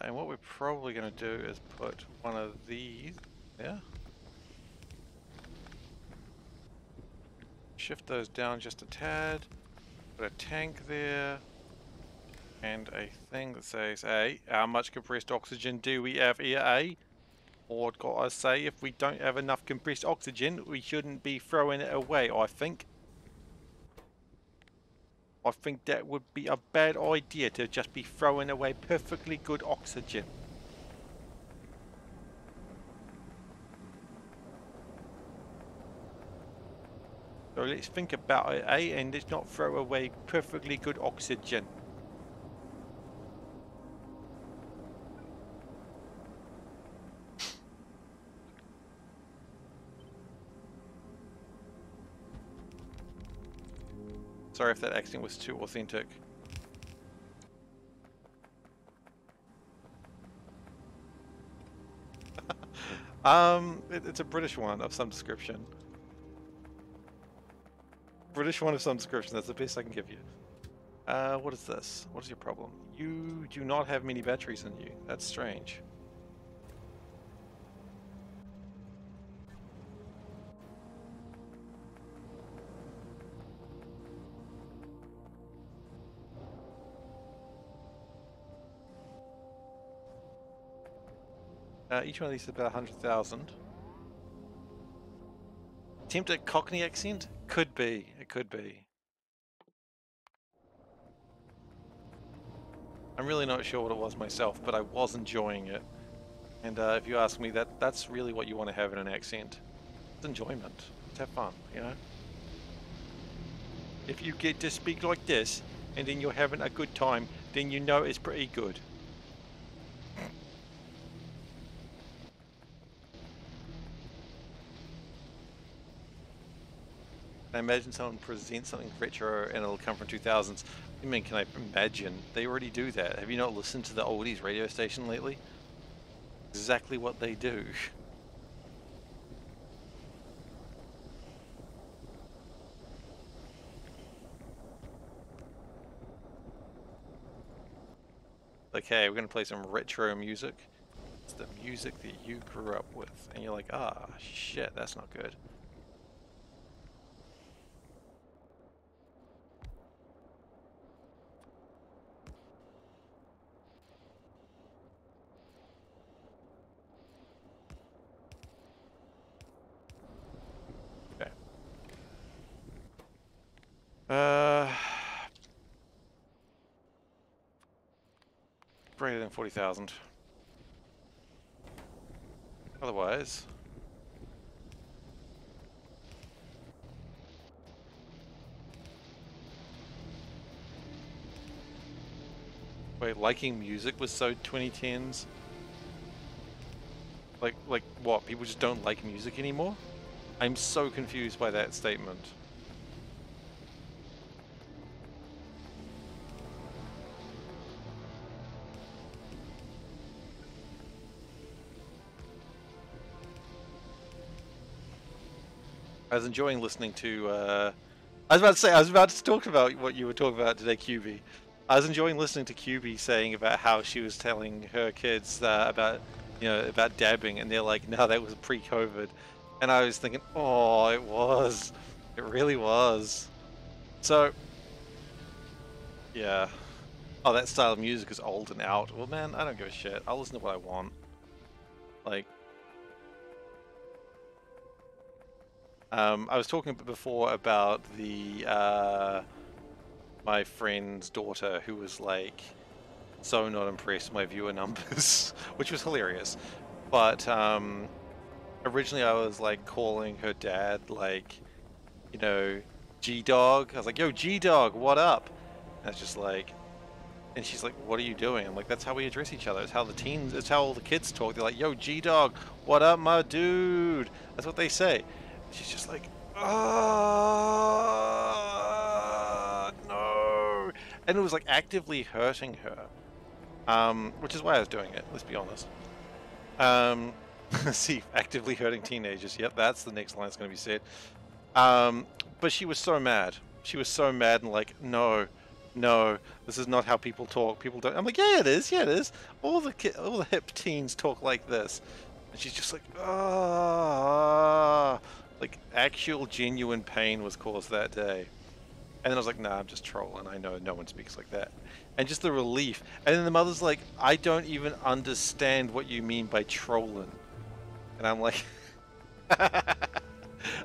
And what we're probably going to do is put one of these there. Shift those down just a tad. Put a tank there. And a thing that says, hey, how much compressed oxygen do we have here, eh? Or gotta say, if we don't have enough compressed oxygen, we shouldn't be throwing it away, I think. I think that would be a bad idea to just be throwing away perfectly good oxygen. So let's think about it, eh? And let's not throw away perfectly good oxygen. Sorry if that accent was too authentic. It's a British one of some description. British one of some description, that's the best I can give you. What is this? What is your problem? You do not have many batteries in you. That's strange. Each one of these is about 100,000. Attempt at Cockney accent? Could be. It could be. I'm really not sure what it was myself, but I was enjoying it. And if you ask me, that's really what you want to have in an accent. It's enjoyment. Let's have fun, you know? If you get to speak like this, and then you're having a good time, then you know it's pretty good. I imagine someone presents something retro and it'll come from 2000s. I mean, can I imagine? They already do that. Have you not listened to the oldies radio station lately? Exactly what they do. Okay, we're gonna play some retro music. It's the music that you grew up with. And you're like, ah, shit, that's not good. Okay. Greater than 40,000. Otherwise... Wait, liking music was so 2010s? Like what? People just don't like music anymore? I'm so confused by that statement. I was enjoying listening to, I was about to talk about what you were talking about today, QB. I was enjoying listening to QB saying about how she was telling her kids about, you know, about dabbing, and they're like, no, that was pre-COVID. And I was thinking, oh, it was. It really was. So, yeah. Oh, that style of music is old and out. Well, man, I don't give a shit. I'll listen to what I want. Like, I was talking before about the my friend's daughter who was like so not impressed with my viewer numbers, which was hilarious. But originally I was like calling her dad like, you know, G-Dog. I was like, yo, G-Dog, what up? And it's just like, and she's like, what are you doing? I'm like, that's how we address each other. It's how it's how all the kids talk. They're like, yo, G-Dog, what up, my dude? That's what they say. She's just like, ah, no. And it was like actively hurting her. Which is why I was doing it, let's be honest. See, actively hurting teenagers. Yep, that's the next line that's going to be said. But she was so mad. She was so mad and like, no, this is not how people talk. People don't. I'm like, yeah, it is. Yeah, it is. All the hip teens talk like this. And she's just like, ah, like actual genuine pain was caused that day. And then I was like, nah, I'm just trolling. I know no one speaks like that. And just the relief. And then the mother's like, I don't even understand what you mean by trolling. And I'm like,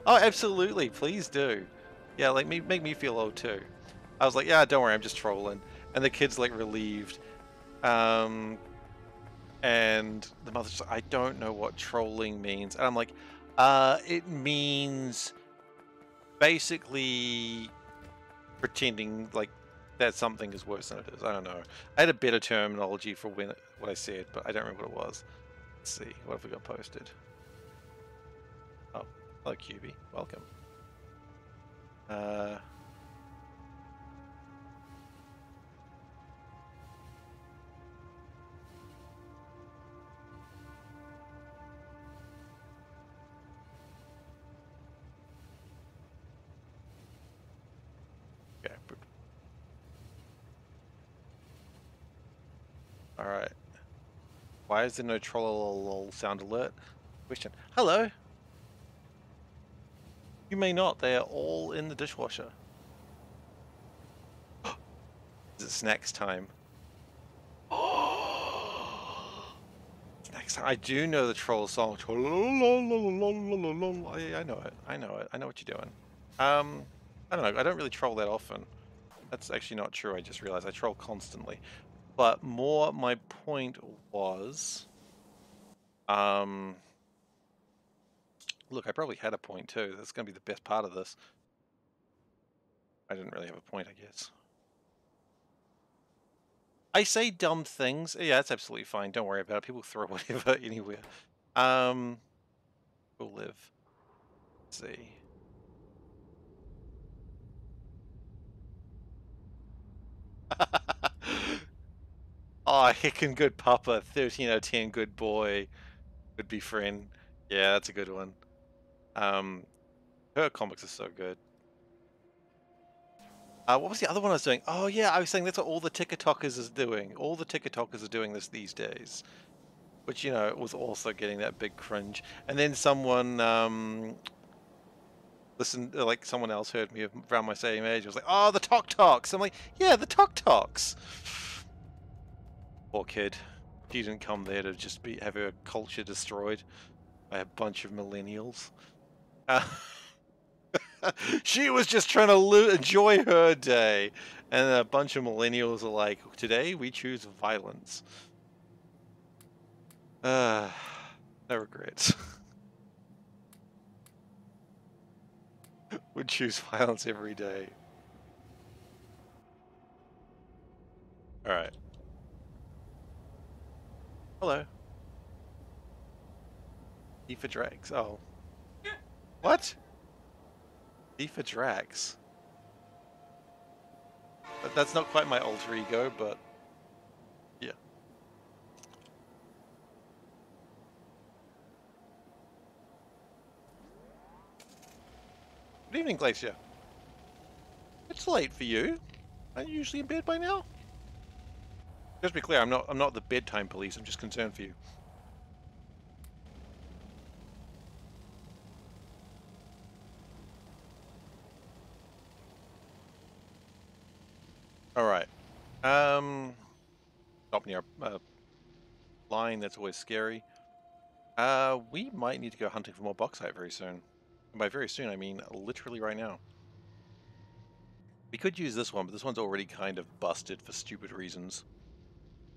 oh, absolutely, please do. Yeah, like make me feel old too. I was like, yeah, don't worry, I'm just trolling. And the kid's like relieved. And the mother's like, I don't know what trolling means. And I'm like, it means basically pretending like that something is worse than it is. I don't know. I had a better terminology for what I said, but I don't remember what it was. Let's see. What have we got posted? Oh, hello, QB. Welcome. Okay. All right. Why is there no troll sound alert? Question. Hello. You may not. They are all in the dishwasher. Is it snacks time? Snacks time. I do know the troll song. I know it. I know it. I know what you're doing. I don't know. I don't really troll that often. That's actually not true. I just realized I troll constantly. But more, my point was, look, I probably had a point too. That's going to be the best part of this. I didn't really have a point, I guess. I say dumb things. Yeah, that's absolutely fine. Don't worry about it. People throw whatever anywhere. We'll live. Let's see. Oh, heckin' good papa. 13 out of 10, good boy. Good be friend. Yeah, that's a good one. Her comics are so good. What was the other one I was doing? Oh yeah, I was saying that's what all the TikTokers is doing. All the TikTokers are doing this these days. Which, you know, was also getting that big cringe. And then someone listened, like someone else heard me around my same age. Was like, oh, the Tok Toks. I'm like, yeah, the Tok Toks. Poor kid. She didn't come there to just have her culture destroyed by a bunch of millennials. She was just trying to enjoy her day, and a bunch of millennials are like, today we choose violence. No regrets. Would choose violence every day. Alright. Hello. E for Drax. Oh. What? E for Drax. That's not quite my alter ego, but yeah. Good evening, Glacier. It's late for you. Aren't you usually in bed by now? Just to be clear, I'm not the bedtime police. I'm just concerned for you. All right. Stop near a line. That's always scary. We might need to go hunting for more bauxite very soon. And by very soon, I mean literally right now. We could use this one, but this one's already kind of busted for stupid reasons.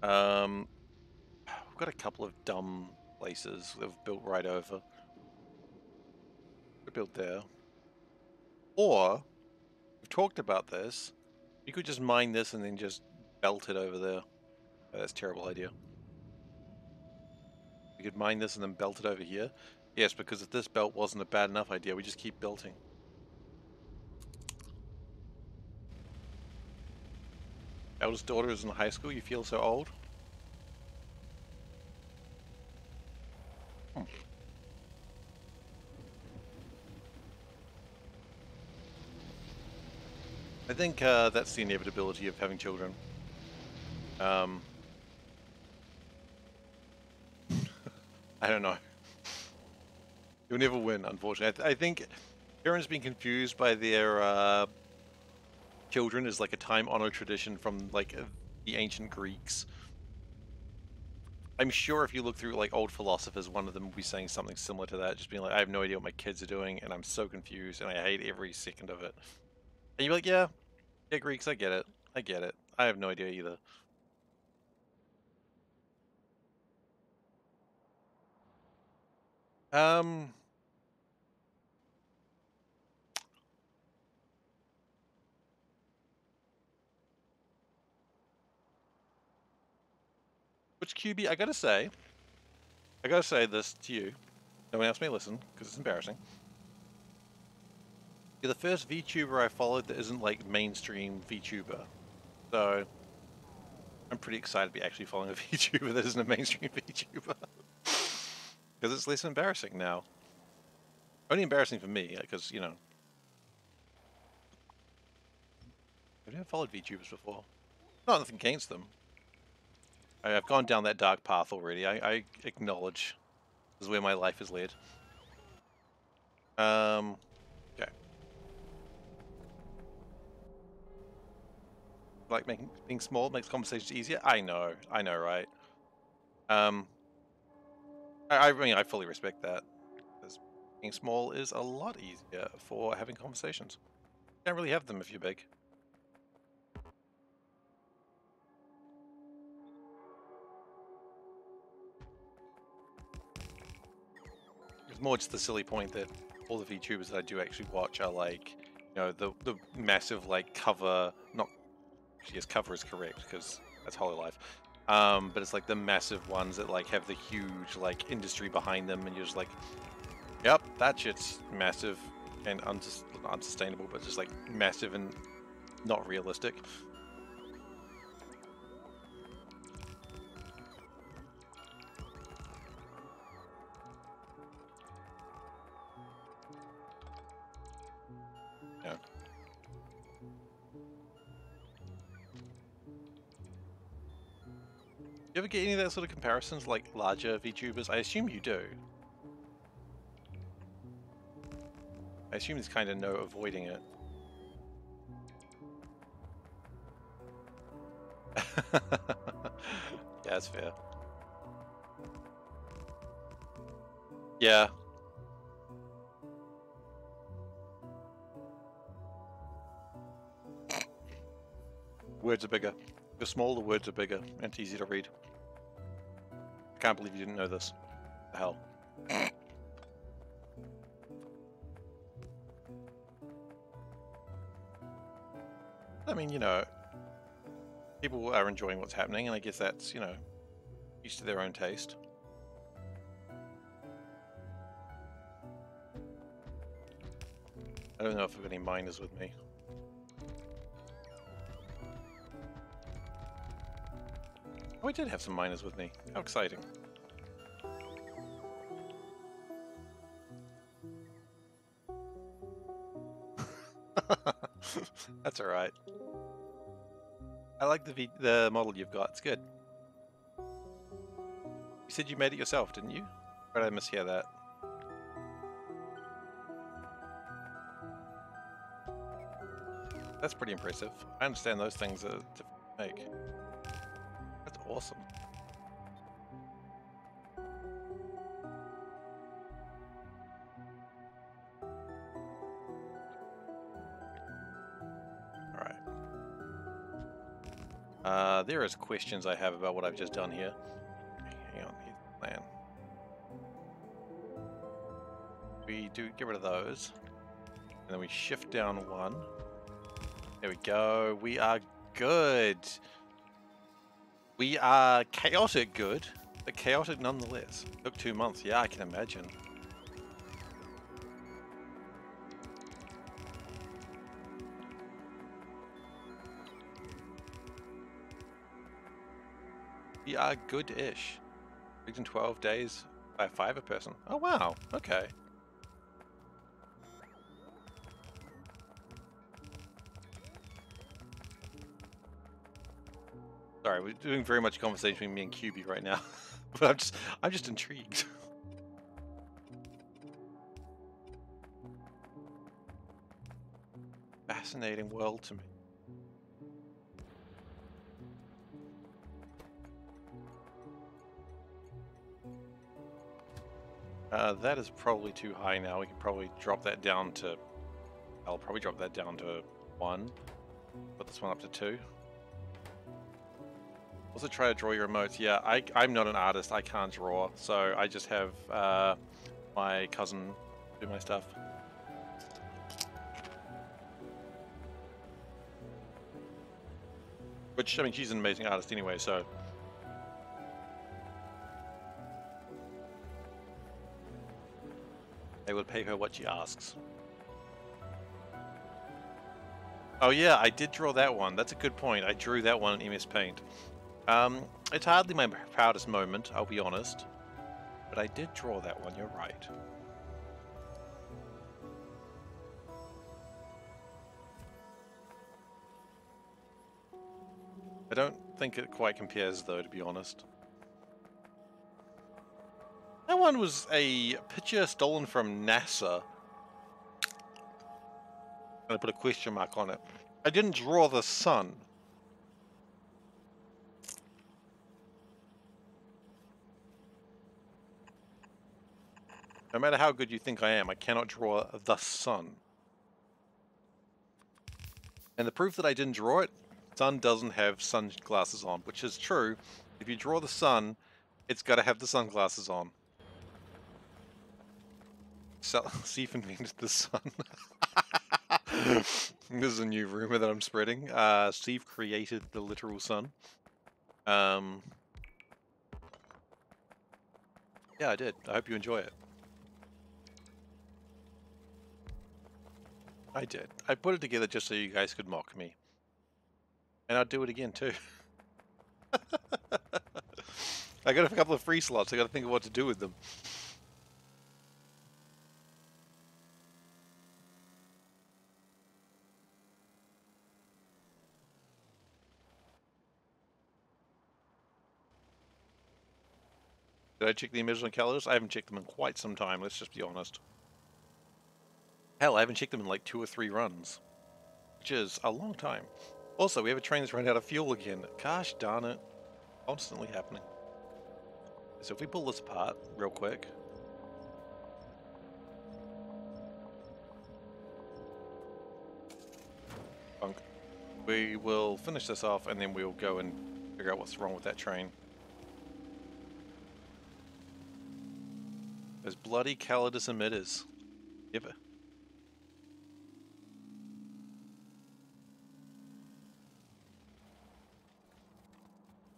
We've got a couple of dumb places that have built right over. We built there. Or, we've talked about this, you could just mine this and then just belt it over there. Oh, that's a terrible idea. We could mine this and then belt it over here. Yes, because if this belt wasn't a bad enough idea, we just keep belting. Eldest daughter is in high school, you feel so old? I think that's the inevitability of having children. I don't know. You'll never win, unfortunately. I think parents being confused by their children is like a time-honored tradition from like the ancient Greeks. I'm sure if you look through like old philosophers, one of them will be saying something similar to that, just being like, I have no idea what my kids are doing, and I'm so confused, and I hate every second of it. And you're like, yeah, Yeah, Greeks, I get it. I get it. I have no idea either. Which QB? I gotta say this to you. No one else may listen because it's embarrassing. You're the first VTuber I followed that isn't like mainstream VTuber, so I'm pretty excited to be actually following a VTuber that isn't a mainstream VTuber because it's less embarrassing now. Only embarrassing for me because you know I've never followed VTubers before. Not nothing against them. I've gone down that dark path already. I acknowledge this is where my life has led. Okay. Like being small makes conversations easier. I know, right? I mean, I fully respect that. Because being small is a lot easier for having conversations. You can't really have them if you're big. It's more just the silly point that all the VTubers that I do actually watch are like, you know, the massive like cover, not, yes, cover is correct because that's Hollow Life. But it's like the massive ones that like have the huge like industry behind them, and you're just like, yep, that shit's massive and unsustainable, but just like massive and not realistic. Yeah. You ever get any of that sort of comparisons, like larger VTubers? I assume you do. I assume there's kind of no avoiding it. Yeah, that's fair. Yeah. Words are bigger. The smaller words are bigger and easier to read. I can't believe you didn't know this. The hell. I mean, you know, people are enjoying what's happening, and I guess that's, you know, each to their own taste. I don't know if I've got any miners with me. Oh, I did have some miners with me. How exciting. That's alright. I like the model you've got. It's good. You said you made it yourself, didn't you? Or did I mishear that? That's pretty impressive. I understand those things are difficult to make. That's awesome. Alright. There is questions I have about what I've just done here. Hang on, here's the plan. We do get rid of those. And then we shift down one. There we go. We are good. We are chaotic good, but chaotic nonetheless. Took 2 months. Yeah, I can imagine. We are good-ish. Rigged in 12 days by 5 a person. Oh, wow. Okay. Sorry, we're doing very much conversation between me and QB right now. But I'm just intrigued. Fascinating world to me. That is probably too high now. We can probably drop that down to... I'll probably drop that down to 1. Put this one up to 2. Also try to draw your emotes. Yeah, I'm not an artist. I can't draw. So I just have my cousin do my stuff. Which, I mean, she's an amazing artist anyway, so... I would pay her what she asks. Oh yeah, I did draw that one. That's a good point. I drew that one in MS Paint. It's hardly my proudest moment, I'll be honest. But I did draw that one, you're right. I don't think it quite compares though, to be honest. That one was a picture stolen from NASA. And I put a question mark on it. I didn't draw the sun. No matter how good you think I am, I cannot draw the sun. And the proof that I didn't draw it, sun doesn't have sunglasses on, which is true. If you draw the sun, it's got to have the sunglasses on. Steve invented the sun. This is a new rumor that I'm spreading. Steve created the literal sun. Yeah, I did. I hope you enjoy it. I did. I put it together just so you guys could mock me. And I'll do it again too. I got a couple of free slots. I got to think of what to do with them. Did I check the original calendars? I haven't checked them in quite some time, let's just be honest. Hell, I haven't checked them in like 2 or 3 runs. Which is a long time. Also, we have a train that's run out of fuel again. Gosh darn it. Constantly happening. So if we pull this apart real quick. Bunk. We will finish this off and then we'll go and figure out what's wrong with that train. Those bloody Calidus emitters. Yep.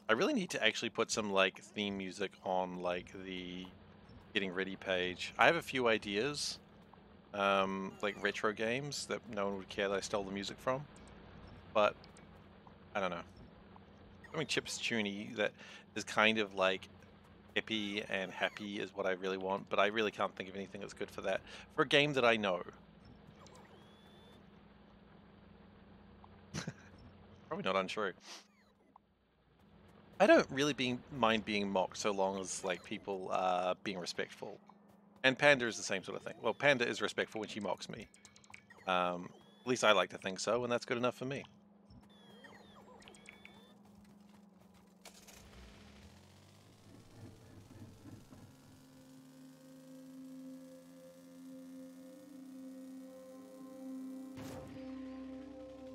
I really need to actually put some like theme music on like the getting ready page. I have a few ideas, like retro games that no one would care that I stole the music from, but I don't know. Something chipstune-y that is kind of like hippie and happy is what I really want, but I really can't think of anything that's good for that. For a game that I know. Probably not untrue. I don't really mind being mocked so long as like people are being respectful. And Panda is the same sort of thing. Well, Panda is respectful when she mocks me. At least I like to think so, and that's good enough for me.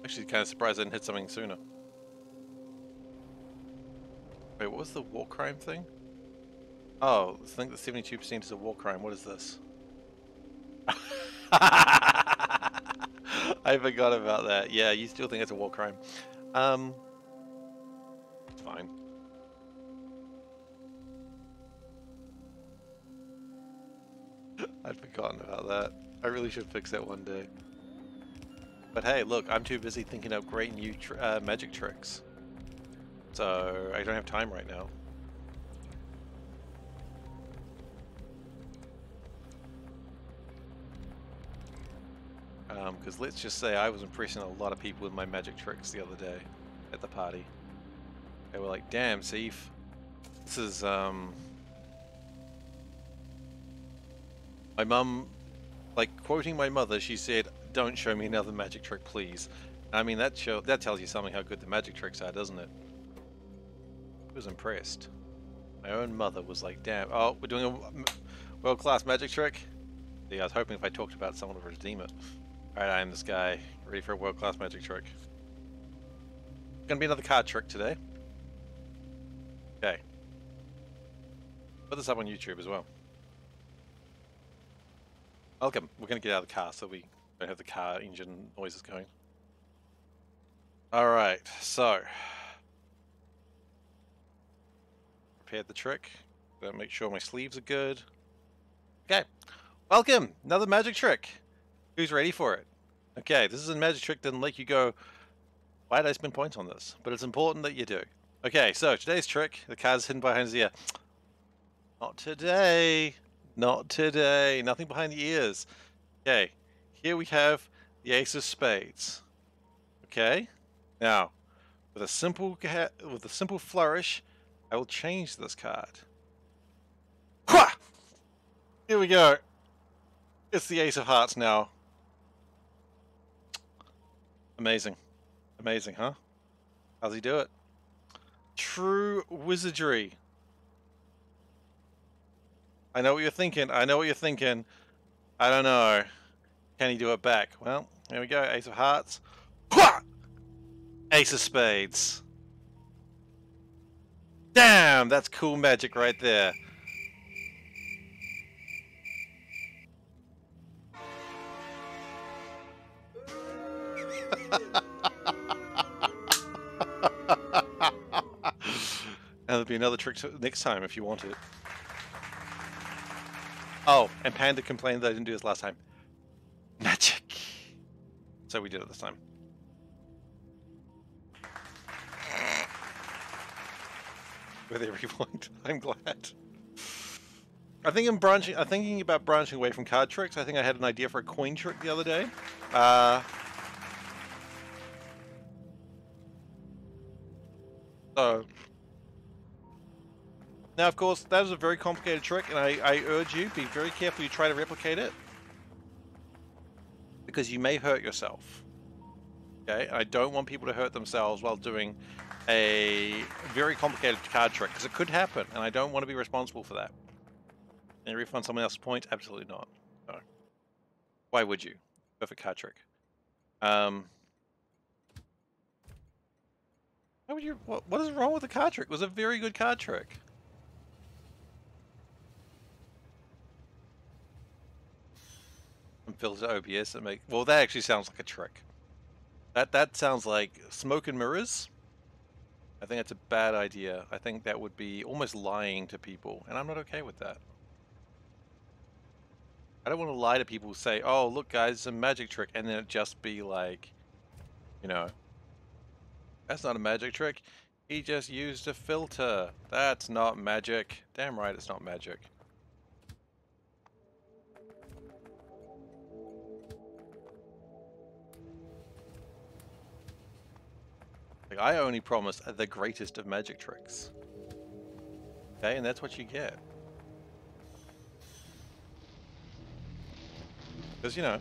Actually, kind of surprised I didn't hit something sooner. Wait, what was the war crime thing? Oh, I think that 72% is a war crime. What is this? I forgot about that. Yeah, you still think it's a war crime. It's fine. I'd forgotten about that. I really should fix that one day. But hey, look, I'm too busy thinking up great new magic tricks. So, I don't have time right now. Because let's just say I was impressing a lot of people with my magic tricks the other day at the party. They were like, damn, Seif, this is, my mum, like, quoting my mother, she said, don't show me another magic trick, please. I mean, that tells you something how good the magic tricks are, doesn't it? I was impressed. My own mother was like, damn, oh, we're doing a world-class magic trick? Yeah, I was hoping if I talked about someone would redeem it. Alright, I am this guy, ready for a world-class magic trick. Gonna be another card trick today. Okay. Put this up on YouTube as well. Welcome. We're gonna get out of the car so we don't have the car engine noises going. Alright, so. Prepared the trick. Gotta make sure my sleeves are good. Okay. Welcome! Another magic trick. Who's ready for it? Okay, this is a magic trick that doesn't let you go, why did I spend points on this? But it's important that you do. Okay, so today's trick, the card's hidden behind his ear. Not today. Not today. Nothing behind the ears. Okay, here we have the Ace of Spades. Okay, now with a simple flourish, I will change this card. Hua! Here we go. It's the Ace of Hearts now. Amazing. Amazing, huh? How's he do it? True wizardry. I know what you're thinking. I know what you're thinking. I don't know. Can he do it back? Well, here we go. Ace of Hearts. Hua! Ace of Spades. Damn, that's cool magic right there. And there'll be another trick next time if you want it. Oh, and Panda complained that I didn't do this last time. Magic. So we did it this time. With every point, I'm glad. I'm thinking about branching away from card tricks. I think I had an idea for a coin trick the other day. So now, of course, that is a very complicated trick, and I urge you, be very careful you try to replicate it, because you may hurt yourself. Okay, I don't want people to hurt themselves while doing a very complicated card trick, because it could happen, and I don't want to be responsible for that. And refund someone else's point? Absolutely not. No. Why would you? Perfect card trick. Why would you? What is wrong with the card trick? It was a very good card trick. Filter OBS and make, well, that actually sounds like a trick. That sounds like smoke and mirrors. I think that's a bad idea. I think that would be almost lying to people, and I'm not okay with that. I don't want to lie to people who say, oh, look guys, it's a magic trick, and then it just be like, you know, that's not a magic trick. He just used a filter. That's not magic. Damn right it's not magic. Like, I only promise the greatest of magic tricks. Okay, and that's what you get. Because, you know,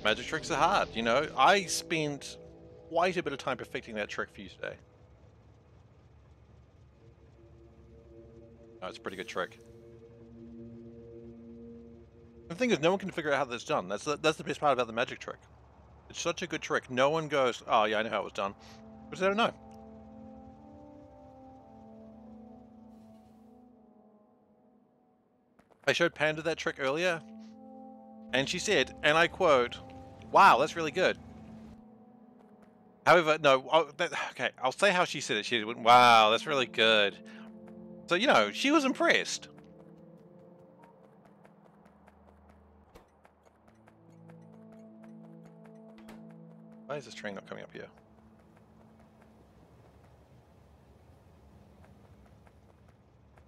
magic tricks are hard, you know. I spent quite a bit of time perfecting that trick for you today. Oh, it's a pretty good trick. The thing is, no one can figure out how that's done. That's the best part about the magic trick. It's such a good trick. No one goes, oh yeah, I know how it was done. Because they don't know. I showed Panda that trick earlier, and she said, and I quote, wow, that's really good. However, no, okay, I'll say how she said it. She went, wow, that's really good. So, you know, she was impressed. Why is this train not coming up here?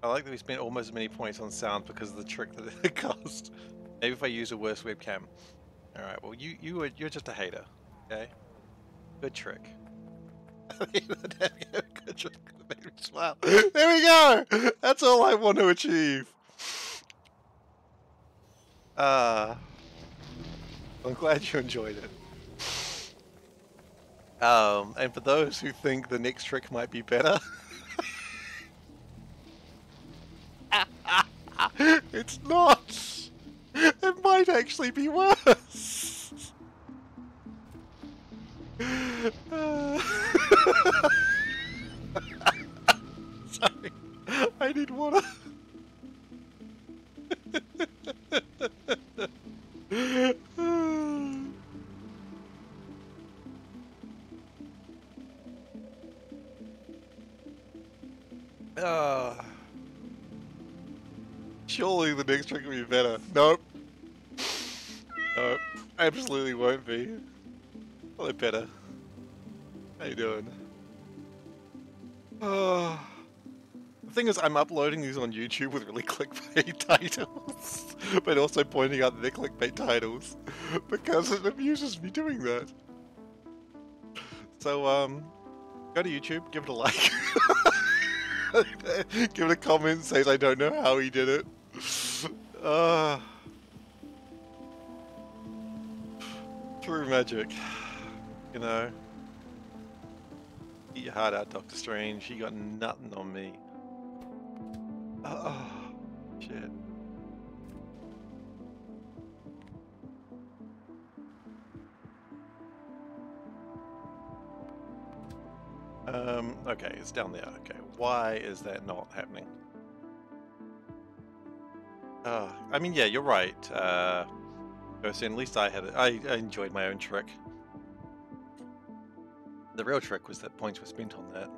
I like that we spent almost as many points on sound because of the trick that it cost. Maybe if I use a worse webcam. Alright, well you're just a hater. Okay? Good trick. Good trick. Made me smile. There we go! That's all I want to achieve. I'm glad you enjoyed it. And for those who think the next trick might be better, it's not. It might actually be worse. Sorry. I need water. Surely the next trick will be better. Nope. Nope. Absolutely won't be. Well, they're better. How you doing? The thing is, I'm uploading these on YouTube with really clickbait titles, but also pointing out their clickbait titles, because it amuses me doing that. So, go to YouTube, give it a like. Give it a comment, says I don't know how he did it. True magic. You know. Eat your heart out, Doctor Strange. You got nothing on me. Oh, shit. Okay, it's down there. Okay, why is that not happening? I mean, yeah, you're right. At least I enjoyed my own trick. The real trick was that points were spent on that.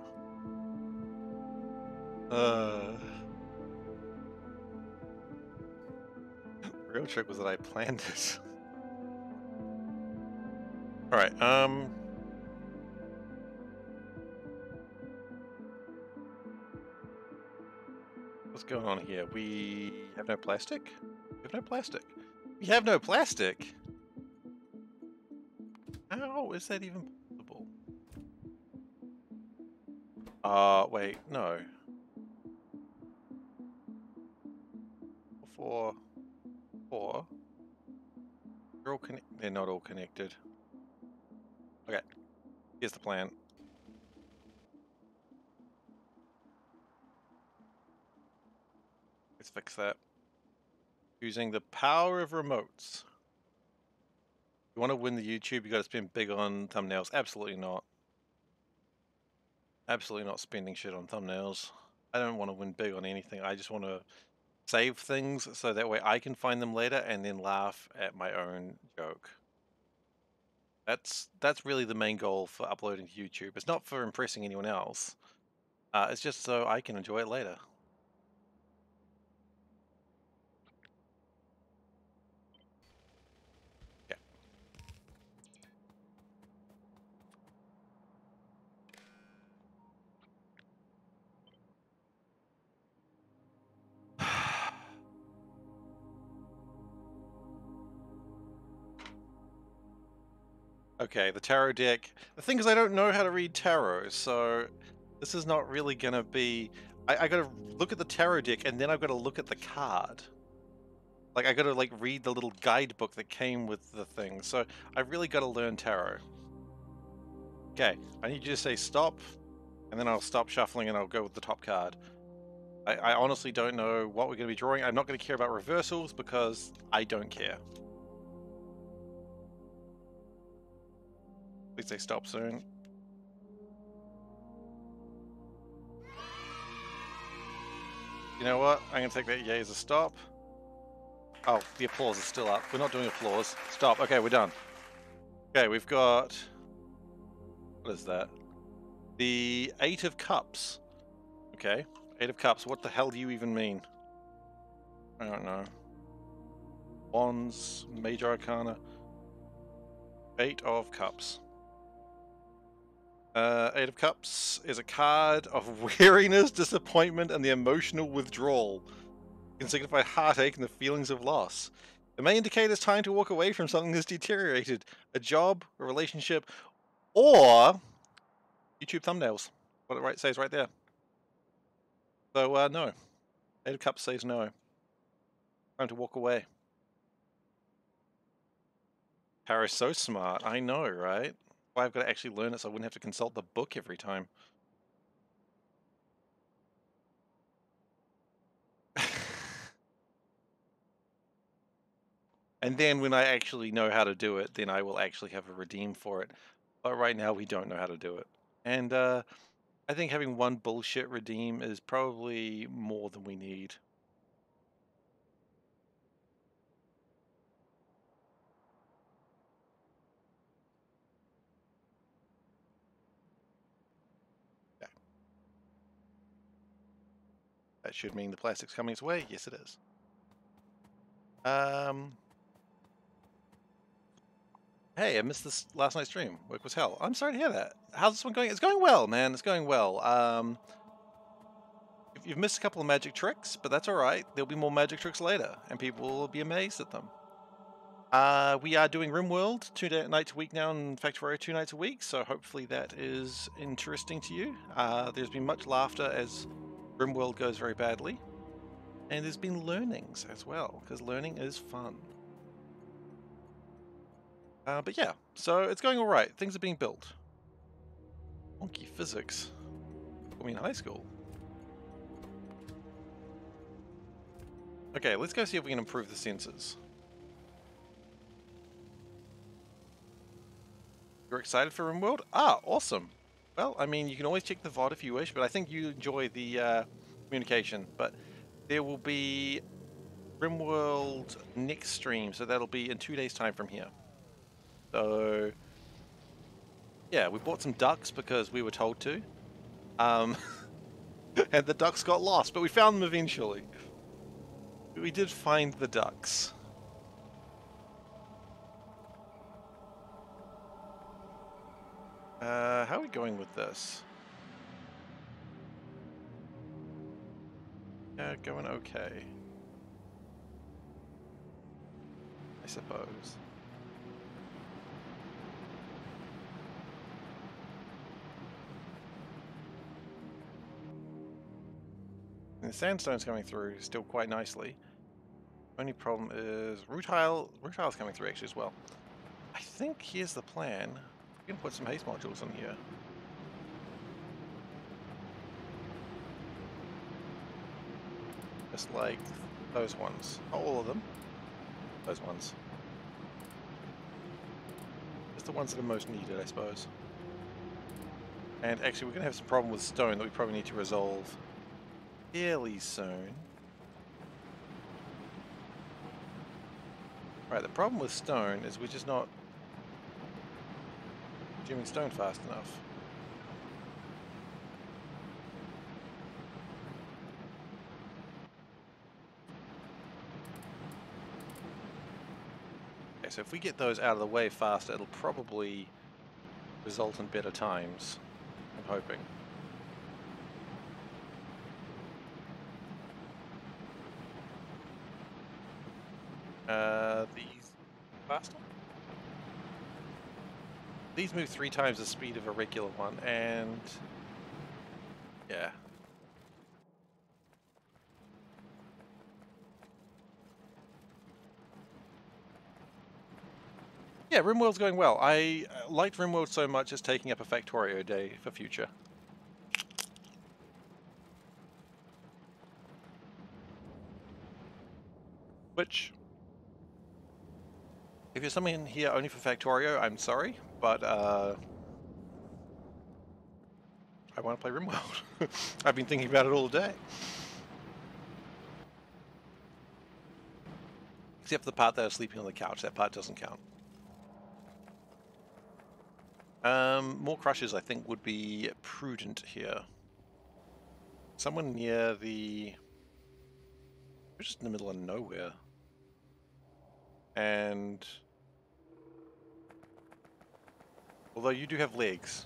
The real trick was that I planned it. Alright, what's going on here? We have no plastic? We have no plastic. We have no plastic? How is that even possible? Wait, no. Four. They're not all connected. Okay, here's the plan. Let's fix that. Using the power of remotes. You want to win the YouTube, you got to spend big on thumbnails. Absolutely not. Absolutely not spending shit on thumbnails. I don't want to win big on anything. I just want to save things so that way I can find them later and then laugh at my own joke. That's really the main goal for uploading to YouTube. It's not for impressing anyone else. It's just so I can enjoy it later. Okay, the tarot deck. The thing is, I don't know how to read tarot, so this is not really gonna be... I gotta look at the tarot deck, and then I've gotta look at the card. Like, I gotta, like, read the little guidebook that came with the thing, so I really gotta learn tarot. Okay, I need you to say stop, and then I'll stop shuffling and I'll go with the top card. I honestly don't know what we're gonna be drawing. I'm not gonna care about reversals, because I don't care. Please say stop soon. You know what? I'm gonna take that yay as a stop. Oh, the applause is still up. We're not doing applause. Stop. Okay, we're done. Okay, we've got... What is that? The 8 of Cups. Okay, 8 of Cups. What the hell do you even mean? I don't know. Wands, Major Arcana. 8 of Cups. 8 of Cups is a card of weariness, disappointment, and the emotional withdrawal. It can signify heartache and the feelings of loss. It may indicate it's time to walk away from something that's deteriorated. A job, a relationship, or YouTube thumbnails. What it says right there. So, no. 8 of Cups says no. Time to walk away. Taro's so smart. I know, right? Why I've got to actually learn it so I wouldn't have to consult the book every time. And then when I actually know how to do it, then I will actually have a redeem for it. But right now we don't know how to do it. And I think having one bullshit redeem is probably more than we need. Yeah. That should mean the plastic's coming its way. Yes, it is. Hey, I missed this last night's stream. Work was hell. I'm sorry to hear that. How's this one going? It's going well, man. It's going well. You've missed a couple of magic tricks, but that's all right. There'll be more magic tricks later, and people will be amazed at them. We are doing RimWorld 2 nights a week now, and Factorio 2 nights a week, so hopefully that is interesting to you. There's been much laughter as RimWorld goes very badly, and there's been learnings as well, because learning is fun. But yeah, so it's going all right. Things are being built. Wonky physics. I mean, high school. Okay, let's go see if we can improve the sensors. You're excited for RimWorld? Ah, awesome. Well, I mean, you can always check the VOD if you wish, but I think you enjoy the communication. But there will be RimWorld next stream, so that'll be in 2 days' time from here. So, yeah, we bought some ducks because we were told to. And the ducks got lost, but we found them eventually. We did find the ducks. How are we going with this? Yeah, going okay. I suppose. And the sandstone's coming through still quite nicely. Only problem is rutile's coming through actually as well. I think here's the plan. We can put some haste modules in here. Just like those ones. Not all of them. Those ones. Just the ones that are most needed, I suppose. And actually we're going to have some problem with stone that we probably need to resolve fairly soon. Right, the problem with stone is we're just not consuming stone fast enough. Okay, so if we get those out of the way faster, it'll probably result in better times. I'm hoping. These faster? These move 3 times the speed of a regular one, and yeah. Yeah, RimWorld's going well. I liked RimWorld so much it's taking up a Factorio day for future. Which, if you're someone here only for Factorio, I'm sorry, but I want to play RimWorld. I've been thinking about it all day. Except for the part that I was sleeping on the couch. That part doesn't count. More crushes, I think, would be prudent here. Someone near the... We're just in the middle of nowhere. And... although you do have legs.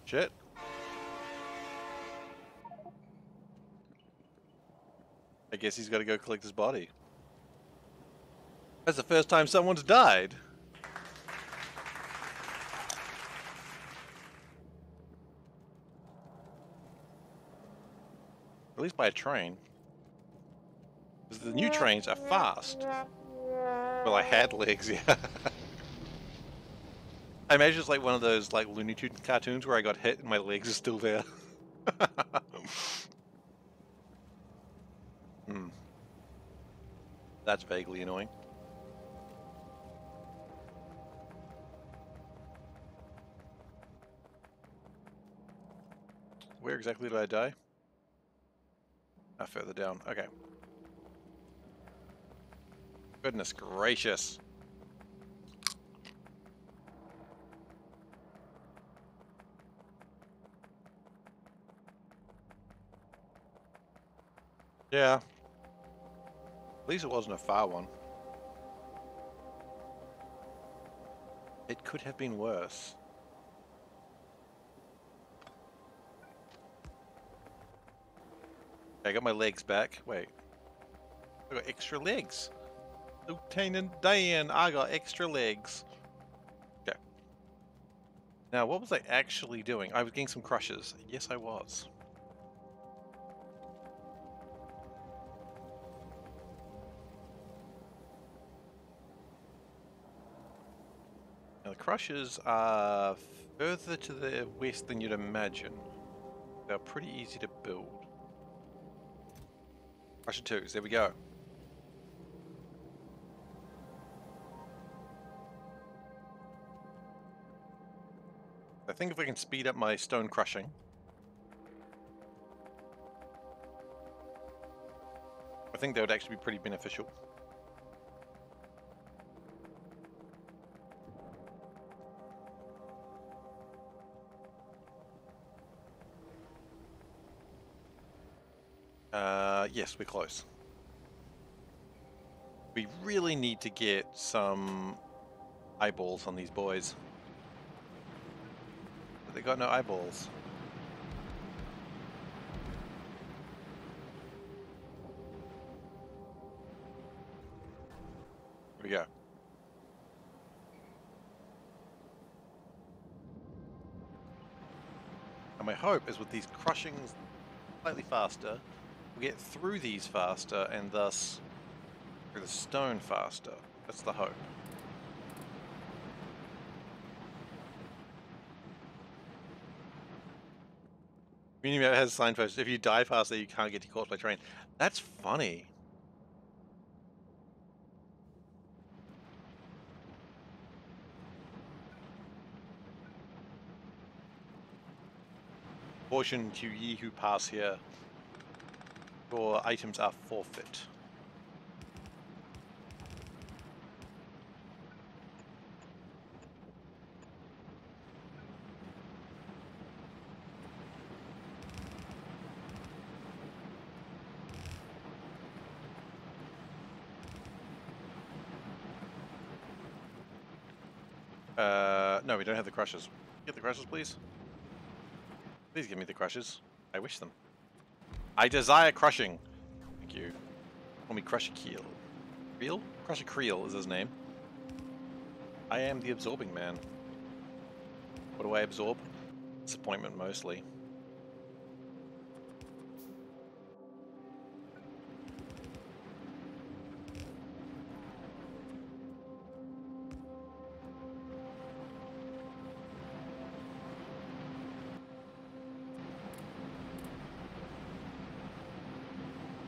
Shit. I guess he's got to go collect his body. That's the first time someone's died. At least by a train. Because the new trains are fast. Well, I had legs, yeah. I imagine it's like one of those like Looney Tunes cartoons where I got hit and my legs are still there. Hmm. That's vaguely annoying. Where exactly did I die? Ah, further down. Okay. Goodness gracious. Yeah. At least it wasn't a far one. It could have been worse. I got my legs back. Wait. I got extra legs. Lieutenant Dan, I got extra legs. Okay. Now, what was I actually doing? I was getting some crushes. Yes, I was. Now, the crushes are further to the west than you'd imagine. They're pretty easy to build. Crusher 2s, there we go. I think if I can speed up my stone crushing, I think that would actually be pretty beneficial. Yes, we're close. We really need to get some eyeballs on these boys. But they got no eyeballs. Here we go. And my hope is with these crushings slightly faster, we'll get through these faster and thus through the stone faster. That's the hope. Community map has signposts. If you die faster, you can't get caught by train. That's funny. Caution to ye who pass here. Your items are forfeit. No, we don't have the crushes. Get the crushes, please. Please give me the crushes. I wish them. I desire crushing. Thank you. Call me Crusher Keel. Creel? Crusher Creel is his name. I am the absorbing man. What do I absorb? Disappointment mostly.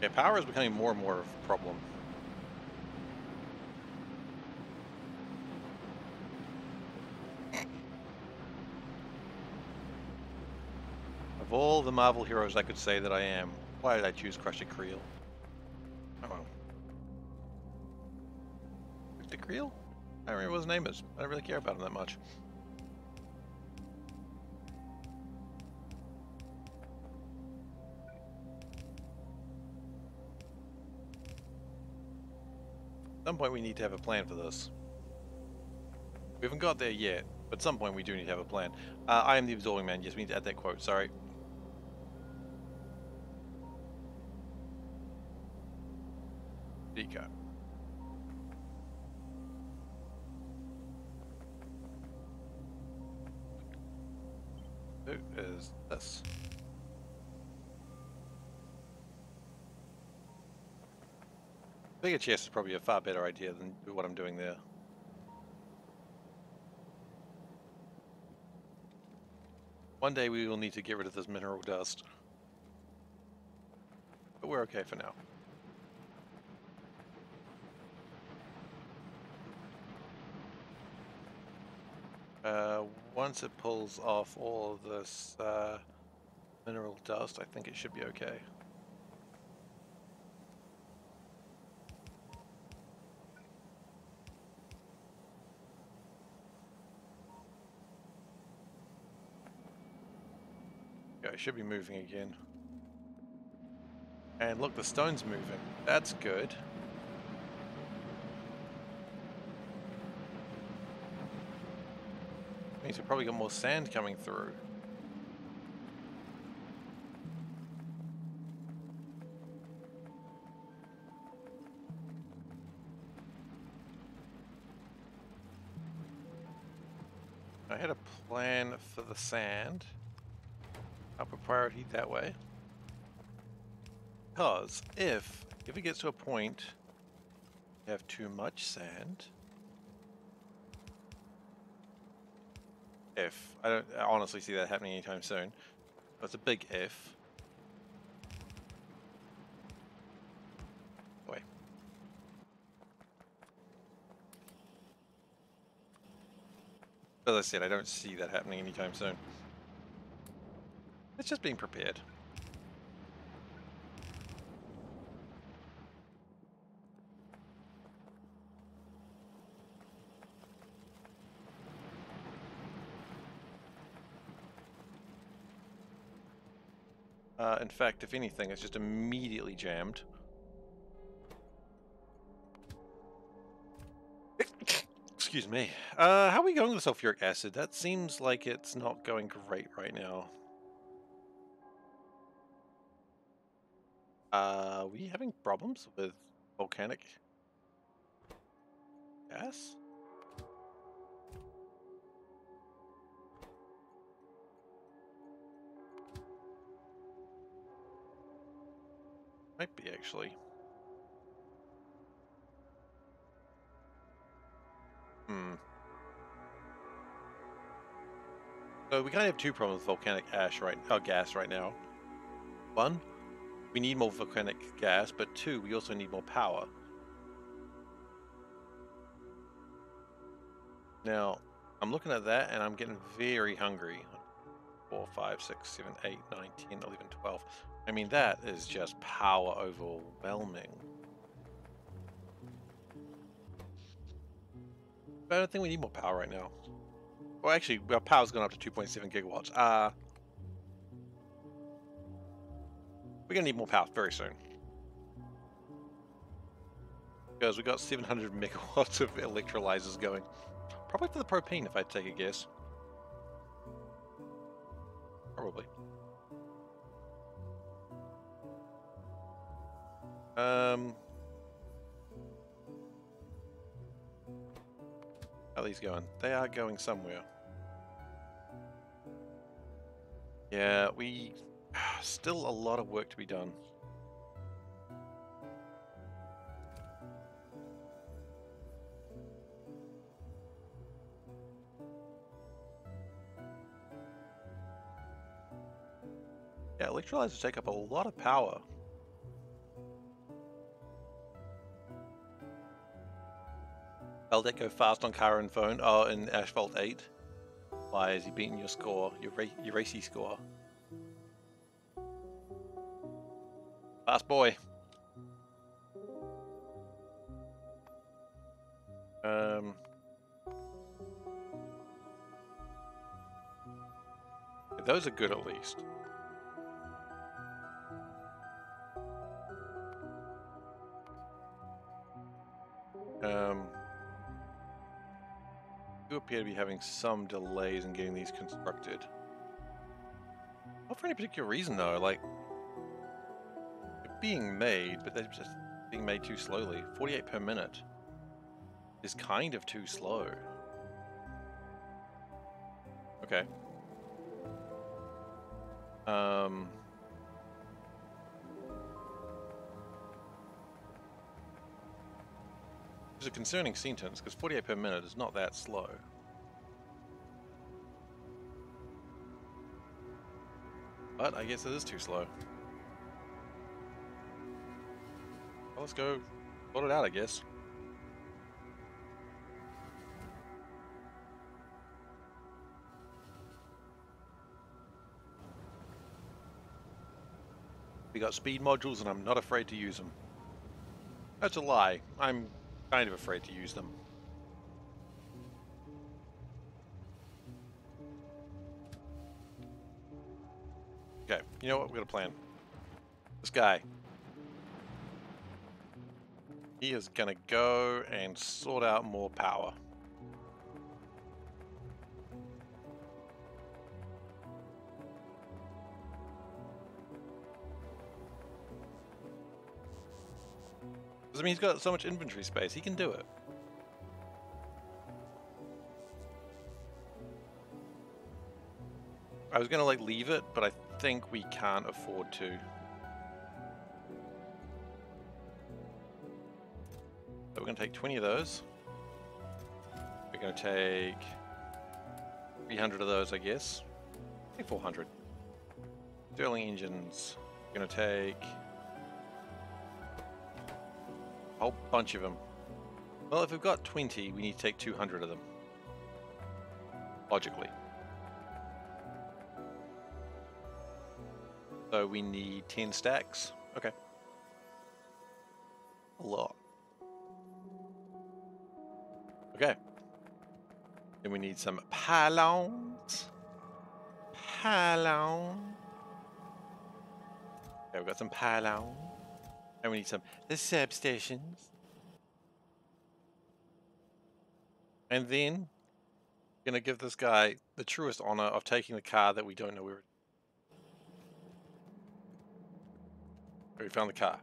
Okay, power is becoming more and more of a problem. Of all the Marvel heroes I could say that I am, why did I choose Crusher Creel? Oh well. Victor Creel? I don't remember what his name is. I don't really care about him that much. At some point we need to have a plan for this. We haven't got there yet, but at some point we do need to have a plan. I am the absorbing man. Yes, we need to add that quote. Sorry. Dika. Who is this? Bigger chest is probably a far better idea than what I'm doing there. One day we will need to get rid of this mineral dust. But we're okay for now. Once it pulls off all of this mineral dust, I think it should be okay. Yeah, it should be moving again. And look, the stone's moving. That's good. Means we probably got more sand coming through. I had a plan for the sand. I'll put priority that way. Because if it gets to a point you have too much sand, I don't honestly see that happening anytime soon, but it's a big if. Boy. As I said, I don't see that happening anytime soon. It's just being prepared. In fact, if anything, it's just immediately jammed. Excuse me. How are we going with sulfuric acid? That seems like it's not going great right now. Are we having problems with volcanic gas? Might be, actually. So we kind of have two problems with volcanic gas right now. One, we need more volcanic gas, but two, we also need more power. Now, I'm looking at that and I'm getting very hungry. 4, 5, 6, 7, 8, 9, 10, 11, 12. I mean, that is just power overwhelming. But I don't think we need more power right now. Well, actually, our power's gone up to 2.7 gigawatts. We're gonna need more power very soon. Because we got 700 megawatts of electrolyzers going. Probably for the propane, if I take a guess. Probably. How are these going? They are going somewhere. Yeah, still a lot of work to be done. Yeah, electrolyzers take up a lot of power. How'd that go fast on car and phone? Oh, in Asphalt 8. Why has he beaten your score? Your racy score? Fast boy. Those are good at least. Do appear to be having some delays in getting these constructed. Not for any particular reason though, like they're being made, but they're just being made too slowly. 48 per minute is kind of too slow. Okay. It's a concerning sentence because 48 per minute is not that slow. But I guess it is too slow. Well, let's go sort it out, I guess. We got speed modules and I'm not afraid to use them. That's a lie. I'm kind of afraid to use them. Okay, you know what? We're gonna plan. This guy. He is gonna go and sort out more power. I mean, he's got so much inventory space, he can do it. I was gonna like leave it, but I think we can't afford to. So we're gonna take 20 of those. We're gonna take 300 of those, I guess. I think 400. Stirling engines. We're gonna take a whole bunch of them. Well, if we've got 20, we need to take 200 of them. Logically. So we need 10 stacks. Okay. A lot. Okay. Then we need some pylons. Pylon. Okay, we've got some pylon. And we need some the substations. And then we're gonna give this guy the truest honor of taking the car that we don't know where. We found the car.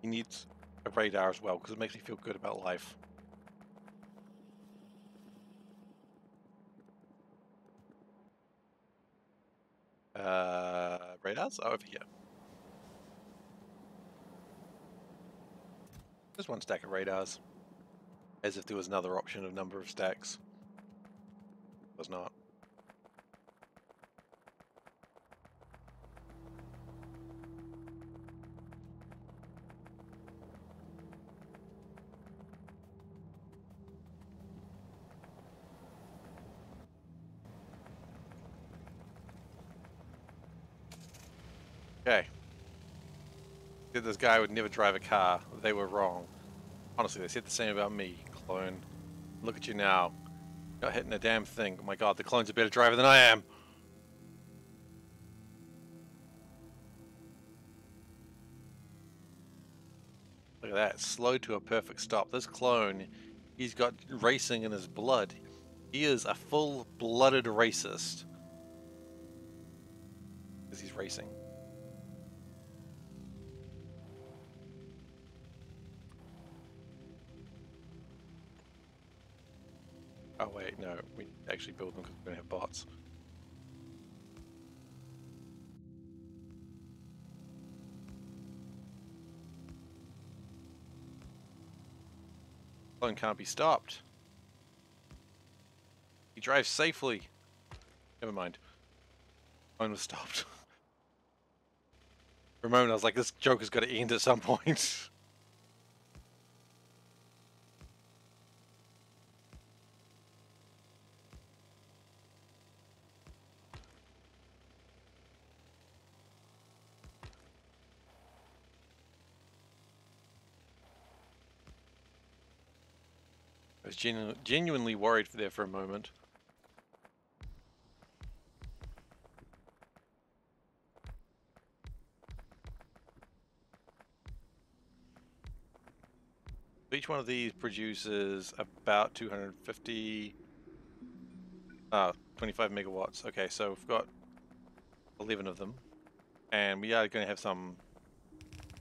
He needs a radar as well because it makes me feel good about life. Radars? Oh, over here. There's one stack of radars. As if there was another option of number of stacks. Was not. Okay. Said this guy would never drive a car. They were wrong. Honestly, they said the same about me, clone. Look at you now. Not hitting a damn thing. Oh my god, the clone's a better driver than I am. Look at that. Slowed to a perfect stop. This clone, he's got racing in his blood. He is a full-blooded racist. Because he's racing. Oh wait, no, we actually build them because we're going to have bots. Clone can't be stopped. He drives safely. Never mind. Clone was stopped. For a moment I was like, this joke has got to end at some point. I was genuinely worried there for a moment. Each one of these produces about 250, 25 megawatts. Okay, so we've got 11 of them. And we are going to have some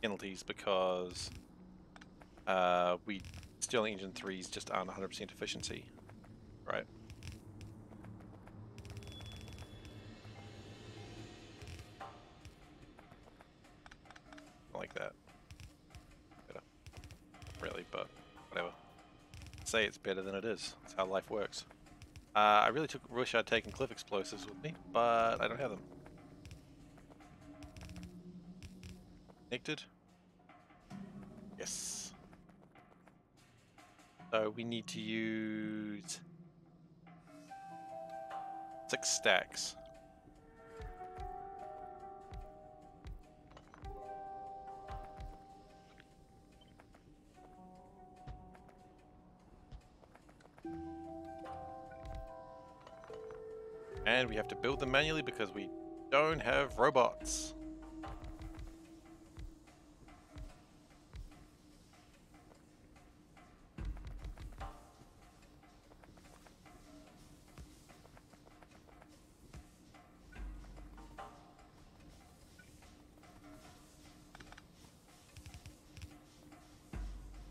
penalties because Stirling Engine 3s just aren't 100% efficiency, right? Like that. Better. Really, but whatever. Say it's better than it is. That's how life works. I really wish I'd taken cliff explosives with me, but I don't have them. Connected? Yes. So we need to use 6 stacks. And we have to build them manually because we don't have robots.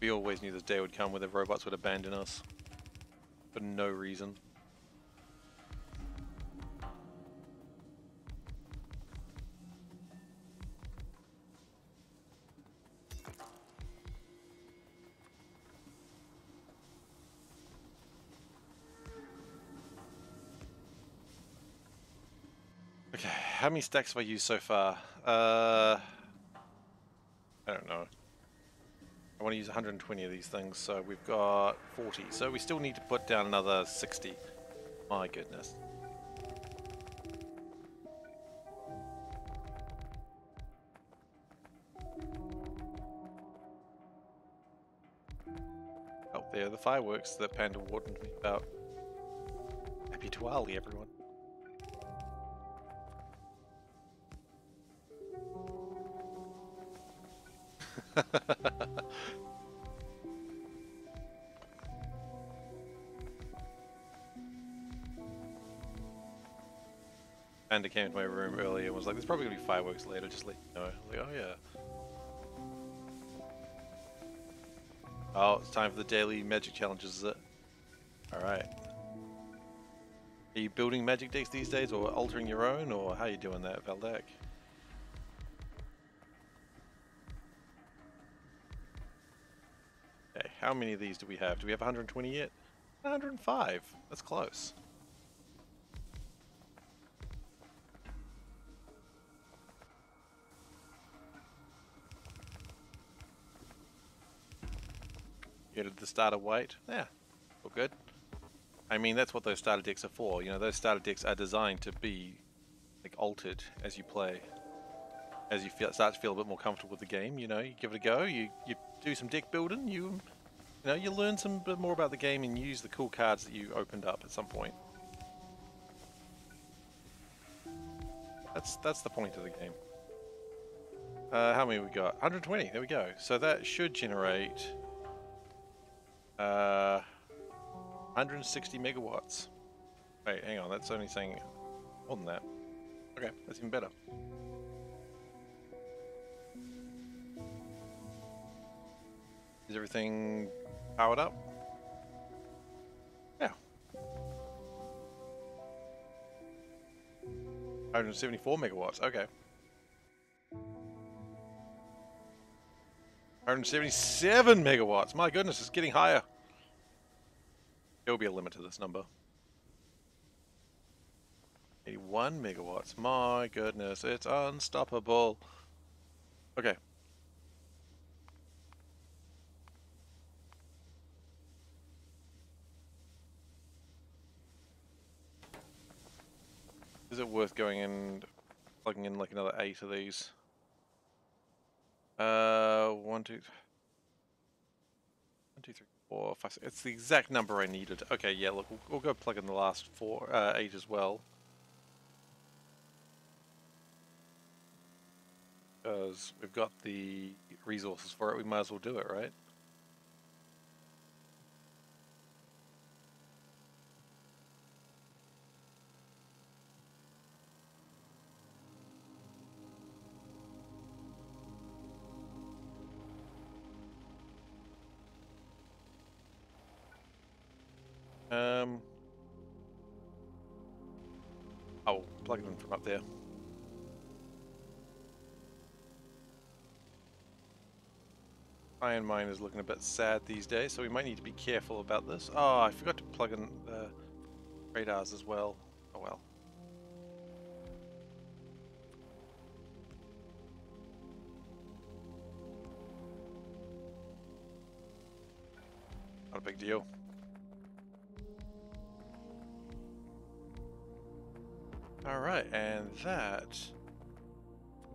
We always knew this day would come where the robots would abandon us. For no reason. Okay, how many stacks have I used so far? I don't know. I want to use 120 of these things, so we've got 40. So we still need to put down another 60. My goodness. Oh, there are the fireworks that Panda warned me about. Happy Diwali, everyone. Panda came into my room earlier and was like, there's probably going to be fireworks later, just let you know. Like, oh yeah. Oh, it's time for the daily magic challenges, is it? Alright. Are you building magic decks these days, or altering your own, or how are you doing that, Valdak? Okay, how many of these do we have? Do we have 120 yet? 105. That's close. Get the starter weight. Yeah, all good. I mean, that's what those starter decks are for. You know, those starter decks are designed to be like altered as you play. As you start to feel a bit more comfortable with the game, you know, you give it a go. You do some deck building. You know, you learn some bit more about the game and use the cool cards that you opened up at some point. That's the point of the game. How many we got? 120. There we go. So that should generate 160 megawatts. Wait, hang on. That's only saying more than that. Okay, that's even better. Is everything powered up? Yeah. 174 megawatts. Okay. 177 megawatts. My goodness, it's getting higher. There will be a limit to this number. 81 megawatts. My goodness, it's unstoppable. Okay. Is it worth going and plugging in like another 8 of these? 1, 2, 3, 4, 5, 6. It's the exact number I needed. Okay, yeah, look, we'll go plug in the last 8 as well. Because we've got the resources for it, we might as well do it, right? I'll plug it in from up there. Iron Mine is looking a bit sad these days, so we might need to be careful about this. Oh, I forgot to plug in the radars as well. Oh well. Not a big deal. and that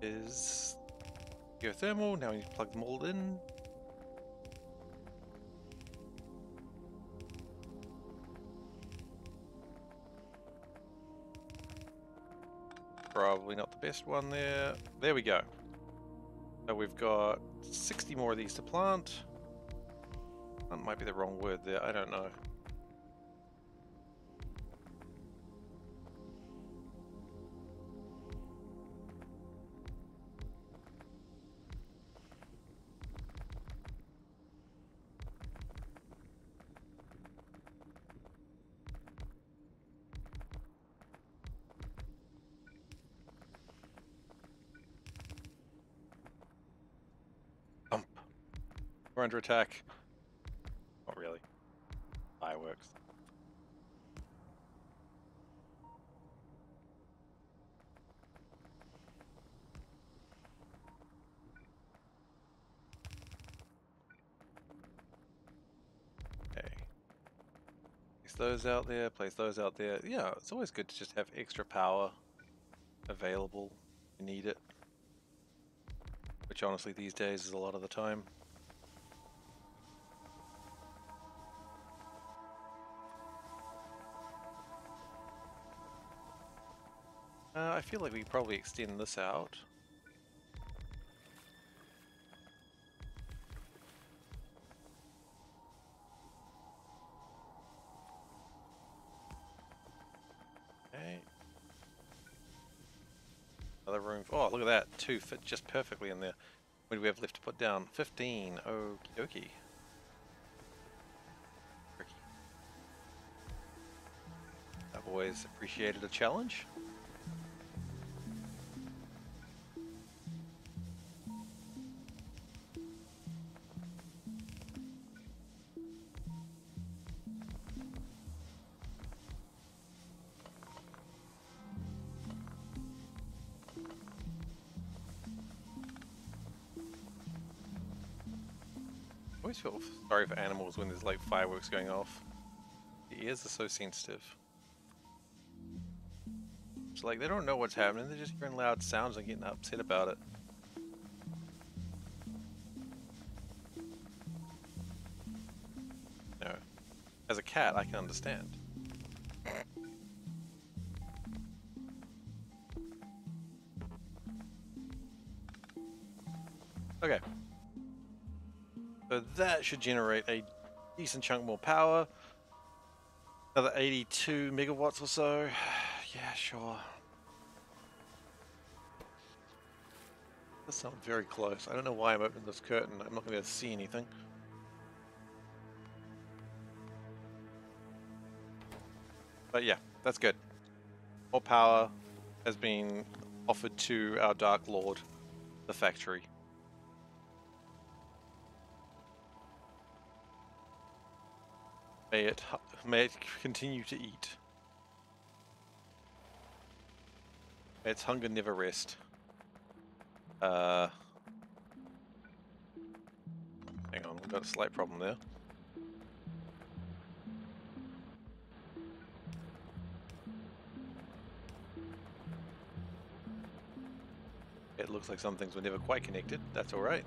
is geothermal. Now we need to plug them all in. Probably not the best one there. There we go. So we've got 60 more of these to plant. That might be the wrong word there, I don't know. Thump. We're under attack. Not really. Fireworks. Okay. Place those out there, place those out there. Yeah, it's always good to just have extra power available if you need it. Which honestly these days is a lot of the time. I feel like we could probably extend this out. Okay. Another room. Oh, look at that. 2 fit just perfectly in there. What do we have left to put down? 15. Okie dokie. Tricky. I've always appreciated a challenge. I always feel sorry for animals when there's like fireworks going off. The ears are so sensitive. It's like they don't know what's happening, they're just hearing loud sounds and getting upset about it. No. As a cat, I can understand. Okay. So that should generate a decent chunk more power. Another 82 megawatts or so. Yeah, sure. That sounds very close. I don't know why I'm opening this curtain. I'm not going to be able to see anything. But yeah, that's good. More power has been offered to our Dark Lord, the factory. May it continue to eat. May its hunger never rest. Hang on, we've got a slight problem there. It looks like some things were never quite connected. That's alright.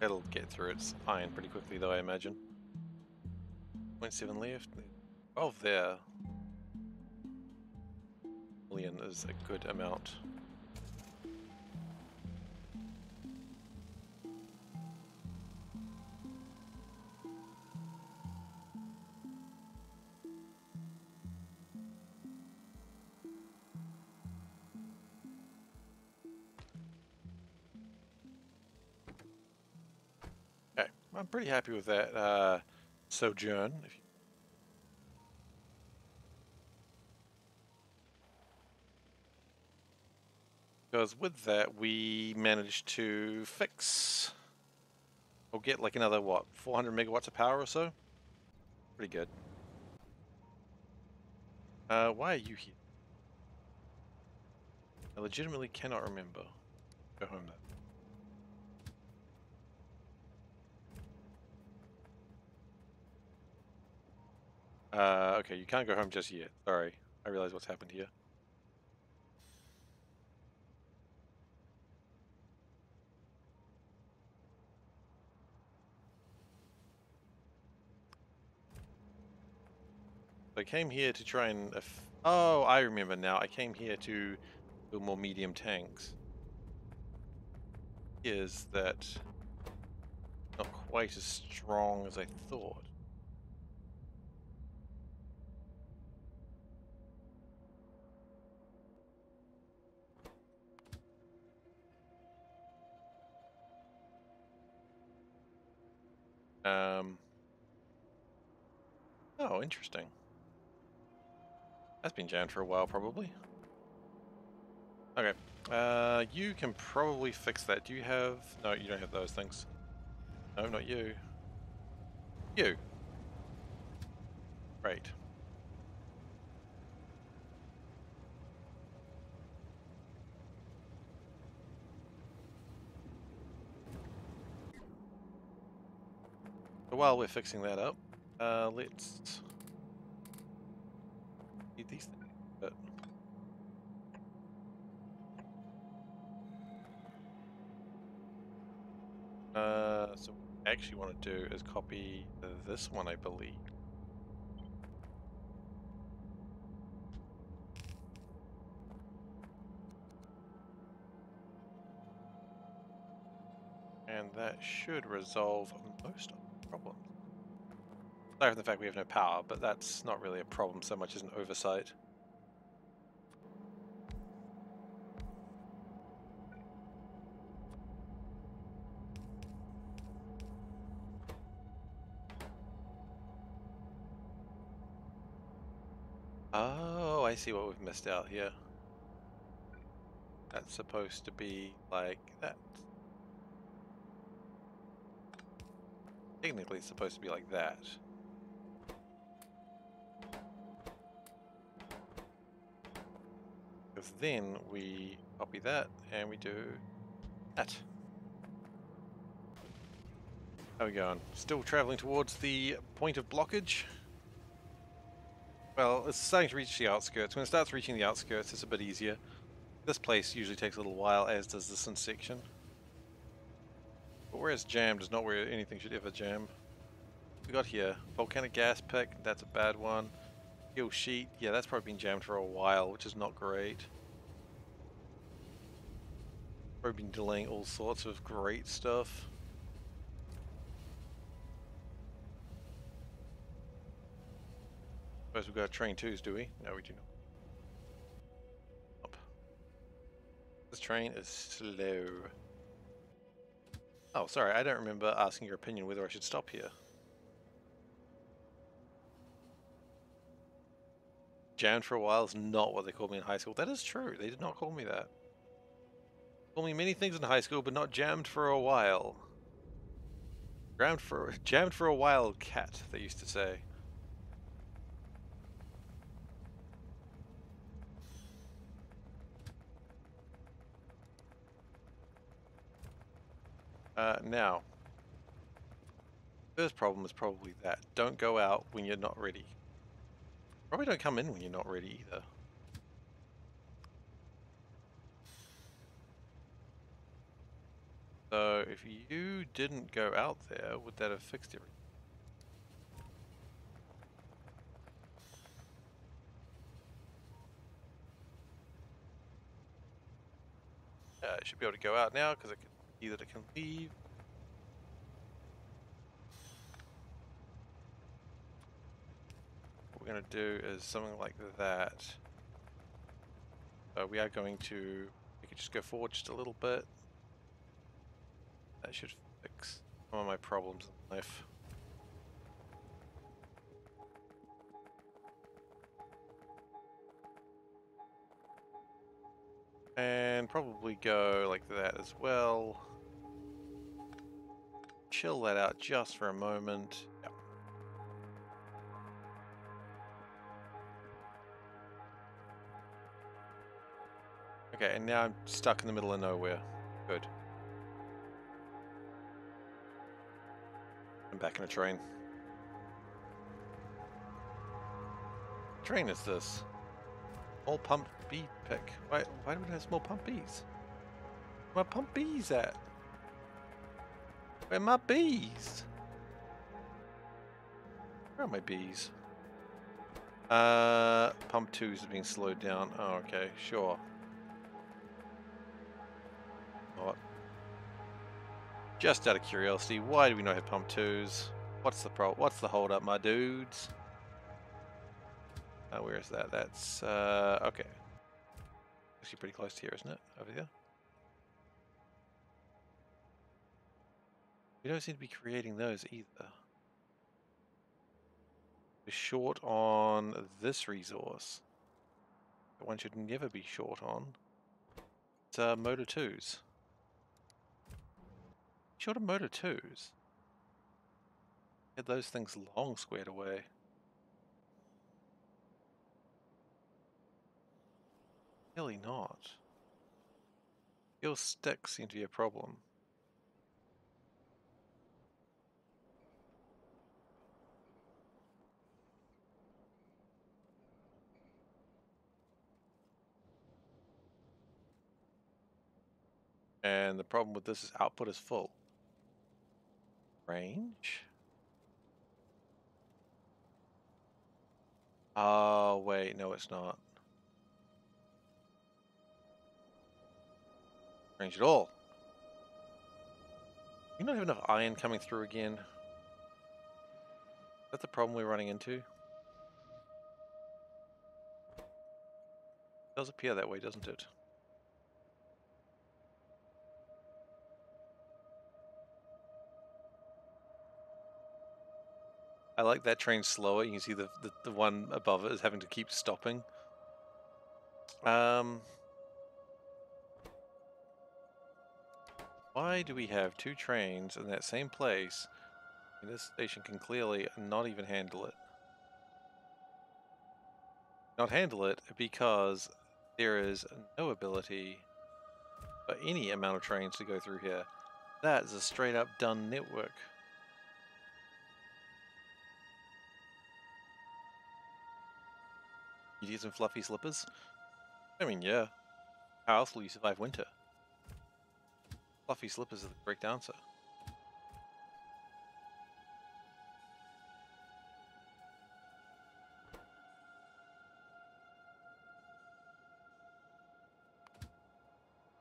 It'll get through its iron pretty quickly though, I imagine. 0.7 left. 12 there. Million is a good amount. Okay, I'm pretty happy with that sojourn. Because with that, we managed to fix, or get like another, what, 400 megawatts of power or so? Pretty good. Why are you here? I legitimately cannot remember. Go home then. Okay, you can't go home just yet. Sorry, I realize what's happened here. I came here to try and... oh, I remember now. I came here to build more medium tanks. Is that not quite as strong as I thought. Oh, interesting. That's been jammed for a while, probably. Okay. You can probably fix that. Do you have... No, you don't have those things. No, not you. You. Great. So while we're fixing that up, let's... need these things. But... so what I actually want to do is copy this one, I believe. And that should resolve most of the problems. Aside from the fact we have no power, but that's not really a problem so much as an oversight. Oh, I see what we've missed out here. That's supposed to be like that. Technically, it's supposed to be like that. Because then we copy that and we do that. How are we going? Still traveling towards the point of blockage? Well, it's starting to reach the outskirts. When it starts reaching the outskirts, it's a bit easier. This place usually takes a little while, as does this section. But where it's jammed is not where anything should ever jam. We got here, volcanic gas pick, that's a bad one. Steel sheet, yeah, that's probably been jammed for a while, which is not great. Probably been delaying all sorts of great stuff. Suppose we've got train twos, do we? No, we do not. Up. This train is slow. Oh, sorry, I don't remember asking your opinion whether I should stop here. Jammed for a while is not what they called me in high school. That is true. They did not call me that. They called me many things in high school, but not jammed for a while. Jammed for a while, cat, they used to say. Now, first problem is probably that. Don't go out when you're not ready. Probably don't come in when you're not ready either. So if you didn't go out there, would that have fixed everything? It should be able to go out now because it can see that it can leave. What we're going to do is something like that. So we are going to, we could just go forward just a little bit. That should fix some of my problems in life. And probably go like that as well. Chill that out just for a moment. Yep. Okay, and now I'm stuck in the middle of nowhere. Good. I'm back in a train. What train is this? Small pump bee pick. Why do we have small pump bees? Where my pump bees at? Where are my bees? Where are my bees? Pump 2 is being slowed down. Oh, okay, sure. What? Just out of curiosity, why do we not have pump 2s? What's the problem? What's the hold up, my dudes? Where is that? That's, okay. Actually pretty close to here, isn't it? Over here? We don't seem to be creating those either. We're short on this resource. That one should never be short on. It's, motor 2s. Short of motor 2s. Get those things long squared away. Really not. Your sticks seem to be a problem. And the problem with this is output is full. Range? Oh, wait, no it's not. Range at all. You don't have enough iron coming through again. Is that the problem we're running into? It does appear that way, doesn't it? I like that train slower. You can see the one above it is having to keep stopping. Why do we have two trains in that same place? And this station can clearly not even handle it. Not handle it because there is no ability for any amount of trains to go through here. That is a straight up done network. You get some fluffy slippers? I mean, yeah. How else will you survive winter? Fluffy slippers are the correct answer.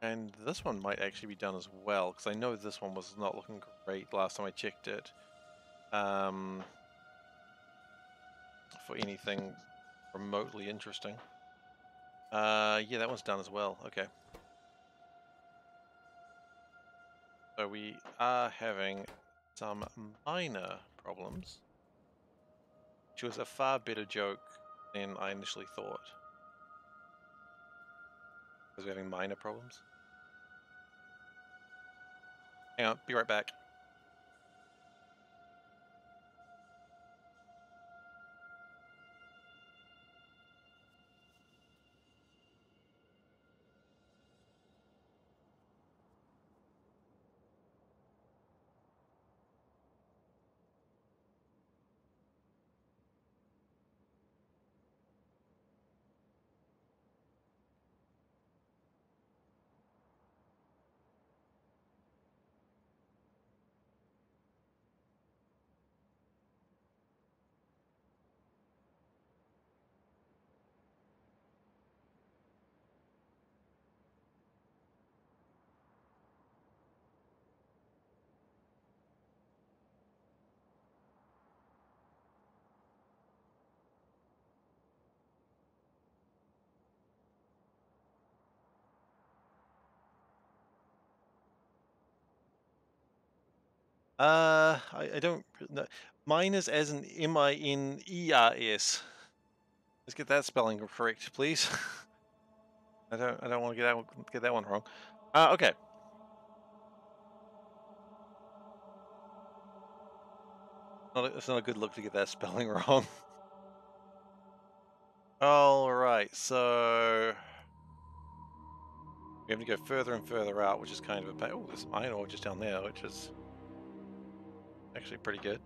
And this one might actually be done as well, because I know this one was not looking great last time I checked it. For anything remotely interesting. Yeah, that one's done as well. Okay. So we are having some minor problems, which was a far better joke than I initially thought. Because we're having minor problems. Hang on, be right back. I don't know. Miners as in M-I-N-E-R-S. Let's get that spelling correct, please. I don't want to get that one wrong. Okay. It's not a good look to get that spelling wrong. All right, so We have to go further and further out, which is kind of a pain. Oh, there's some iron ore just down there, which is actually pretty good.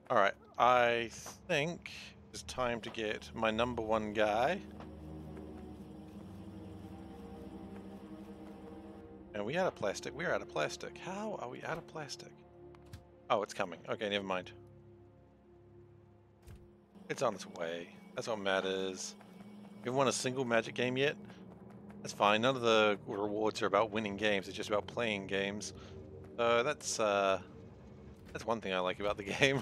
Alright, I think it's time to get my #1 guy. And we out of plastic? We're out of plastic. How are we out of plastic? Oh, it's coming. Okay, never mind. It's on its way. That's what matters. You haven't won a single Magic game yet? That's fine. None of the rewards are about winning games. It's just about playing games. So that's one thing I like about the game.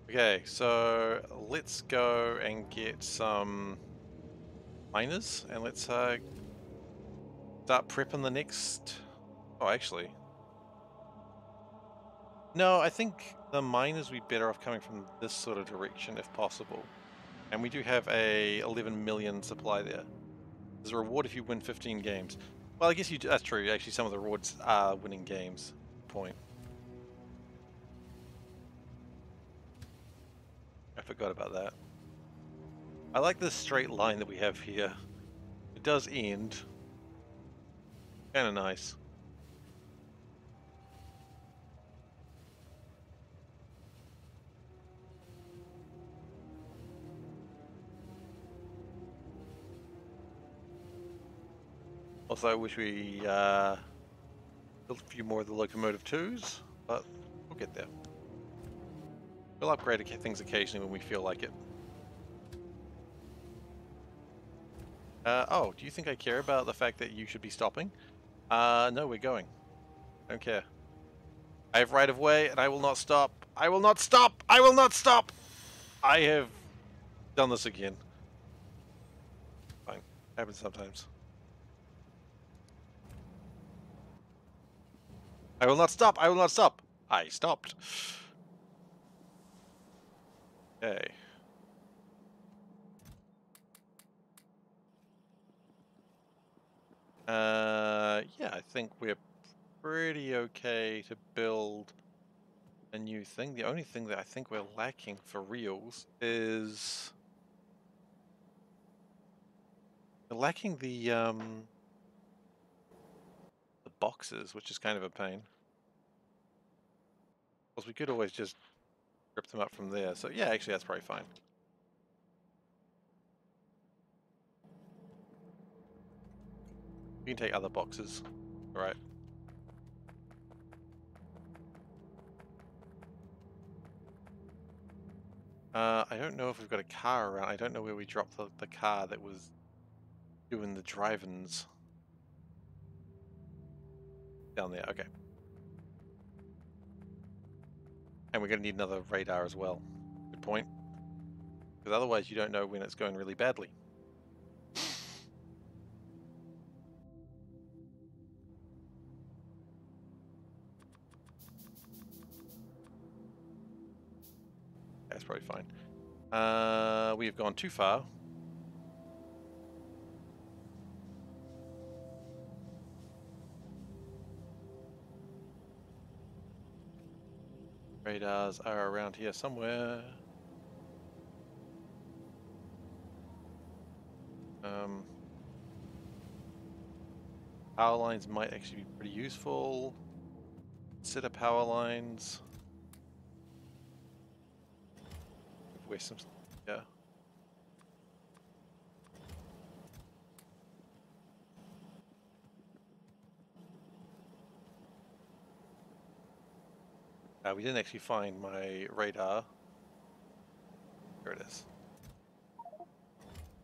Okay, so let's go and get some miners, and let's start prepping the next... Oh, actually... No, I think the miners would be better off coming from this sort of direction if possible. And we do have a 11 million supply there. There's a reward if you win 15 games. Well, I guess that's true. Actually, some of the rewards are winning games. Point. I forgot about that. I like this straight line that we have here. It does end. Kind of nice. Also, I wish we built a few more of the locomotive 2s, but we'll get there. We'll upgrade things occasionally when we feel like it. Oh, do you think I care about the fact that you should be stopping? No, we're going. I don't care. I have right of way, and I will not stop. I will not stop! I will not stop! I have done this again. Fine. Happens sometimes. I will not stop! I will not stop! I stopped. Okay. Yeah, I think we're pretty okay to build a new thing. The only thing that I think we're lacking for reals is... We're lacking the boxes, which is kind of a pain. Because we could always just rip them up from there. So yeah, actually that's probably fine. We can take other boxes. Alright. I don't know if we've got a car around. I don't know where we dropped the car that was doing the drive-ins. Down there, okay. And we're going to need another radar as well. Good point. Because otherwise you don't know when it's going really badly. That's probably fine. We have gone too far. Radars are around here somewhere. Power lines might actually be pretty useful. Consider power lines. Waste some, yeah. We didn't actually find my radar. Here it is.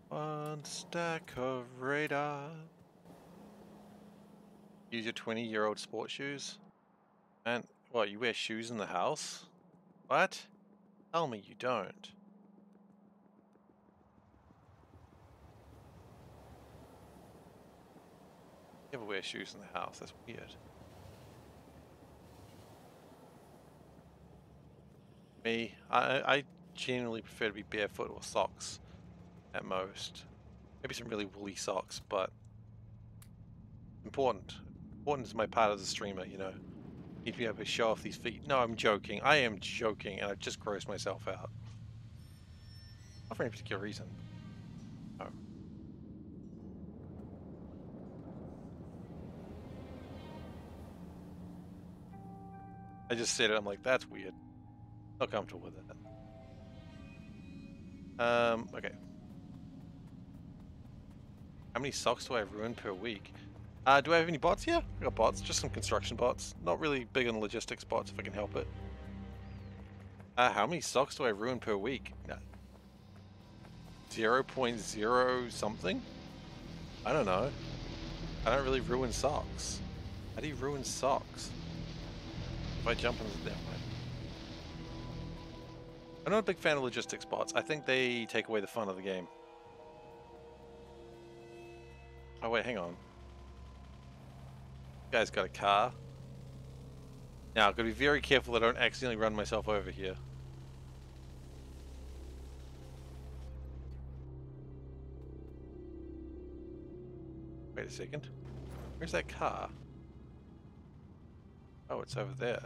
One stack of radar. Use your 20-year-old sports shoes. And what, you wear shoes in the house? What? Tell me you don't. You never wear shoes in the house, that's weird. Me, I generally prefer to be barefoot or socks at most. Maybe some really woolly socks, but important. Important is my part as a streamer, you know. Need to be able to show off these feet. No, I'm joking. I am joking, and I've just grossed myself out. Not for any particular reason. Oh. I just said it, I'm like, that's weird. Not comfortable with it. Okay. How many socks do I ruin per week? Do I have any bots here? I got bots, just some construction bots. Not really big on logistics bots if I can help it. How many socks do I ruin per week? 0.0 something? I don't know. I don't really ruin socks. How do you ruin socks? If I jump into that way. I'm not a big fan of logistics bots. I think they take away the fun of the game. Oh wait, hang on. This guy's got a car. Now, I've got to be very careful that I don't accidentally run myself over here. Wait a second. Where's that car? Oh, it's over there.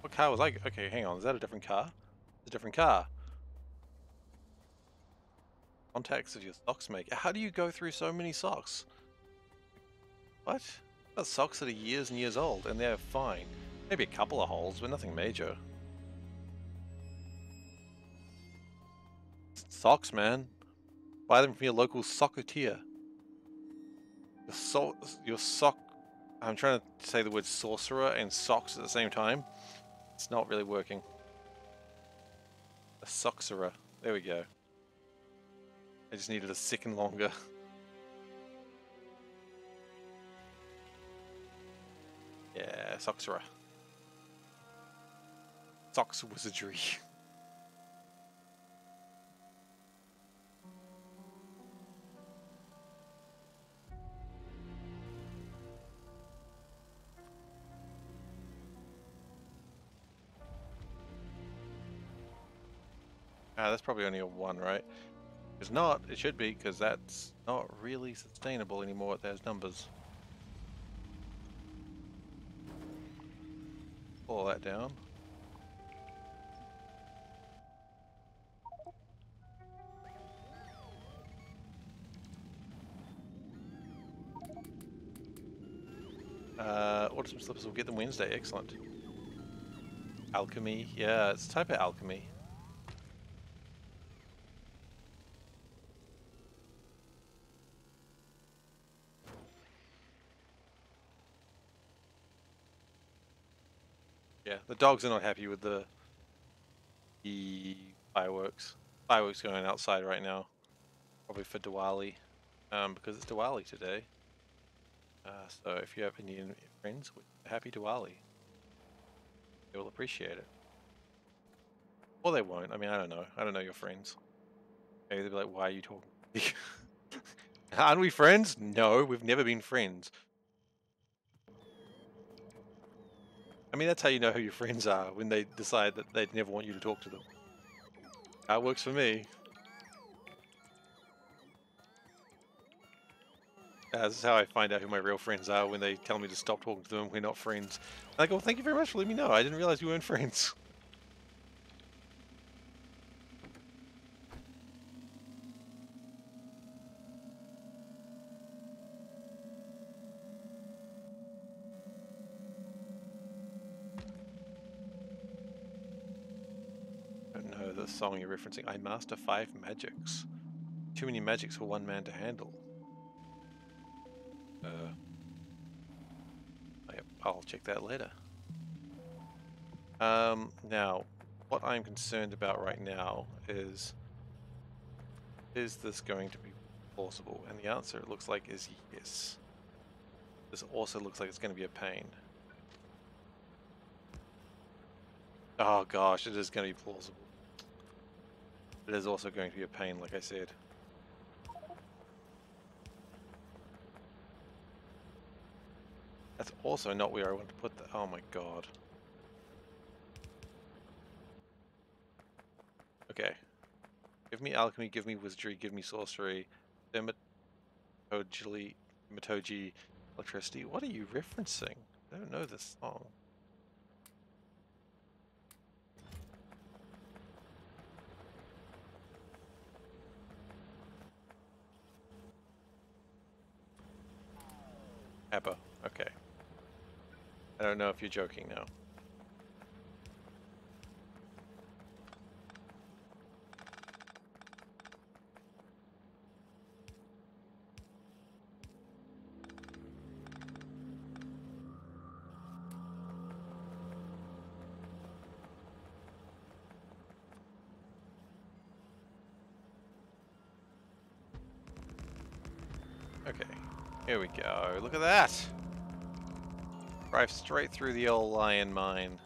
What car was I? Okay, hang on. Is that a different car? It's a different car. Contacts of your socks make. How do you go through so many socks? What? I've got socks that are years and years old, and they're fine. Maybe a couple of holes, but nothing major. Socks, man. Buy them from your local socketeer. Your sock. I'm trying to say the word sorcerer and socks at the same time. It's not really working. A soxerer. There we go. I just needed a second longer. Yeah, soxerer. Socks wizardry. That's probably only a 1, right? It's not, it should be, because that's not really sustainable anymore at those numbers. Pull that down. Order some slippers, we'll get them Wednesday, excellent. Alchemy, yeah, it's a type of alchemy. Yeah, the dogs are not happy with the fireworks. Fireworks going outside right now. Probably for Diwali. Because it's Diwali today. So if you have Indian friends, happy Diwali. They will appreciate it. Or they won't. I mean, I don't know. I don't know your friends. Maybe they'll be like, why are you talking to me? Aren't we friends? No, we've never been friends. I mean, that's how you know who your friends are, when they decide that they'd never want you to talk to them. That works for me. This is how I find out who my real friends are, when they tell me to stop talking to them. We're not friends. And I go, well, thank you very much for letting me know. I didn't realize we weren't friends. I don't know the song you're referencing. I master 5 magics. Too many magics for one man to handle. I'll check that later. Now, what I'm concerned about right now is this going to be plausible? And the answer, it looks like, is yes. This also looks like it's going to be a pain. Oh gosh, it is going to be plausible. It is also going to be a pain, like I said. That's also not where I want to put that. Oh my god. Okay. Give me alchemy, give me wizardry, give me sorcery. Dermatology, electricity. What are you referencing? I don't know this song. Abba. Okay. I don't know if you're joking now. Okay. Here we go. Look at that! Drive straight through the old lion mine.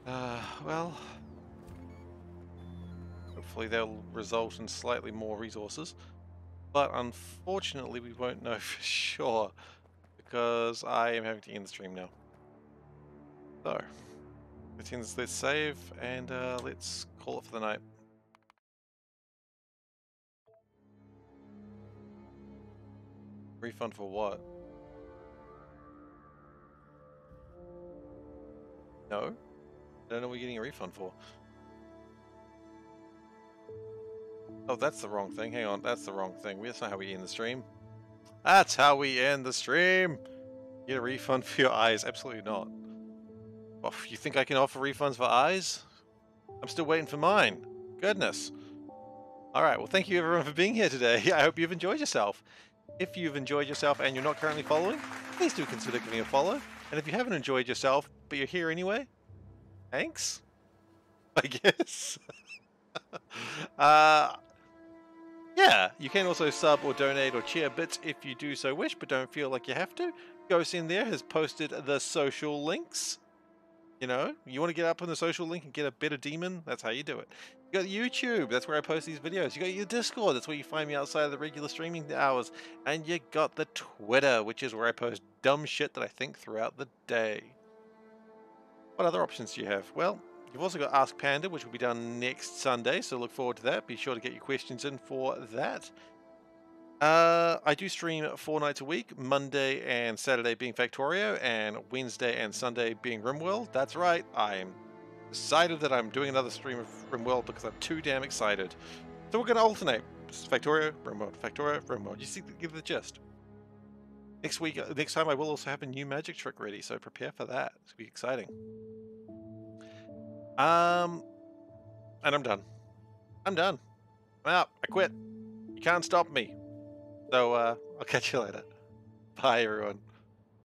Well... Hopefully they'll result in slightly more resources. But unfortunately we won't know for sure. Because I am having to end the stream now. So... Let's save and let's call it for the night. Refund for what? No? I don't know what we're getting a refund for. Oh, that's the wrong thing. Hang on, that's the wrong thing. That's not how we end the stream. That's how we end the stream! Get a refund for your eyes. Absolutely not. Oh, you think I can offer refunds for eyes? I'm still waiting for mine. Goodness. Alright, well thank you everyone for being here today. I hope you've enjoyed yourself. If you've enjoyed yourself and you're not currently following, please do consider giving a follow. And if you haven't enjoyed yourself, but you're here anyway, thanks, I guess. Yeah, you can also sub or donate or cheer bits if you do so wish, but don't feel like you have to. Ghost in there has posted the social links. You know, you want to get up on the social link and get a bit of demon, that's how you do it. You got YouTube, that's where I post these videos. You got your Discord, that's where you find me outside of the regular streaming hours. And you got the Twitter, which is where I post dumb shit that I think throughout the day. What other options do you have? Well, you've also got Ask Panda, which will be done next Sunday, so look forward to that. Be sure to get your questions in for that. I do stream 4 nights a week, Monday and Saturday being Factorio, and Wednesday and Sunday being RimWorld. That's right, I'm decided that I'm doing another stream of RimWorld because I'm too damn excited. So we're going to alternate. Factorio, RimWorld, Factorio, RimWorld. You see, give the gist. Next time I will also have a new magic trick ready, so prepare for that. It's going to be exciting. And I'm done. I'm done. I'm out. I quit. You can't stop me. So, I'll catch you later. Bye, everyone.